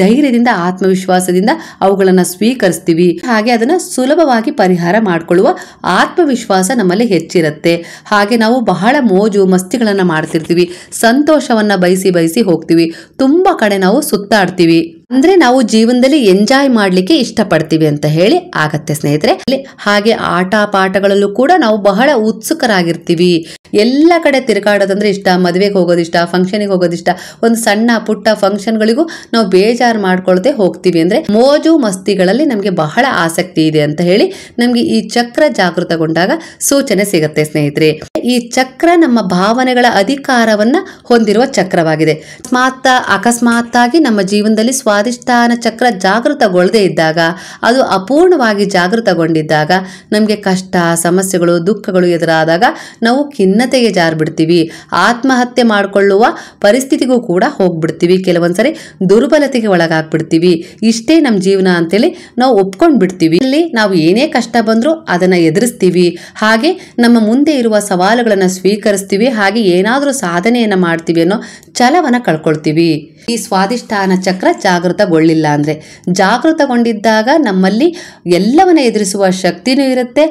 ಧೈರ್ಯದಿಂದ, ಆತ್ಮವಿಶ್ವಾಸದಿಂದ ಅವುಗಳನ್ನ ಸ್ವೀಕರಿಸ್ತೀವಿ. ಹಾಗೆ ಅದನ್ನ ಸುಲಭವಾಗಿ ಪರಿಹಾರ ಮಾಡಿಕೊಳ್ಳುವ ಆತ್ಮವಿಶ್ವಾಸ ನಮ್ಮಲ್ಲಿ ಹೆಚ್ಚಿರುತ್ತೆ. ಹಾಗೆ ನಾವು ಬಹಳ ಮೋಜು ಮಸ್ತಿಗಳನ್ನ ಮಾಡ್ತಿರ್ತೀವಿ, ಸಂತೋಷವನ್ನ ಬಯಸಿ ಹೋಗ್ತೀವಿ, ತುಂಬಾ ಕಡೆ ನಾವು ಸುತ್ತಾಡ್ತೀವಿ. ಅಂದ್ರೆ ನಾವು ಜೀವನದಲ್ಲಿ ಎಂಜಾಯ್ ಮಾಡ್ಲಿಕ್ಕೆ ಇಷ್ಟಪಡ್ತೀವಿ ಅಂತ ಹೇಳಿ ಆಗತ್ತೆ ಸ್ನೇಹಿತರೆ. ಹಾಗೆ ಆಟ ಪಾಠಗಳಲ್ಲೂ ಕೂಡ ನಾವು ಬಹಳ ಉತ್ಸುಕರಾಗಿರ್ತೀವಿ. ಎಲ್ಲ ಕಡೆ ತಿರುಗಾಡೋದಂದ್ರೆ ಇಷ್ಟ, ಮದುವೆಗೆ ಹೋಗೋದಿಷ್ಟ, ಫಂಕ್ಷನ್ಗೆ ಹೋಗೋದಿಷ್ಟ, ಒಂದು ಸಣ್ಣ ಪುಟ್ಟ ಫಂಕ್ಷನ್ಗಳಿಗೂ ನಾವು ಬೇಜಾರು ಮಾಡ್ಕೊಳ್ದೆ ಹೋಗ್ತೀವಿ. ಅಂದ್ರೆ ಮೋಜು ಮಸ್ತಿಗಳಲ್ಲಿ ನಮ್ಗೆ ಬಹಳ ಆಸಕ್ತಿ ಇದೆ ಅಂತ ಹೇಳಿ ನಮ್ಗೆ ಈ ಚಕ್ರ ಜಾಗೃತಗೊಂಡಾಗ ಸೂಚನೆ ಸಿಗತ್ತೆ ಸ್ನೇಹಿತರೆ. ಈ ಚಕ್ರ ನಮ್ಮ ಭಾವನೆಗಳ ಅಧಿಕಾರವನ್ನ ಹೊಂದಿರುವ ಚಕ್ರವಾಗಿದೆ. ಅಕಸ್ಮಾತ್ತಾಗಿ ನಮ್ಮ ಜೀವನದಲ್ಲಿ ಸ್ವಾದಿಷ್ಠಾನ ಚಕ್ರ ಜಾಗೃತಗೊಳ್ಳದೆ ಇದ್ದಾಗ, ಅದು ಅಪೂರ್ಣವಾಗಿ ಜಾಗೃತಗೊಂಡಿದ್ದಾಗ ನಮಗೆ ಕಷ್ಟ, ಸಮಸ್ಯೆಗಳು, ದುಃಖಗಳು ಎದುರಾದಾಗ ನಾವು ಖಿನ್ನತೆಗೆ ಜಾರ್ಬಿಡ್ತೀವಿ, ಆತ್ಮಹತ್ಯೆ ಮಾಡಿಕೊಳ್ಳುವ ಪರಿಸ್ಥಿತಿಗೂ ಕೂಡ ಹೋಗ್ಬಿಡ್ತೀವಿ, ಕೆಲವೊಂದ್ಸರಿ ದುರ್ಬಲತೆಗೆ ಒಳಗಾಗ್ಬಿಡ್ತೀವಿ. ಇಷ್ಟೇ ನಮ್ಮ ಜೀವನ ಅಂತೇಳಿ ನಾವು ಒಪ್ಕೊಂಡ್ ಬಿಡ್ತೀವಿ. ಇಲ್ಲಿ ನಾವು ಏನೇ ಕಷ್ಟ ಬಂದ್ರೂ ಅದನ್ನ ಎದುರಿಸ್ತೀವಿ. ಹಾಗೆ ನಮ್ಮ ಮುಂದೆ ಇರುವ ಸವಾಲುಗಳನ್ನ ಸ್ವೀಕರಿಸ್ತೀವಿ. ಹಾಗೆ ಏನಾದ್ರೂ ಸಾಧನೆಯನ್ನ ಮಾಡ್ತೀವಿ ಅನ್ನೋ ಛಲವನ್ನ ಕಳ್ಕೊಳ್ತೀವಿ. ಈ ಸ್ವಾದಿಷ್ಠಾನ ಚಕ್ರ ಜಾಗೃತಗೊಳ್ಳಿಲ್ಲ ಅಂದ್ರೆ, ಜಾಗೃತಗೊಂಡಿದ್ದಾಗ ನಮ್ಮಲ್ಲಿ ಎಲ್ಲವನ್ನ ಎದುರಿಸುವ ಶಕ್ತಿನೂ ಇರುತ್ತೆ.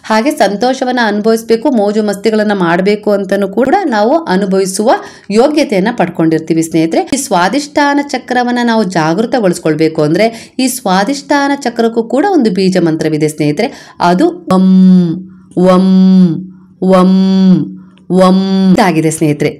ಹಾಗೆ ಸಂತೋಷವನ್ನ ಅನುಭವಿಸ್ಬೇಕು, ಮೋಜು ಮಸ್ತಿಗಳನ್ನ ಮಾಡಬೇಕು ಅಂತನೂ ಕೂಡ ನಾವು ಅನುಭವಿಸುವ ಯೋಗ್ಯತೆಯನ್ನ ಪಡ್ಕೊಂಡಿರ್ತೀವಿ ಸ್ನೇಹಿತರೆ. ಈ ಸ್ವಾದಿಷ್ಠಾನ ಚಕ್ರವನ್ನ ನಾವು ಜಾಗೃತಗೊಳಿಸ್ಕೊಳ್ಬೇಕು ಅಂದ್ರೆ ಈ ಸ್ವಾದಿಷ್ಠಾನ ಚಕ್ರಕ್ಕೂ ಕೂಡ ಒಂದು ಬೀಜ ಮಂತ್ರವಿದೆ ಸ್ನೇಹಿತರೆ. ಅದು ವಂ ವಂ ವಂ ಆಗಿದೆ ಸ್ನೇಹಿತರೆ.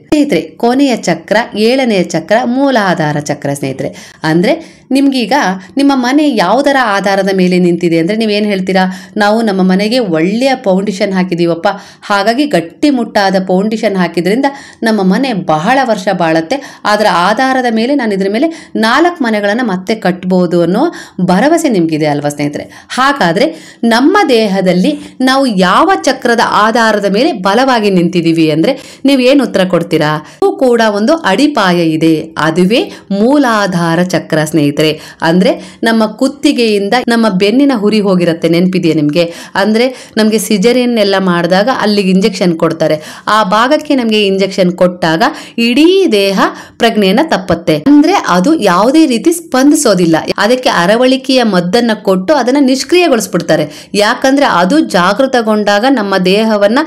ಕೊನೆಯ ಚಕ್ರ 7ನೇ ಚಕ್ರ ಮೂಲಾಧಾರ ಚಕ್ರ ಸ್ನೇಹಿತರೆ. ಅಂದ್ರೆ ನಿಮ್ಗೀಗ ನಿಮ್ಮ ಮನೆ ಯಾವುದರ ಆಧಾರದ ಮೇಲೆ ನಿಂತಿದೆ ಅಂದ್ರೆ ನೀವೇನು ಹೇಳ್ತೀರಾ, ನಾವು ನಮ್ಮ ಮನೆಗೆ ಒಳ್ಳೆಯ ಫೌಂಡೇಶನ್ ಹಾಕಿದೀವಪ್ಪ, ಹಾಗಾಗಿ ಗಟ್ಟಿ ಮುಟ್ಟಾದ ಫೌಂಡೇಶನ್ ಹಾಕಿದ್ರಿಂದ ನಮ್ಮ ಮನೆ ಬಹಳ ವರ್ಷ ಬಾಳತ್ತೆ, ಅದರ ಆಧಾರದ ಮೇಲೆ ನಾನು ಇದ್ರ ಮೇಲೆ 4 ಮನೆಗಳನ್ನ ಮತ್ತೆ ಕಟ್ಬಹುದು ಅನ್ನೋ ಭರವಸೆ ನಿಮ್ಗಿದೆ ಅಲ್ವಾ ಸ್ನೇಹಿತರೆ. ಹಾಗಾದ್ರೆ ನಮ್ಮ ದೇಹದಲ್ಲಿ ನಾವು ಯಾವ ಚಕ್ರದ ಆಧಾರದ ಮೇಲೆ ಬಲವಾಗಿ ನಿಂತಿದೀವಿ ಅಂದ್ರೆ ನೀವೇನು ಉತ್ತರ ಕೊಡ್ತೀರಾ? ಕೂಡ ಒಂದು ಅಡಿಪಾಯ ಇದೆ, ಅದುವೇ ಮೂಲಾಧಾರ ಚಕ್ರ ಸ್ನೇಹಿತರೆ. ಅಂದ್ರೆ ನಮ್ಮ ಕುತ್ತಿಗೆಯಿಂದ ನಮ್ಮ ಬೆನ್ನಿನ ಹುರಿ ಹೋಗಿರುತ್ತೆ, ನೆನಪಿದೆಯಾ ನಿಮ್ಗೆ? ಅಂದ್ರೆ ನಮ್ಗೆ ಸಿಜರಿಯನ್ ಎಲ್ಲ ಮಾಡಿದಾಗ ಅಲ್ಲಿಗೆ ಇಂಜೆಕ್ಷನ್ ಕೊಡ್ತಾರೆ, ಆ ಭಾಗಕ್ಕೆ ನಮ್ಗೆ ಇಂಜೆಕ್ಷನ್ ಕೊಟ್ಟಾಗ ಇಡೀ ದೇಹ ಪ್ರಜ್ಞೆಯನ್ನ ತಪ್ಪತ್ತೆ. ಅಂದ್ರೆ ಅದು ಯಾವುದೇ ರೀತಿ ಸ್ಪಂದಿಸೋದಿಲ್ಲ, ಅದಕ್ಕೆ ಅರವಳಿಕೆಯ ಮದ್ದನ್ನ ಕೊಟ್ಟು ಅದನ್ನ ನಿಷ್ಕ್ರಿಯಗೊಳಿಸ್ಬಿಡ್ತಾರೆ. ಯಾಕಂದ್ರೆ ಅದು ಜಾಗೃತಗೊಂಡಾಗ ನಮ್ಮ ದೇಹವನ್ನ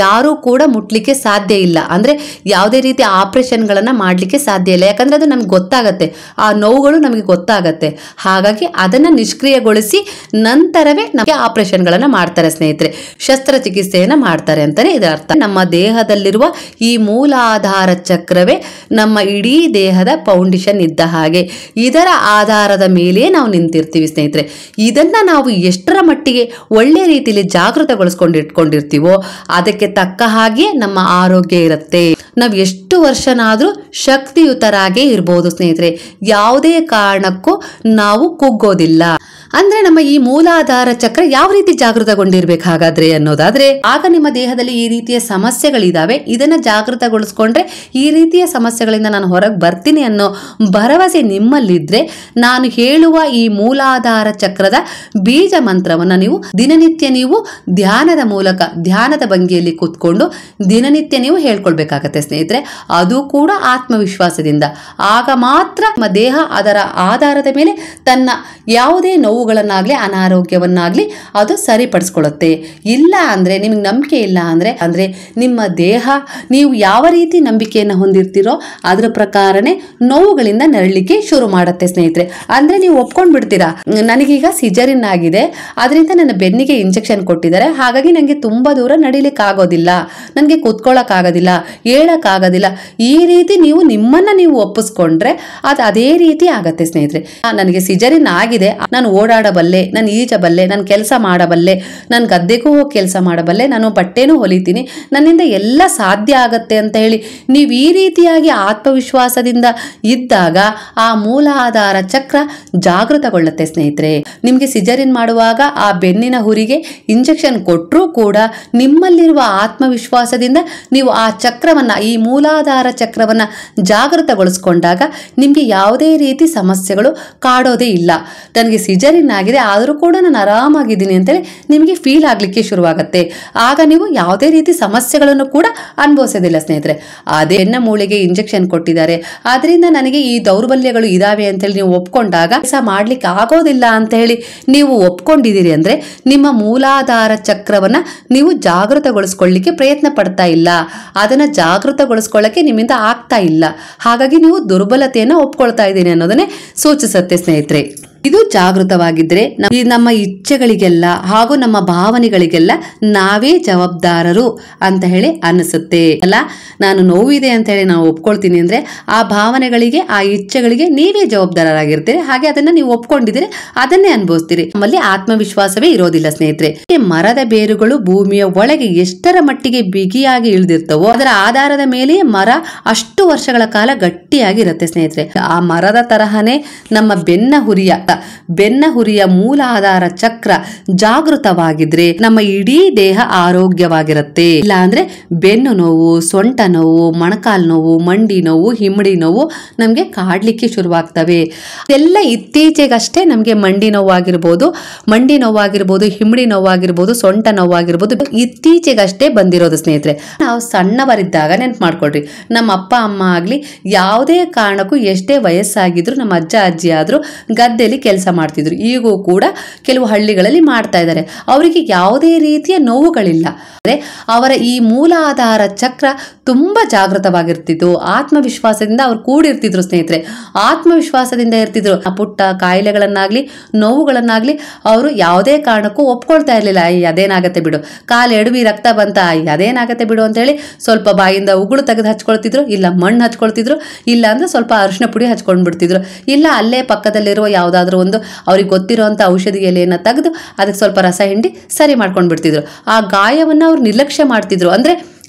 ಯಾರೂ ಕೂಡ ಮುಟ್ಲಿಕ್ಕೆ ಸಾಧ್ಯ ಇಲ್ಲ. ಅಂದ್ರೆ ಯಾವುದೇ ರೀತಿ ಆಪರೇಷನ್ಗಳನ್ನ ಮಾಡ್ಲಿಕ್ಕೆ ಸಾಧ್ಯ ಇಲ್ಲ, ಯಾಕಂದ್ರೆ ಅದು ನಮ್ಗೆ ಗೊತ್ತಾಗತ್ತೆ, ಆ ನೋವುಗಳು ನಮಗೆ ಗೊತ್ತಾಗತ್ತೆ. ಹಾಗಾಗಿ ಅದನ್ನ ನಿಷ್ಕ್ರಿಯಗೊಳಿಸಿ ನಂತರವೇ ನಮಗೆ ಆಪರೇಷನ್ಗಳನ್ನ ಮಾಡ್ತಾರೆ ಸ್ನೇಹಿತರೆ, ಶಸ್ತ್ರಚಿಕಿತ್ಸೆಯನ್ನ ಮಾಡ್ತಾರೆ ಅಂತಾನೆ ಇದರ ಅರ್ಥ. ನಮ್ಮ ದೇಹದಲ್ಲಿರುವ ಈ ಮೂಲಾಧಾರ ಚಕ್ರವೇ ನಮ್ಮ ಇಡೀ ದೇಹದ ಫೌಂಡೇಶನ್ ಇದ್ದ ಹಾಗೆ, ಇದರ ಆಧಾರದ ಮೇಲೆ ನಾವು ನಿಂತಿರ್ತೀವಿ ಸ್ನೇಹಿತರೆ. ಇದನ್ನ ನಾವು ಎಷ್ಟರ ಮಟ್ಟಿಗೆ ಒಳ್ಳೆ ರೀತಿಯಲ್ಲಿ ಜಾಗೃತಗೊಳಿಸ್ಕೊಂಡಿಟ್ಕೊಂಡಿರ್ತೀವೋ ಅದಕ್ಕೆ ತಕ್ಕ ಹಾಗೆ ನಮ್ಮ ಆರೋಗ್ಯ ಇರುತ್ತೆ. ನಾವು ಎಷ್ಟು ವರ್ಷನಾದ್ರೂ ಶಕ್ತಿಯುತರಾಗೇ ಇರಬಹುದು ಸ್ನೇಹಿತರೆ, ಯಾವುದೇ ಕಾರಣಕ್ಕೂ ನಾವು ಕುಗ್ಗೋದಿಲ್ಲ. ಅಂದ್ರೆ ನಮ್ಮ ಈ ಮೂಲಾಧಾರ ಚಕ್ರ ಯಾವ ರೀತಿ ಜಾಗೃತಗೊಂಡಿರ್ಬೇಕು ಹಾಗಾದ್ರೆ ಅನ್ನೋದಾದ್ರೆ, ಆಗ ನಿಮ್ಮ ದೇಹದಲ್ಲಿ ಈ ರೀತಿಯ ಸಮಸ್ಯೆಗಳಿದಾವೆ, ಇದನ್ನ ಜಾಗೃತಗೊಳಿಸ್ಕೊಂಡ್ರೆ ಈ ರೀತಿಯ ಸಮಸ್ಯೆಗಳಿಂದ ನಾನು ಹೊರಗೆ ಬರ್ತೀನಿ ಅನ್ನೋ ಭರವಸೆ ನಿಮ್ಮಲ್ಲಿದ್ರೆ ನಾನು ಹೇಳುವ ಈ ಮೂಲಾಧಾರ ಚಕ್ರದ ಬೀಜ ಮಂತ್ರವನ್ನ ನೀವು ದಿನನಿತ್ಯ ನೀವು ಧ್ಯಾನದ ಮೂಲಕ, ಧ್ಯಾನದ ಭಂಗಿಯಲ್ಲಿ ಕೂತ್ಕೊಂಡು ದಿನನಿತ್ಯ ನೀವು ಹೇಳ್ಕೊಳ್ಬೇಕಾಗತ್ತೆ ಸ್ನೇಹಿತರೆ. ಅದು ಕೂಡ ಆತ್ಮವಿಶ್ವಾಸದಿಂದ. ಆಗ ಮಾತ್ರ ನಮ್ಮ ದೇಹ ಅದರ ಆಧಾರದ ಮೇಲೆ ತನ್ನ ಯಾವುದೇ ನೋವುಗಳನ್ನಾಗ್ಲಿ ಅನಾರೋಗ್ಯವನ್ನಾಗ್ಲಿ ಅದು ಸರಿಪಡಿಸ್ಕೊಳ್ಳುತ್ತೆ. ಇಲ್ಲ ಅಂದ್ರೆ ನಿಮ್ಗೆ ನಂಬಿಕೆ ಇಲ್ಲ ಅಂದ್ರೆ ನಿಮ್ಮ ದೇಹ ನೀವು ಯಾವ ರೀತಿ ನಂಬಿಕೆಯನ್ನು ಹೊಂದಿರ್ತೀರೋ ಅದ್ರ ಪ್ರಕಾರನೇ ನೋವುಗಳಿಂದ ನರಳಿಕ್ಕೆ ಶುರು ಮಾಡುತ್ತೆ ಸ್ನೇಹಿತರೆ. ಅಂದ್ರೆ ನೀವು ಒಪ್ಕೊಂಡ್ ಬಿಡ್ತೀರಾ, ನನಗೀಗ ಸಿಜರಿನ್ ಆಗಿದೆ, ಅದರಿಂದ ನನ್ನ ಬೆನ್ನಿಗೆ ಇಂಜೆಕ್ಷನ್ ಕೊಟ್ಟಿದ್ದಾರೆ, ಹಾಗಾಗಿ ನನಗೆ ತುಂಬಾ ದೂರ ನಡಿಲಿಕ್ಕೆ ಆಗೋದಿಲ್ಲ, ನನಗೆ ಕೂತ್ಕೊಳ್ಳಕ್ ಆಗೋದಿಲ್ಲ, ಹೇಳಕ್ ಆಗೋದಿಲ್ಲ. ಈ ರೀತಿ ನೀವು ನಿಮ್ಮನ್ನ ನೀವು ಒಪ್ಪಿಸ್ಕೊಂಡ್ರೆ ಅದು ಅದೇ ರೀತಿ ಆಗತ್ತೆ ಸ್ನೇಹಿತರೆ. ನನಗೆ ಸಿಜರಿನ್ ಆಗಿದೆ, ನಾನು ಓಡಾಡಬಲ್ಲೆ, ನಾನು ಈಜಬಲ್ಲೆ, ನಾನು ಕೆಲಸ ಮಾಡಬಲ್ಲೆ, ನಾನು ಗದ್ದೆಗೂ ಹೋಗಿ ಕೆಲಸ ಮಾಡಬಲ್ಲೆ, ನಾನು ಬಟ್ಟೆನೂ ಹೊಲಿತೀನಿ, ನನ್ನಿಂದ ಎಲ್ಲ ಸಾಧ್ಯ ಆಗತ್ತೆ ಅಂತ ಹೇಳಿ ನೀವು ಈ ರೀತಿಯಾಗಿ ಆತ್ಮವಿಶ್ವಾಸದಿಂದ ಇದ್ದಾಗ ಆ ಮೂಲಾಧಾರ ಚಕ್ರ ಜಾಗೃತಗೊಳ್ಳುತ್ತೆ ಸ್ನೇಹಿತರೆ. ನಿಮಗೆ ಸಿಜರಿನ್ ಮಾಡುವಾಗ ಆ ಬೆನ್ನಿನ ಹುರಿಗೆ ಇಂಜೆಕ್ಷನ್ ಕೊಟ್ಟರೂ ಕೂಡ ನಿಮ್ಮಲ್ಲಿರುವ ಆತ್ಮವಿಶ್ವಾಸದಿಂದ ನೀವು ಆ ಚಕ್ರವನ್ನ, ಈ ಮೂಲಾಧಾರ ಚಕ್ರವನ್ನ ಜಾಗೃತಗೊಳಿಸ್ಕೊಂಡಾಗ ನಿಮ್ಗೆ ಯಾವುದೇ ರೀತಿ ಸಮಸ್ಯೆಗಳು ಕಾಡೋದೇ ಇಲ್ಲ. ನನಗೆ ಸಿಜರಿನ್ ಆಗಿದೆ ಆದರೂ ಕೂಡ ನಾನು ಆರಾಮಾಗಿದ್ದೀನಿ ಅಂತೇಳಿ ನಿಮಗೆ ಫೀಲ್ ಆಗ್ಲಿಕ್ಕೆ ಶುರುವಾಗುತ್ತೆ. ಆಗ ನೀವು ಯಾವುದೇ ರೀತಿ ಸಮಸ್ಯೆಗಳನ್ನು ಕೂಡ ಅನುಭವಿಸೋದಿಲ್ಲ ಸ್ನೇಹಿತರೆ. ಅದೇ ಬೆನ್ನ ಮೂಳೆಗೆ ಇಂಜೆಕ್ಷನ್ ಕೊಟ್ಟಿದ್ದಾರೆ, ಆದ್ರಿಂದ ನನಗೆ ಈ ದೌರ್ಬಲ್ಯಗಳು ಇದಾವೆ ಅಂತೇಳಿ ನೀವು ಒಪ್ಕೊಂಡಾಗ ಕೆಲಸ ಮಾಡ್ಲಿಕ್ಕೆ ಆಗೋದಿಲ್ಲ ಅಂತ ಹೇಳಿ ನೀವು ಒಪ್ಕೊಂಡಿದ್ದೀರಿ ಅಂದ್ರೆ ನಿಮ್ಮ ಮೂಲಾಧಾರ ಚಕ್ರವನ್ನ ನೀವು ಜಾಗೃತಗೊಳಿಸ್ಕೊಳ್ಳಿಕ್ಕೆ ಪ್ರಯತ್ನ ಪಡ್ತಾ ಇಲ್ಲ, ಅದನ್ನ ಜಾಗೃತಗೊಳಿಸ್ಕೊಳ್ಳಕ್ಕೆ ನಿಮ್ಮಿಂದ ಆಗ್ತಾ ಇಲ್ಲ. ಹಾಗಾಗಿ ನೀವು ದುರ್ಬಲತೆಯನ್ನು ಒಪ್ಕೊಳ್ತಾ ಇದ್ದೀನಿ ಅನ್ನೋದನ್ನೇ ಸೂಚಿಸುತ್ತೆ ಸ್ನೇಹಿತರೆ. ಇದು ಜಾಗೃತವಾಗಿದ್ರೆ ನಮ್ಮ ಇಚ್ಛೆಗಳಿಗೆಲ್ಲ ಹಾಗೂ ನಮ್ಮ ಭಾವನೆಗಳಿಗೆಲ್ಲ ನಾವೇ ಜವಾಬ್ದಾರರು ಅಂತ ಹೇಳಿ ಅನಿಸುತ್ತೆ ಅಲ್ಲ. ನಾನು ನೋವಿದೆ ಅಂತ ಹೇಳಿ ನಾವು ಒಪ್ಕೊಳ್ತೀನಿ ಅಂದ್ರೆ ಆ ಭಾವನೆಗಳಿಗೆ, ಆ ಇಚ್ಛೆಗಳಿಗೆ ನೀವೇ ಜವಾಬ್ದಾರರಾಗಿರ್ತೀರಿ. ಹಾಗೆ ಅದನ್ನ ನೀವು ಒಪ್ಕೊಂಡಿದ್ರೆ ಅದನ್ನೇ ಅನುಭವಿಸ್ತೀರಿ. ನಮ್ಮಲ್ಲಿ ಆತ್ಮವಿಶ್ವಾಸವೇ ಇರೋದಿಲ್ಲ ಸ್ನೇಹಿತರೆ. ಮರದ ಬೇರುಗಳು ಭೂಮಿಯ ಒಳಗೆ ಎಷ್ಟರ ಮಟ್ಟಿಗೆ ಬಿಗಿಯಾಗಿ ಇಳಿದಿರ್ತವೋ ಅದರ ಆಧಾರದ ಮೇಲೆ ಮರ ಅಷ್ಟು ವರ್ಷಗಳ ಕಾಲ ಗಟ್ಟಿಯಾಗಿರುತ್ತೆ ಸ್ನೇಹಿತರೆ. ಆ ಮರದ ತರಹನೇ ನಮ್ಮ ಬೆನ್ನ ಹುರಿಯ ಮೂಲಾಧಾರ ಚಕ್ರ ಜಾಗೃತವಾಗಿದ್ರೆ ನಮ್ಮ ಇಡೀ ದೇಹ ಆರೋಗ್ಯವಾಗಿರುತ್ತೆ. ಇಲ್ಲ ಅಂದ್ರೆ ಬೆನ್ನು ನೋವು, ಸೊಂಟ ನೋವು, ಮೊಣಕಾಲು ನೋವು, ಮಂಡಿ ನೋವು, ಹಿಮ್ಮಡಿ ನೋವು ನಮ್ಗೆ ಕಾಡ್ಲಿಕ್ಕೆ ಶುರುವಾಗ್ತವೆ. ಇದೆಲ್ಲ ಇತ್ತೀಚೆಗಷ್ಟೇ ನಮ್ಗೆ ಮಂಡಿ ನೋವಾಗಿರ್ಬೋದು, ಹಿಮ್ಮಡಿ ನೋವಾಗಿರ್ಬೋದು, ಸೊಂಟ ನೋವಾಗಿರ್ಬೋದು, ಇತ್ತೀಚೆಗಷ್ಟೇ ಬಂದಿರೋದು ಸ್ನೇಹಿತರೆ. ನಾವು ಸಣ್ಣವರಿದ್ದಾಗ ನೆನ್ಪು ಮಾಡ್ಕೊಳ್ರಿ, ನಮ್ಮ ಅಪ್ಪ ಅಮ್ಮ ಆಗ್ಲಿ ಯಾವುದೇ ಕಾರಣಕ್ಕೂ ಎಷ್ಟೇ ವಯಸ್ಸಾಗಿದ್ರು ನಮ್ಮ ಅಜ್ಜ ಅಜ್ಜಿ ಆದ್ರೂ ಗದ್ದೆಯಲ್ಲಿ ಕೆಲಸ ಮಾಡ್ತಿದ್ರು. ಈಗೂ ಕೂಡ ಕೆಲವು ಹಳ್ಳಿಗಳಲ್ಲಿ ಮಾಡ್ತಾ ಇದ್ದಾರೆ. ಅವರಿಗೆ ಯಾವುದೇ ರೀತಿಯ ನೋವುಗಳಿಲ್ಲ. ಅಂದ್ರೆ ಅವರ ಈ ಮೂಲಾಧಾರ ಚಕ್ರ ತುಂಬಾ ಜಾಗೃತವಾಗಿರ್ತಿತ್ತು. ಆತ್ಮವಿಶ್ವಾಸದಿಂದ ಅವ್ರು ಕೂಡಿರ್ತಿದ್ರು ಸ್ನೇಹಿತರೆ. ಆತ್ಮವಿಶ್ವಾಸದಿಂದ ಇರ್ತಿದ್ರು. ಆ ಪುಟ್ಟ ಕಾಯಿಲೆಗಳನ್ನಾಗ್ಲಿ ನೋವುಗಳನ್ನಾಗ್ಲಿ ಅವರು ಯಾವುದೇ ಕಾರಣಕ್ಕೂ ಒಪ್ಕೊಳ್ತಾ ಇರ್ಲಿಲ್ಲ. ಅದೇನಾಗತ್ತೆ ಬಿಡು, ಕಾಲು ಎಡವಿ ರಕ್ತ ಬಂತ, ಅದೇನಾಗತ್ತೆ ಬಿಡು ಅಂತ ಹೇಳಿ ಸ್ವಲ್ಪ ಬಾಯಿಂದ ಉಗುಳು ತೆಗೆದು ಹಚ್ಕೊಳ್ತಿದ್ರು, ಇಲ್ಲ ಮಣ್ಣು ಹಚ್ಕೊಳ್ತಿದ್ರು, ಇಲ್ಲ ಅಂದ್ರೆ ಸ್ವಲ್ಪ ಅರಿಶಿನ ಪುಡಿ ಹಚ್ಕೊಂಡ್ ಬಿಡ್ತಿದ್ರು, ಇಲ್ಲ ಅಲ್ಲೇ ಪಕ್ಕದಲ್ಲಿರುವ ಯಾವ್ದಾದ್ರು ಒಂದು ಅವ್ರಿಗೆ ಗೊತ್ತಿರುವಂತ ಔಷಧಿ ಎಲೆಯನ್ನ ತೆಗೆದು ಅದಕ್ಕೆ ಸ್ವಲ್ಪ ರಸ ಹಿಂಡಿ ಸರಿ ಮಾಡ್ಕೊಂಡ್ ಬಿಡ್ತಿದ್ರು. ಆ ಗಾಯವನ್ನ ಅವ್ರು ನಿರ್ಲಕ್ಷ್ಯ ಮಾಡ್ತಿದ್ರು. ಅಂದ್ರೆ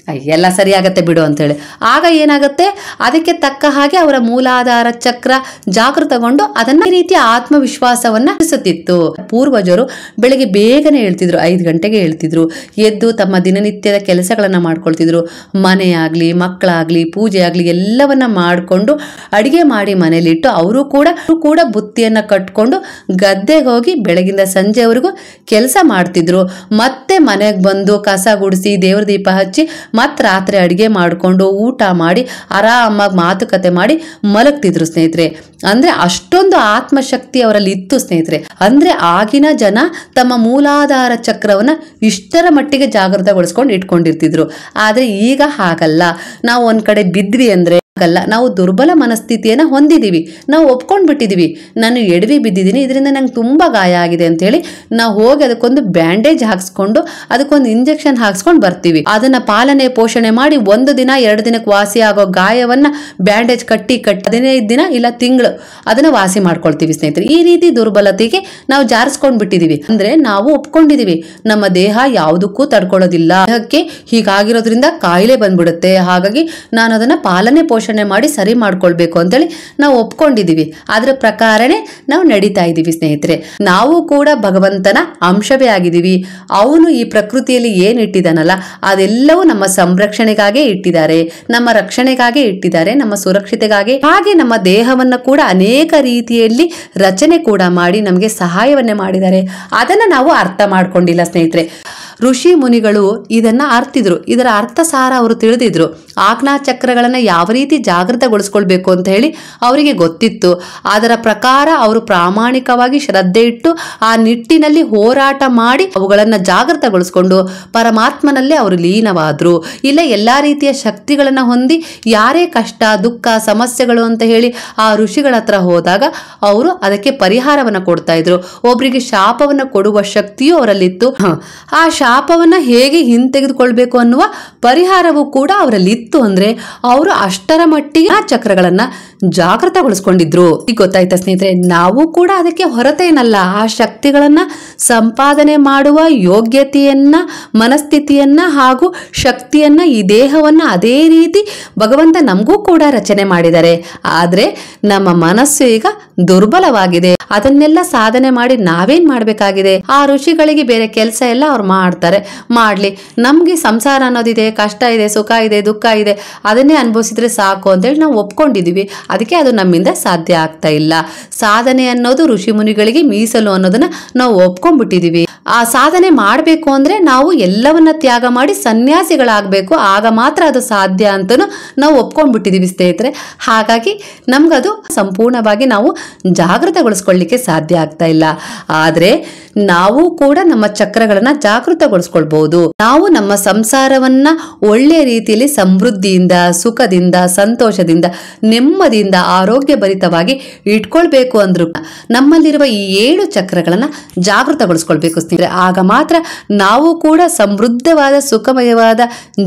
ಎಲ್ಲ ಸರಿಯಾಗತ್ತೆ ಬಿಡು ಅಂತೇಳಿ. ಆಗ ಏನಾಗುತ್ತೆ, ಅದಕ್ಕೆ ತಕ್ಕ ಹಾಗೆ ಅವರ ಮೂಲಾಧಾರ ಚಕ್ರ ಜಾಗೃತಗೊಂಡು ಅದನ್ನ ಈ ರೀತಿಯ ಆತ್ಮವಿಶ್ವಾಸವನ್ನ ತಿಳಿಸುತ್ತಿತ್ತು. ಪೂರ್ವಜರು ಬೆಳಗ್ಗೆ ಬೇಗನೆ ಹೇಳ್ತಿದ್ರು, 5 ಗಂಟೆಗೆ ಹೇಳ್ತಿದ್ರು. ಎದ್ದು ತಮ್ಮ ದಿನನಿತ್ಯದ ಕೆಲಸಗಳನ್ನ ಮಾಡ್ಕೊಳ್ತಿದ್ರು. ಮನೆಯಾಗ್ಲಿ, ಮಕ್ಕಳಾಗ್ಲಿ, ಪೂಜೆ ಆಗ್ಲಿ ಎಲ್ಲವನ್ನ ಮಾಡಿಕೊಂಡು ಅಡಿಗೆ ಮಾಡಿ ಮನೇಲಿಟ್ಟು ಅವರು ಕೂಡ ಬುತ್ತಿಯನ್ನ ಕಟ್ಕೊಂಡು ಗದ್ದೆಗೆ ಹೋಗಿ ಬೆಳಗಿಂದ ಸಂಜೆವರೆಗೂ ಕೆಲಸ ಮಾಡ್ತಿದ್ರು. ಮತ್ತೆ ಮನೆಗೆ ಬಂದು ಕಸ ಗುಡಿಸಿ ದೇವ್ರ ದೀಪ ಹಚ್ಚಿ ಮತ್ತೆ ರಾತ್ರಿ ಅಡಿಗೆ ಮಾಡಿಕೊಂಡು ಊಟ ಮಾಡಿ ಆರಾಮಾಗಿ ಮಾತುಕತೆ ಮಾಡಿ ಮಲಗ್ತಿದ್ರು ಸ್ನೇಹಿತರೆ. ಅಂದ್ರೆ ಅಷ್ಟೊಂದು ಆತ್ಮಶಕ್ತಿ ಅವರಲ್ಲಿ ಇತ್ತು ಸ್ನೇಹಿತರೆ. ಅಂದ್ರೆ ಆಗಿನ ಜನ ತಮ್ಮ ಮೂಲಾಧಾರ ಚಕ್ರವನ್ನ ಇಷ್ಟರ ಮಟ್ಟಿಗೆ ಜಾಗೃತಗೊಳಿಸ್ಕೊಂಡು ಇಟ್ಕೊಂಡಿರ್ತಿದ್ರು. ಆದ್ರೆ ಈಗ ಹಾಗಲ್ಲ. ನಾವು ಒಂದ್ ಕಡೆ ಬಿದ್ವಿ ಅಂದ್ರೆ ನಾವು ದುರ್ಬಲ ಮನಸ್ಥಿತಿಯನ್ನ ಹೊಂದಿದೀವಿ, ನಾವು ಒಪ್ಕೊಂಡ್ ಬಿಟ್ಟಿದೀವಿ. ನಾನು ಎಡವಿ ಬಿದ್ದಿದ್ದೀನಿ, ಇದರಿಂದ ನಂಗೆ ತುಂಬಾ ಗಾಯ ಆಗಿದೆ ಅಂತ ಹೇಳಿ ನಾವು ಹೋಗಿ ಅದಕ್ಕೊಂದು ಬ್ಯಾಂಡೇಜ್ ಹಾಕ್ಸ್ಕೊಂಡು ಅದಕ್ಕೊಂದು ಇಂಜೆಕ್ಷನ್ ಹಾಕ್ಸ್ಕೊಂಡು ಬರ್ತೀವಿ. ಅದನ್ನ ಪಾಲನೆ ಪೋಷಣೆ ಮಾಡಿ 1 ದಿನ 2 ದಿನಕ್ಕೆ ವಾಸಿ ಆಗೋ ಗಾಯವನ್ನ ಬ್ಯಾಂಡೇಜ್ ಕಟ್ಟಿ 15 ದಿನ ಇಲ್ಲ ತಿಂಗಳು ಅದನ್ನ ವಾಸಿ ಮಾಡ್ಕೊಳ್ತೀವಿ ಸ್ನೇಹಿತರೆ. ಈ ರೀತಿ ದುರ್ಬಲತೆಗೆ ನಾವು ಜಾರಿಸ್ಕೊಂಡ್ ಬಿಟ್ಟಿದೀವಿ. ಅಂದ್ರೆ ನಾವು ಒಪ್ಕೊಂಡಿದೀವಿ ನಮ್ಮ ದೇಹ ಯಾವುದಕ್ಕೂ ತಡ್ಕೊಳ್ಳೋದಿಲ್ಲ, ದೇಹಕ್ಕೆ ಹೀಗಾಗಿರೋದ್ರಿಂದ ಕಾಯಿಲೆ ಬಂದ್ಬಿಡುತ್ತೆ, ಹಾಗಾಗಿ ನಾನು ಅದನ್ನ ಪಾಲನೆ ಪೋಷಣೆ ಮಾಡಿ ಸರಿ ಮಾಡ್ಕೊಳ್ಬೇಕು ಅಂತೇಳಿ ನಾವು ಒಪ್ಕೊಂಡಿದೀವಿ. ಅದ್ರ ಪ್ರಕಾರನೇ ನಾವು ನಡೀತಾ ಇದೀವಿ ಸ್ನೇಹಿತರೆ. ನಾವು ಕೂಡ ಭಗವಂತನ ಅಂಶವೇ ಆಗಿದೀವಿ. ಅವನು ಈ ಪ್ರಕೃತಿಯಲ್ಲಿ ಏನ್ ಇಟ್ಟಿದಾನಲ್ಲ ಅದೆಲ್ಲವೂ ನಮ್ಮ ಸಂರಕ್ಷಣೆಗಾಗೇ ಇಟ್ಟಿದ್ದಾರೆ, ನಮ್ಮ ರಕ್ಷಣೆಗಾಗೇ ಇಟ್ಟಿದ್ದಾರೆ, ನಮ್ಮ ಸುರಕ್ಷತೆಗಾಗಿ. ಹಾಗೆ ನಮ್ಮ ದೇಹವನ್ನ ಕೂಡ ಅನೇಕ ರೀತಿಯಲ್ಲಿ ರಚನೆ ಕೂಡ ಮಾಡಿ ನಮಗೆ ಸಹಾಯವನ್ನೇ ಮಾಡಿದ್ದಾರೆ. ಅದನ್ನ ನಾವು ಅರ್ಥ ಮಾಡ್ಕೊಂಡಿಲ್ಲ ಸ್ನೇಹಿತರೆ. ಋಷಿ ಮುನಿಗಳು ಇದನ್ನ ಅರ್ಥಿದ್ರು, ಇದರ ಅರ್ಥ ಸಾರ ಅವರು ತಿಳಿದಿದ್ರು. ಆಜ್ಞಾ ಚಕ್ರಗಳನ್ನ ಯಾವ ರೀತಿ ಜಾಗೃತಗೊಳಿಸ್ಕೊಳ್ಬೇಕು ಅಂತ ಹೇಳಿ ಅವರಿಗೆ ಗೊತ್ತಿತ್ತು. ಅದರ ಪ್ರಕಾರ ಅವರು ಪ್ರಾಮಾಣಿಕವಾಗಿ ಶ್ರದ್ಧೆ ಇಟ್ಟು ಆ ನಿಟ್ಟಿನಲ್ಲಿ ಹೋರಾಟ ಮಾಡಿ ಅವುಗಳನ್ನ ಜಾಗೃತಗೊಳಿಸ್ಕೊಂಡು ಪರಮಾತ್ಮನಲ್ಲೇ ಅವರು ಲೀನವಾದ್ರು. ಇಲ್ಲ ಎಲ್ಲಾ ರೀತಿಯ ಶಕ್ತಿಗಳನ್ನ ಹೊಂದಿ ಯಾರೇ ಕಷ್ಟ ದುಃಖ ಸಮಸ್ಯೆಗಳು ಅಂತ ಹೇಳಿ ಆ ಋಷಿಗಳ ಹತ್ರ ಹೋದಾಗ ಅವರು ಅದಕ್ಕೆ ಪರಿಹಾರವನ್ನ ಕೊಡ್ತಾ ಇದ್ರು. ಒಬ್ರಿಗೆ ಶಾಪವನ್ನ ಕೊಡುವ ಶಕ್ತಿಯೂ ಅವರಲ್ಲಿತ್ತು. ಆ ಶಾಪವನ್ನ ಹೇಗೆ ಹಿಂತೆಗೆದುಕೊಳ್ಬೇಕು ಅನ್ನುವ ಪರಿಹಾರವೂ ಕೂಡ ಅವರಲ್ಲಿ ಇತ್ತು. ಅಂದ್ರೆ ಅವರು ಅಷ್ಟರ ಮಟ್ಟಿಗೆ ಆ ಚಕ್ರಗಳನ್ನ ಜಾಗೃತಗೊಳಿಸ್ಕೊಂಡಿದ್ರು. ಈಗ ಗೊತ್ತಾಯ್ತಾ ಸ್ನೇಹಿತರೆ, ನಾವು ಕೂಡ ಅದಕ್ಕೆ ಹೊರತೇನಲ್ಲ. ಆ ಶಕ್ತಿಗಳನ್ನ ಸಂಪಾದನೆ ಮಾಡುವ ಯೋಗ್ಯತೆಯನ್ನ, ಮನಸ್ಥಿತಿಯನ್ನ ಹಾಗೂ ಶಕ್ತಿಯನ್ನ, ಈ ದೇಹವನ್ನ ಅದೇ ರೀತಿ ಭಗವಂತ ನಮಗೂ ಕೂಡ ರಚನೆ ಮಾಡಿದ್ದಾರೆ. ಆದ್ರೆ ನಮ್ಮ ಮನಸ್ಸು ಈಗ ದುರ್ಬಲವಾಗಿದೆ. ಅದನ್ನೆಲ್ಲ ಸಾಧನೆ ಮಾಡಿ ನಾವೇನ್ ಮಾಡ್ಬೇಕಾಗಿದೆ? ಆ ಋಷಿಗಳಿಗೆ ಬೇರೆ ಕೆಲಸ ಎಲ್ಲ ಅವ್ರು ಮಾಡ್ತಾರೆ, ಮಾಡ್ಲಿ. ನಮ್ಗೆ ಸಂಸಾರ ಅನ್ನೋದಿದೆ, ಕಷ್ಟ ಇದೆ, ಸುಖ ಇದೆ, ದುಃಖ ಇದೆ, ಅದನ್ನೇ ಅನುಭವಿಸಿದ್ರೆ ಸಾಕು ಅಂತೇಳಿ ನಾವು ಒಪ್ಕೊಂಡಿದೀವಿ. ಅದಕ್ಕೆ ಅದು ನಮ್ಮಿಂದ ಸಾಧ್ಯ ಆಗ್ತಾ ಇಲ್ಲ. ಸಾಧನೆ ಅನ್ನೋದು ಋಷಿ ಮುನಿಗಳಿಗೆ ಮೀಸಲು ಅನ್ನೋದನ್ನ ನಾವು ಒಪ್ಕೊಂಡ್ಬಿಟ್ಟಿದೀವಿ. ಆ ಸಾಧನೆ ಮಾಡಬೇಕು ಅಂದ್ರೆ ನಾವು ಎಲ್ಲವನ್ನ ತ್ಯಾಗ ಮಾಡಿ ಸನ್ಯಾಸಿಗಳಾಗಬೇಕು, ಆಗ ಮಾತ್ರ ಅದು ಸಾಧ್ಯ ಅಂತನೂ ನಾವು ಒಪ್ಕೊಂಡ್ಬಿಟ್ಟಿದೀವಿ ಸ್ನೇಹಿತರೆ. ಹಾಗಾಗಿ ನಮ್ಗದು ಸಂಪೂರ್ಣವಾಗಿ ನಾವು ಜಾಗೃತಗೊಳಿಸ್ಕೊಳ್ಳಿಕ್ಕೆ ಸಾಧ್ಯ ಆಗ್ತಾ ಇಲ್ಲ. ಆದ್ರೆ ನಾವು ಕೂಡ ನಮ್ಮ ಚಕ್ರಗಳನ್ನ ಜಾಗೃತಗೊಳಿಸ್ಕೊಳ್ಬಹುದು. ನಾವು ನಮ್ಮ ಸಂಸಾರವನ್ನ ಒಳ್ಳೆಯ ರೀತಿಯಲ್ಲಿ ಸಮೃದ್ಧಿಯಿಂದ, ಸುಖದಿಂದ, ಸಂತೋಷದಿಂದ, ನೆಮ್ಮದಿಯಿಂದ, ಆರೋಗ್ಯ ಭರಿತವಾಗಿ ಇಟ್ಕೊಳ್ಬೇಕು ಅಂದ್ರು ನಮ್ಮಲ್ಲಿರುವ ಈ 7 ಚಕ್ರಗಳನ್ನ ಜಾಗೃತಗೊಳಿಸ್ಕೊಳ್ಬೇಕು ಸ್ನೇಹಿತರೆ. ಆಗ ಮಾತ್ರ ನಾವು ಕೂಡ ಸಮೃದ್ಧವಾದ, ಸುಖಮಯವಾದ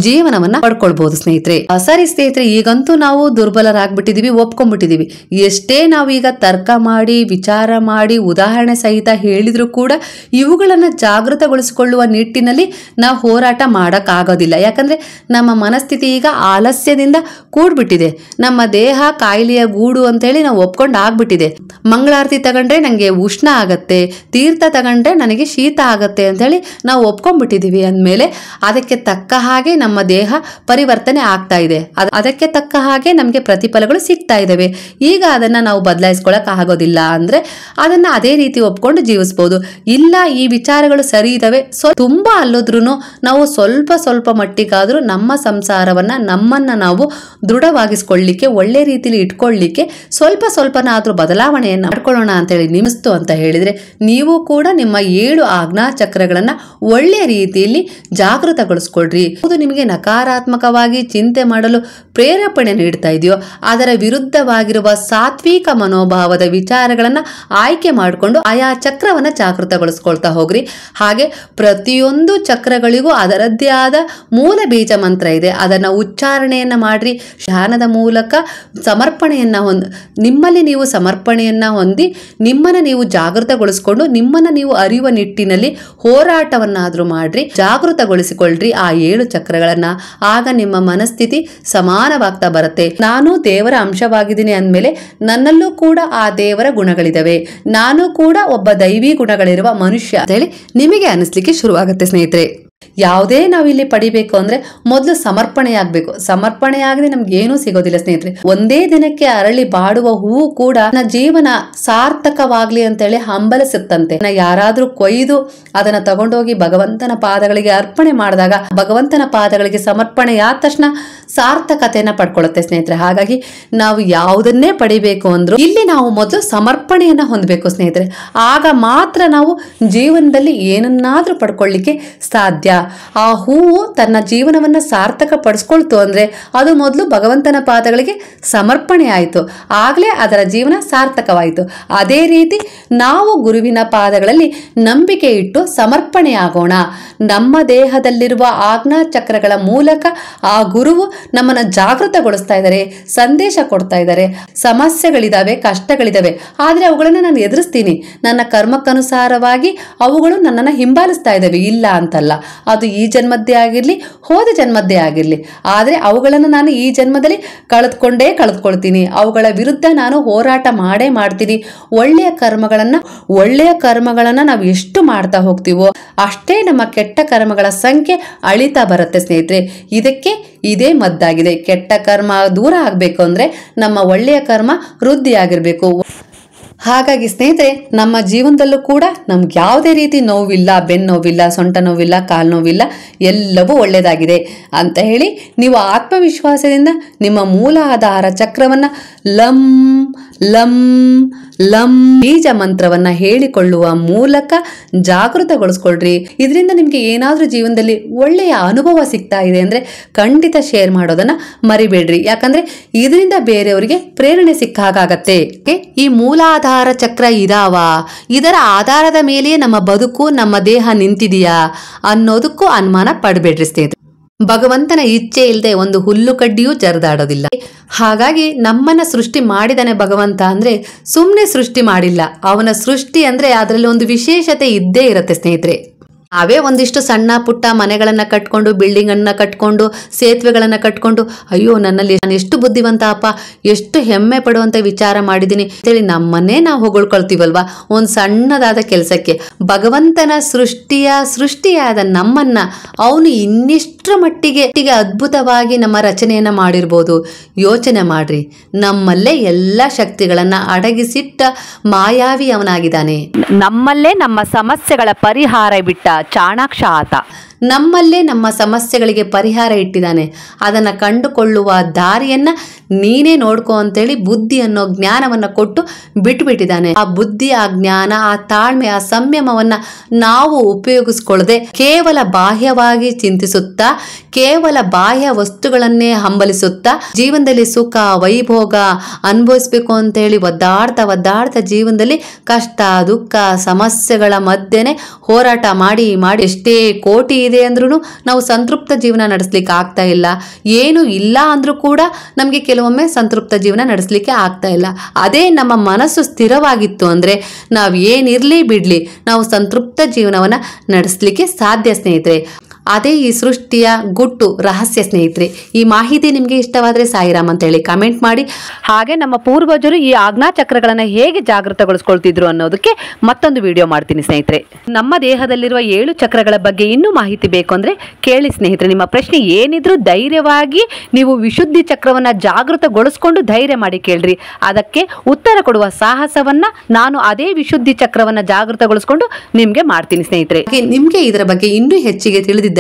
ಜೀವನವನ್ನ ಪಡ್ಕೊಳ್ಬಹುದು ಸ್ನೇಹಿತರೆ. ಸರಿ ಸ್ನೇಹಿತರೆ, ಈಗಂತೂ ನಾವು ದುರ್ಬಲರಾಗ್ಬಿಟ್ಟಿದೀವಿ, ಒಪ್ಕೊಂಡ್ಬಿಟ್ಟಿದೀವಿ. ಎಷ್ಟೇ ನಾವೀಗ ತರ್ಕ ಮಾಡಿ, ವಿಚಾರ ಮಾಡಿ, ಉದಾಹರಣೆ ಸಹಿತ ಹೇಳಿದ್ರು ಕೂಡ ಇವುಗಳನ್ನ ಜಾಗೃತಗೊಳಿಸಿಕೊಳ್ಳುವ ನಿಟ್ಟಿನಲ್ಲಿ ನಾವು ಹೋರಾಟ ಮಾಡಕ್ ಆಗೋದಿಲ್ಲ. ಯಾಕಂದ್ರೆ ನಮ್ಮ ಮನಸ್ಥಿತಿ ಈಗ ಆಲಸ್ಯದಿಂದ ಕೂಡ್ಬಿಟ್ಟಿದೆ. ನಮ್ಮ ದೇಹ ಕಾಯಿಲೆಯ ಗೂಡು ಅಂತೇಳಿ ನಾವು ಒಪ್ಕೊಂಡು ಆಗ್ಬಿಟ್ಟಿದೆ. ಮಂಗಳಾರತಿ ತಗೊಂಡ್ರೆ ನಂಗೆ ಉಷ್ಣ ಆಗತ್ತೆ, ತೀರ್ಥ ತಗೊಂಡ್ರೆ ನನಗೆ ಶೀತ ಆಗತ್ತೆ ಅಂತೇಳಿ ನಾವು ಒಪ್ಕೊಂಡ್ಬಿಟ್ಟಿದೀವಿ. ಅಂದ್ಮೇಲೆ ಅದಕ್ಕೆ ತಕ್ಕ ಹಾಗೆ ನಮ್ಮ ದೇಹ ಪರಿವರ್ತನೆ ಆಗ್ತಾ ಇದೆ. ಅದಕ್ಕೆ ತಕ್ಕ ಹಾಗೆ ನಮ್ಗೆ ಪ್ರತಿಫಲಗಳು ಸಿಗ್ತಾ ಇದಾವೆ. ಈಗ ಅದನ್ನ ನಾವು ಬದಲಾಯಿಸ್ಕೊಳಕ್ ಆಗೋದಿಲ್ಲ ಅಂದ್ರೆ ಅದನ್ನ ಅದೇ ರೀತಿ ಒಪ್ಕೊಂಡು ಜೀವಿಸಬಹುದು. ಇಲ್ಲ, ಈ ವಿಚಾರಗಳು ಸರಿ ಇದಾವೆ, ತುಂಬಾ ಅಲ್ಲೋದ್ರೂ ನಾವು ಸ್ವಲ್ಪ ಮಟ್ಟಿಗಾದ್ರೂ ನಮ್ಮ ಸಂಸಾರವನ್ನ, ನಮ್ಮನ್ನ ನಾವು ದೃಢವಾಗಿಸ್ಕೊಳ್ಳಿಕ್ಕೆ, ಒಳ್ಳೆ ರೀತಿಲಿ ಇಟ್ಕೊಳ್ಳಿಕ್ಕೆ ಸ್ವಲ್ಪನಾದ್ರೂ ಬದಲಾವಣೆಯನ್ನ ಮಾಡ್ಕೊಳ್ಳೋಣ ಅಂತೇಳಿ ನಿಮಿಸ್ತು ಅಂತ ಹೇಳಿದ್ರೆ, ನೀವು ಕೂಡ ನಿಮ್ಮ 7 ಆಜ್ಞಾ ಚಕ್ರಗಳನ್ನ ಒಳ್ಳೆ ರೀತಿಯಲ್ಲಿ ಜಾಗೃತಗೊಳಿಸ್ಕೊಳ್ರಿ. ಅದು ನಿಮಗೆ ನಕಾರಾತ್ಮಕವಾಗಿ ಚಿಂತೆ ಮಾಡಲು ಪ್ರೇರೇಪಣೆ ನೀಡ್ತಾ ಇದೆಯೋ ಅದರ ವಿರುದ್ಧವಾಗಿರುವ ಸಾತ್ವಿಕ ಮನೋಭಾವದ ವಿಚಾರಗಳನ್ನ ಆಯ್ಕೆ ಮಾಡಿಕೊಂಡು ಆಯಾ ಚಕ್ರವನ್ನ ಜಾಗೃತಗೊಳಿಸ್ಕೊಳ್ತಾ ಹೋಗ್ರಿ. ಹಾಗೆ ಪ್ರತಿಯೊಂದು ಚಕ್ರಗಳಿಗೂ ಅದರದ್ದೇ ಆದ ಮೂಲ ಬೀಜ ಮಂತ್ರ ಇದೆ. ಅದನ್ನ ಉಚ್ಚಾರಣೆಯನ್ನ ಮಾಡ್ರಿ. ಧ್ಯಾನದ ಮೂಲಕ ಸಮರ್ಪಣೆಯನ್ನ ನಿಮ್ಮಲ್ಲಿ ನೀವು ಸಮರ್ಪಣೆಯನ್ನ ಹೊಂದಿ ನಿಮ್ಮನ್ನ ನೀವು ಜಾಗೃತಗೊಳಿಸ್ಕೊಂಡು ನಿಮ್ಮನ್ನ ನೀವು ಅರಿಯುವ ನಿಟ್ಟಿನಲ್ಲಿ ಹೋರಾಟವನ್ನಾದ್ರೂ ಮಾಡ್ರಿ. ಜಾಗೃತಗೊಳಿಸಿಕೊಳ್ಳ್ರಿ ಆ 7 ಚಕ್ರಗಳನ್ನ. ಆಗ ನಿಮ್ಮ ಮನಸ್ಥಿತಿ ಸಮಾನವಾಗ್ತಾ ಬರುತ್ತೆ. ನಾನು ದೇವರ ಅಂಶವಾಗಿದ್ದೀನಿ ಅಂದ್ಮೇಲೆ ನನ್ನಲ್ಲೂ ಕೂಡ ಆ ದೇವರ ಗುಣಗಳಿದಾವೆ, ನಾನು ಕೂಡ ಒಬ್ಬ ದೈವಿ ಗುಣಗಳಿರುವ ಮನುಷ್ಯ ಅಂತ ಹೇಳಿ ನಿಮಗೆ ಅನಿಸ್ಲಿಕ್ಕೆ ಶುರುವಾಗುತ್ತೆ ಸ್ನೇಹಿತರೆ. ಯಾವುದೇ ನಾವಿಲ್ಲಿ ಪಡಿಬೇಕು ಅಂದ್ರೆ ಮೊದಲು ಸಮರ್ಪಣೆ ಆಗ್ಬೇಕು. ಸಮರ್ಪಣೆ ಆಗದೆ ನಮ್ಗೆ ಏನೂ ಸಿಗೋದಿಲ್ಲ ಸ್ನೇಹಿತರೆ. ಒಂದೇ ದಿನಕ್ಕೆ ಅರಳಿ ಬಾಡುವ ಹೂವು ಕೂಡ ನನ್ನ ಜೀವನ ಸಾರ್ಥಕವಾಗ್ಲಿ ಅಂತೇಳಿ ಹಂಬಲಿಸುತ್ತಂತೆ. ಯಾರಾದ್ರೂ ಕೊಯ್ದು ಅದನ್ನ ತಗೊಂಡೋಗಿ ಭಗವಂತನ ಪಾದಗಳಿಗೆ ಅರ್ಪಣೆ ಮಾಡಿದಾಗ, ಭಗವಂತನ ಪಾದಗಳಿಗೆ ಸಮರ್ಪಣೆ ಆದ ತಕ್ಷಣ ಸಾರ್ಥಕತೆಯನ್ನ ಪಡ್ಕೊಳ್ಳುತ್ತೆ ಸ್ನೇಹಿತರೆ. ಹಾಗಾಗಿ ನಾವು ಯಾವುದನ್ನೇ ಪಡಿಬೇಕು ಅಂದ್ರೂ ಇಲ್ಲಿ ನಾವು ಮೊದಲು ಸಮರ್ಪಣೆಯನ್ನ ಹೊಂದಬೇಕು ಸ್ನೇಹಿತರೆ. ಆಗ ಮಾತ್ರ ನಾವು ಜೀವನದಲ್ಲಿ ಏನನ್ನಾದ್ರೂ ಪಡ್ಕೊಳ್ಳಿಕ್ಕೆ ಸಾಧ್ಯ. ಆ ಹೂವು ತನ್ನ ಜೀವನವನ್ನ ಸಾರ್ಥಕ ಪಡಿಸ್ಕೊಳ್ತು ಅಂದ್ರೆ ಅದು ಮೊದಲು ಭಗವಂತನ ಪಾದಗಳಿಗೆ ಸಮರ್ಪಣೆ ಆಯಿತು, ಆಗ್ಲೇ ಅದರ ಜೀವನ ಸಾರ್ಥಕವಾಯಿತು. ಅದೇ ರೀತಿ ನಾವು ಗುರುವಿನ ಪಾದಗಳಲ್ಲಿ ನಂಬಿಕೆ ಇಟ್ಟು ಸಮರ್ಪಣೆ ಆಗೋಣ. ನಮ್ಮ ದೇಹದಲ್ಲಿರುವ ಆಜ್ಞಾ ಚಕ್ರಗಳ ಮೂಲಕ ಆ ಗುರುವು ನಮ್ಮನ್ನ ಜಾಗೃತಗೊಳಿಸ್ತಾ ಇದ್ದಾರೆ, ಸಂದೇಶ ಕೊಡ್ತಾ ಇದ್ದಾರೆ. ಸಮಸ್ಯೆಗಳಿದಾವೆ, ಕಷ್ಟಗಳಿದಾವೆ, ಆದ್ರೆ ಅವುಗಳನ್ನ ನಾನು ಎದುರಿಸ್ತೀನಿ. ನನ್ನ ಕರ್ಮಕ್ಕನುಸಾರವಾಗಿ ಅವುಗಳು ನನ್ನನ್ನು ಹಿಂಬಾಲಿಸ್ತಾ ಇದ್ದಾವೆ, ಇಲ್ಲ ಅಂತಲ್ಲ. ಅದು ಈ ಜನ್ಮದ್ದೇ ಆಗಿರ್ಲಿ, ಹೋದ ಜನ್ಮದ್ದೇ ಆಗಿರ್ಲಿ. ಆದ್ರೆ ಅವುಗಳನ್ನು ನಾನು ಈ ಜನ್ಮದಲ್ಲಿ ಕಳೆದುಕೊಳ್ತೀನಿ. ಅವುಗಳ ವಿರುದ್ಧ ನಾನು ಹೋರಾಟ ಮಾಡೇ ಮಾಡ್ತೀನಿ. ಒಳ್ಳೆಯ ಕರ್ಮಗಳನ್ನ ನಾವು ಎಷ್ಟು ಮಾಡ್ತಾ ಹೋಗ್ತೀವೋ ಅಷ್ಟೇ ನಮ್ಮ ಕೆಟ್ಟ ಕರ್ಮಗಳ ಸಂಖ್ಯೆ ಅಳಿತಾ ಬರುತ್ತೆ ಸ್ನೇಹಿತರೆ. ಇದಕ್ಕೆ ಇದೇ ಮದ್ದಾಗಿದೆ. ಕೆಟ್ಟ ಕರ್ಮ ದೂರ ಆಗ್ಬೇಕು ಅಂದ್ರೆ ನಮ್ಮ ಒಳ್ಳೆಯ ಕರ್ಮ ವೃದ್ಧಿ ಆಗಿರ್ಬೇಕು. ಹಾಗಾಗಿ ಸ್ನೇಹಿತರೆ, ನಮ್ಮ ಜೀವನದಲ್ಲೂ ಕೂಡ ನಮ್ಗೆ ಯಾವುದೇ ರೀತಿ ನೋವಿಲ್ಲ, ಬೆನ್ನೋವಿಲ್ಲ, ಸೊಂಟ ನೋವಿಲ್ಲ, ಕಾಲು ನೋವಿಲ್ಲ, ಎಲ್ಲವೂ ಒಳ್ಳೆಯದಾಗಿದೆ ಅಂತ ಹೇಳಿ ನೀವು ಆತ್ಮವಿಶ್ವಾಸದಿಂದ ನಿಮ್ಮ ಮೂಲ ಆಧಾರ ಚಕ್ರವನ್ನ ಲಂ ಲಂ ಲಂ ಬೀಜ ಮಂತ್ರವನ್ನ ಹೇಳಿಕೊಳ್ಳುವ ಮೂಲಕ ಜಾಗೃತಗೊಳಿಸ್ಕೊಳ್ರಿ. ಇದರಿಂದ ನಿಮ್ಗೆ ಏನಾದ್ರೂ ಜೀವನದಲ್ಲಿ ಒಳ್ಳೆಯ ಅನುಭವ ಸಿಗ್ತಾ ಇದೆ ಅಂದ್ರೆ ಖಂಡಿತ ಶೇರ್ ಮಾಡೋದನ್ನ ಮರಿಬೇಡ್ರಿ. ಯಾಕಂದ್ರೆ ಇದರಿಂದ ಬೇರೆಯವರಿಗೆ ಪ್ರೇರಣೆ ಸಿಕ್ಕ ಹಾಗಾಗತ್ತೆ. ಈ ಮೂಲಾಧಾರ ಚಕ್ರ ಇದಾವ, ಇದರ ಆಧಾರದ ಮೇಲೆಯೇ ನಮ್ಮ ಬದುಕು, ನಮ್ಮ ದೇಹ ನಿಂತಿದೆಯಾ ಅನ್ನೋದಕ್ಕೂ ಅನುಮಾನ ಪಡಬೇಡ್ರಿ ಸ್ನೇಹಿತರೆ. ಭಗವಂತನ ಇಚ್ಛೆ ಇಲ್ಲದೆ ಒಂದು ಹುಲ್ಲು ಕಡ್ಡಿಯೂ ಜರಿದಾಡೋದಿಲ್ಲ. ಹಾಗಾಗಿ ನಮ್ಮನ್ನ ಸೃಷ್ಟಿ ಮಾಡಿದಾನೆ ಭಗವಂತ ಅಂದ್ರೆ ಸುಮ್ಮನೆ ಸೃಷ್ಟಿ ಮಾಡಿಲ್ಲ. ಅವನ ಸೃಷ್ಟಿ ಅಂದ್ರೆ ಅದರಲ್ಲಿ ಒಂದು ವಿಶೇಷತೆ ಇದ್ದೇ ಇರುತ್ತೆ ಸ್ನೇಹಿತರೆ. ನಾವೇ ಒಂದಿಷ್ಟು ಸಣ್ಣ ಪುಟ್ಟ ಮನೆಗಳನ್ನ ಕಟ್ಕೊಂಡು, ಬಿಲ್ಡಿಂಗ್ ಅನ್ನ ಕಟ್ಕೊಂಡು, ಸೇತುವೆಗಳನ್ನ ಕಟ್ಕೊಂಡು, ಅಯ್ಯೋ ನನ್ನಲ್ಲಿ ನಾನು ಎಷ್ಟು ಬುದ್ಧಿವಂತ ಅಪ್ಪ, ಎಷ್ಟು ಹೆಮ್ಮೆ ಪಡುವಂತ ವಿಚಾರ ಮಾಡಿದ್ದೀನಿ ಅಂತೇಳಿ ನಮ್ಮನ್ನೇ ನಾವು ಹೊಗಳ್ಕೊಳ್ತೀವಲ್ವಾ ಒಂದು ಸಣ್ಣದಾದ ಕೆಲಸಕ್ಕೆ. ಭಗವಂತನ ಸೃಷ್ಟಿಯಾದ ನಮ್ಮನ್ನ ಅವನು ಇನ್ನಿಷ್ಟರ ಮಟ್ಟಿಗೆ ಅದ್ಭುತವಾಗಿ ನಮ್ಮ ರಚನೆಯನ್ನ ಮಾಡಿರ್ಬೋದು. ಯೋಚನೆ ಮಾಡ್ರಿ, ನಮ್ಮಲ್ಲೇ ಎಲ್ಲ ಶಕ್ತಿಗಳನ್ನ ಅಡಗಿಸಿಟ್ಟ ಮಾಯಾವಿ ಅವನಾಗಿದ್ದಾನೆ. ನಮ್ಮಲ್ಲೇ ನಮ್ಮ ಸಮಸ್ಯೆಗಳ ಪರಿಹಾರ ಬಿಟ್ಟ ಚಾಣಾಕ್ಷ ಆತ. ನಮ್ಮಲ್ಲೇ ನಮ್ಮ ಸಮಸ್ಯೆಗಳಿಗೆ ಪರಿಹಾರ ಇಟ್ಟಿದ್ದಾನೆ. ಅದನ್ನು ಕಂಡುಕೊಳ್ಳುವ ದಾರಿಯನ್ನ ನೀನೇ ನೋಡ್ಕೋ ಅಂತೇಳಿ ಬುದ್ಧಿ ಅನ್ನೋ ಜ್ಞಾನವನ್ನ ಕೊಟ್ಟು ಬಿಟ್ಟುಬಿಟ್ಟಿದ್ದಾನೆ. ಆ ಬುದ್ಧಿ, ಆ ಜ್ಞಾನ, ಆ ತಾಳ್ಮೆ, ಆ ಸಂಯಮವನ್ನ ನಾವು ಉಪಯೋಗಿಸ್ಕೊಳ್ಳದೆ ಕೇವಲ ಬಾಹ್ಯವಾಗಿ ಚಿಂತಿಸುತ್ತಾ, ಕೇವಲ ಬಾಹ್ಯ ವಸ್ತುಗಳನ್ನೇ ಹಂಬಲಿಸುತ್ತಾ, ಜೀವನದಲ್ಲಿ ಸುಖ ವೈಭೋಗ ಅನುಭವಿಸ್ಬೇಕು ಅಂತೇಳಿ ಒದ್ದಾಡ್ತಾ ಜೀವನದಲ್ಲಿ ಕಷ್ಟ ದುಃಖ ಸಮಸ್ಯೆಗಳ ಮಧ್ಯೆನೆ ಹೋರಾಟ ಮಾಡಿ ಎಷ್ಟೇ ಕೋಟಿ ಇದೆ ಅಂದ್ರೂ ನಾವು ಸಂತೃಪ್ತ ಜೀವನ ನಡೆಸಲಿಕ್ಕೆ ಆಗ್ತಾ ಇಲ್ಲ. ಏನು ಇಲ್ಲ ಅಂದ್ರೂ ಕೂಡ ನಮಗೆ ಕೆಲವೊಮ್ಮೆ ಸಂತೃಪ್ತ ಜೀವನ ನಡೆಸಲಿಕ್ಕೆ ಆಗ್ತಾ ಇಲ್ಲ. ಅದೇ ನಮ್ಮ ಮನಸ್ಸು ಸ್ಥಿರವಾಗಿತ್ತು ಅಂದ್ರೆ ನಾವು ಏನಿರ್ಲಿ ಬಿಡ್ಲಿ ನಾವು ಸಂತೃಪ್ತ ಜೀವನವನ್ನ ನಡೆಸಲಿಕ್ಕೆ ಸಾಧ್ಯ ಸ್ನೇಹಿತರೆ. ಅದೇ ಈ ಸೃಷ್ಟಿಯ ಗುಟ್ಟು ರಹಸ್ಯ ಸ್ನೇಹಿತರೆ. ಈ ಮಾಹಿತಿ ನಿಮಗೆ ಇಷ್ಟವಾದರೆ ಸಾಯಿರಾಮ್ ಅಂತ ಹೇಳಿ ಕಮೆಂಟ್ ಮಾಡಿ. ಹಾಗೆ ನಮ್ಮ ಪೂರ್ವಜರು ಈ ಆಜ್ಞಾ ಚಕ್ರಗಳನ್ನು ಹೇಗೆ ಜಾಗೃತಗೊಳಿಸ್ಕೊಳ್ತಿದ್ರು ಅನ್ನೋದಕ್ಕೆ ಮತ್ತೊಂದು ವಿಡಿಯೋ ಮಾಡ್ತೀನಿ ಸ್ನೇಹಿತರೆ. ನಮ್ಮ ದೇಹದಲ್ಲಿರುವ 7 ಚಕ್ರಗಳ ಬಗ್ಗೆ ಇನ್ನೂ ಮಾಹಿತಿ ಬೇಕು ಅಂದ್ರೆ ಕೇಳಿ ಸ್ನೇಹಿತರೆ. ನಿಮ್ಮ ಪ್ರಶ್ನೆ ಏನಿದ್ರು ಧೈರ್ಯವಾಗಿ ನೀವು ವಿಶುದ್ಧಿ ಚಕ್ರವನ್ನ ಜಾಗೃತಗೊಳಿಸ್ಕೊಂಡು ಧೈರ್ಯ ಮಾಡಿ ಕೇಳ್ರಿ. ಅದಕ್ಕೆ ಉತ್ತರ ಕೊಡುವ ಸಾಹಸವನ್ನ ನಾನು ಅದೇ ವಿಶುದ್ಧಿ ಚಕ್ರವನ್ನ ಜಾಗೃತಗೊಳಿಸ್ಕೊಂಡು ನಿಮ್ಗೆ ಮಾಡ್ತೀನಿ ಸ್ನೇಹಿತರೆ. ನಿಮ್ಗೆ ಇದರ ಬಗ್ಗೆ ಇನ್ನೂ ಹೆಚ್ಚಿಗೆ ತಿಳಿದಿದ್ದಲ್ಲಿ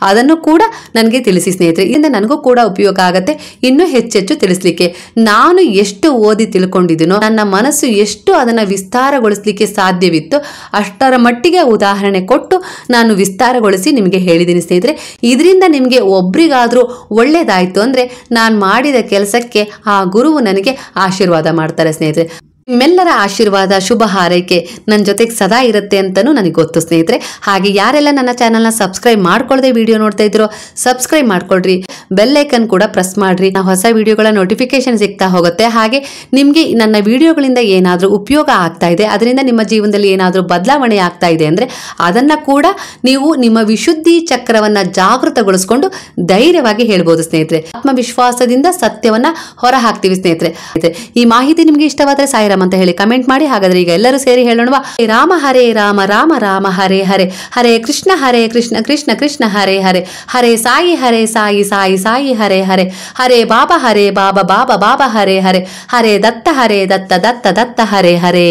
ಅದನ್ನು ಕೂಡ ನನಗೆ ತಿಳಿಸಿ ಸ್ನೇಹಿತರೆ. ಇದರಿಂದ ನನಗೂ ಕೂಡ ಉಪಯೋಗ ಆಗತ್ತೆ ಇನ್ನೂ ಹೆಚ್ಚೆಚ್ಚು ತಿಳಿಸ್ಲಿಕ್ಕೆ. ನಾನು ಎಷ್ಟು ಓದಿ ತಿಳ್ಕೊಂಡಿದ್ದೀನೋ, ನನ್ನ ಮನಸ್ಸು ಎಷ್ಟು ಅದನ್ನ ವಿಸ್ತಾರಗೊಳಿಸ್ಲಿಕ್ಕೆ ಸಾಧ್ಯವಿತ್ತು ಅಷ್ಟರ ಮಟ್ಟಿಗೆ ಉದಾಹರಣೆ ಕೊಟ್ಟು ನಾನು ವಿಸ್ತಾರಗೊಳಿಸಿ ನಿಮಗೆ ಹೇಳಿದ್ದೀನಿ ಸ್ನೇಹಿತರೆ. ಇದರಿಂದ ನಿಮಗೆ ಒಬ್ರಿಗಾದ್ರೂ ಒಳ್ಳೇದಾಯ್ತು ಅಂದ್ರೆ ನಾನು ಮಾಡಿದ ಕೆಲಸಕ್ಕೆ ಆ ಗುರುವು ನನಗೆ ಆಶೀರ್ವಾದ ಮಾಡ್ತಾರೆ ಸ್ನೇಹಿತರೆ. ನಿಮ್ಮೆಲ್ಲರ ಆಶೀರ್ವಾದ ಶುಭ ಹಾರೈಕೆ ನನ್ನ ಜೊತೆಗೆ ಸದಾ ಇರುತ್ತೆ ಅಂತಲೂ ನನಗೆ ಗೊತ್ತು ಸ್ನೇಹಿತರೆ. ಹಾಗೆ ಯಾರೆಲ್ಲ ನನ್ನ ಚಾನಲ್ನ ಸಬ್ಸ್ಕ್ರೈಬ್ ಮಾಡ್ಕೊಳ್ಳದೆ ವಿಡಿಯೋ ನೋಡ್ತಾ ಇದ್ರೋ ಸಬ್ಸ್ಕ್ರೈಬ್ ಮಾಡ್ಕೊಳ್ರಿ, ಬೆಲ್ ಐಕನ್ ಕೂಡ ಪ್ರೆಸ್ ಮಾಡ್ರಿ. ಹೊಸ ವಿಡಿಯೋಗಳ ನೋಟಿಫಿಕೇಶನ್ ಸಿಗ್ತಾ ಹೋಗುತ್ತೆ. ಹಾಗೆ ನಿಮಗೆ ನನ್ನ ವಿಡಿಯೋಗಳಿಂದ ಏನಾದರೂ ಉಪಯೋಗ ಆಗ್ತಾ ಇದೆ, ಅದರಿಂದ ನಿಮ್ಮ ಜೀವನದಲ್ಲಿ ಏನಾದರೂ ಬದಲಾವಣೆ ಆಗ್ತಾ ಇದೆ ಅಂದರೆ ಅದನ್ನು ಕೂಡ ನೀವು ನಿಮ್ಮ ವಿಶುದ್ಧಿ ಚಕ್ರವನ್ನು ಜಾಗೃತಗೊಳಿಸ್ಕೊಂಡು ಧೈರ್ಯವಾಗಿ ಹೇಳ್ಬೋದು ಸ್ನೇಹಿತರೆ. ಆತ್ಮವಿಶ್ವಾಸದಿಂದ ಸತ್ಯವನ್ನ ಹೊರ ಹಾಕ್ತೀವಿ ಸ್ನೇಹಿತರೆ. ಈ ಮಾಹಿತಿ ನಿಮಗೆ ಇಷ್ಟವಾದರೆ ಸಾಯಿರಾಮ್ ಅಂತ ಹೇಳಿ ಕಮೆಂಟ್ ಮಾಡಿ. ಹಾಗಾದ್ರೆ ಈಗ ಎಲ್ಲರೂ ಸೇರಿ ಹೇಳೋಣ, ರಾಮ ಹರೇ ರಾಮ ರಾಮ ರಾಮ ಹರೇ ಹರೇ, ಹರೇ ಕೃಷ್ಣ ಕೃಷ್ಣ ಕೃಷ್ಣ ಹರೇ ಹರೇ, ಹರೇ ಸಾಯಿ ಸಾಯಿ ಸಾಯಿ ಹರೇ ಹರೇ, ಹರೇ ಬಾಬಾ ಬಾಬಾ ಬಾಬಾ ಹರೇ ಹರೇ, ಹರೇ ದತ್ತ ದತ್ತ ದತ್ತ ಹರೇ ಹರೇ.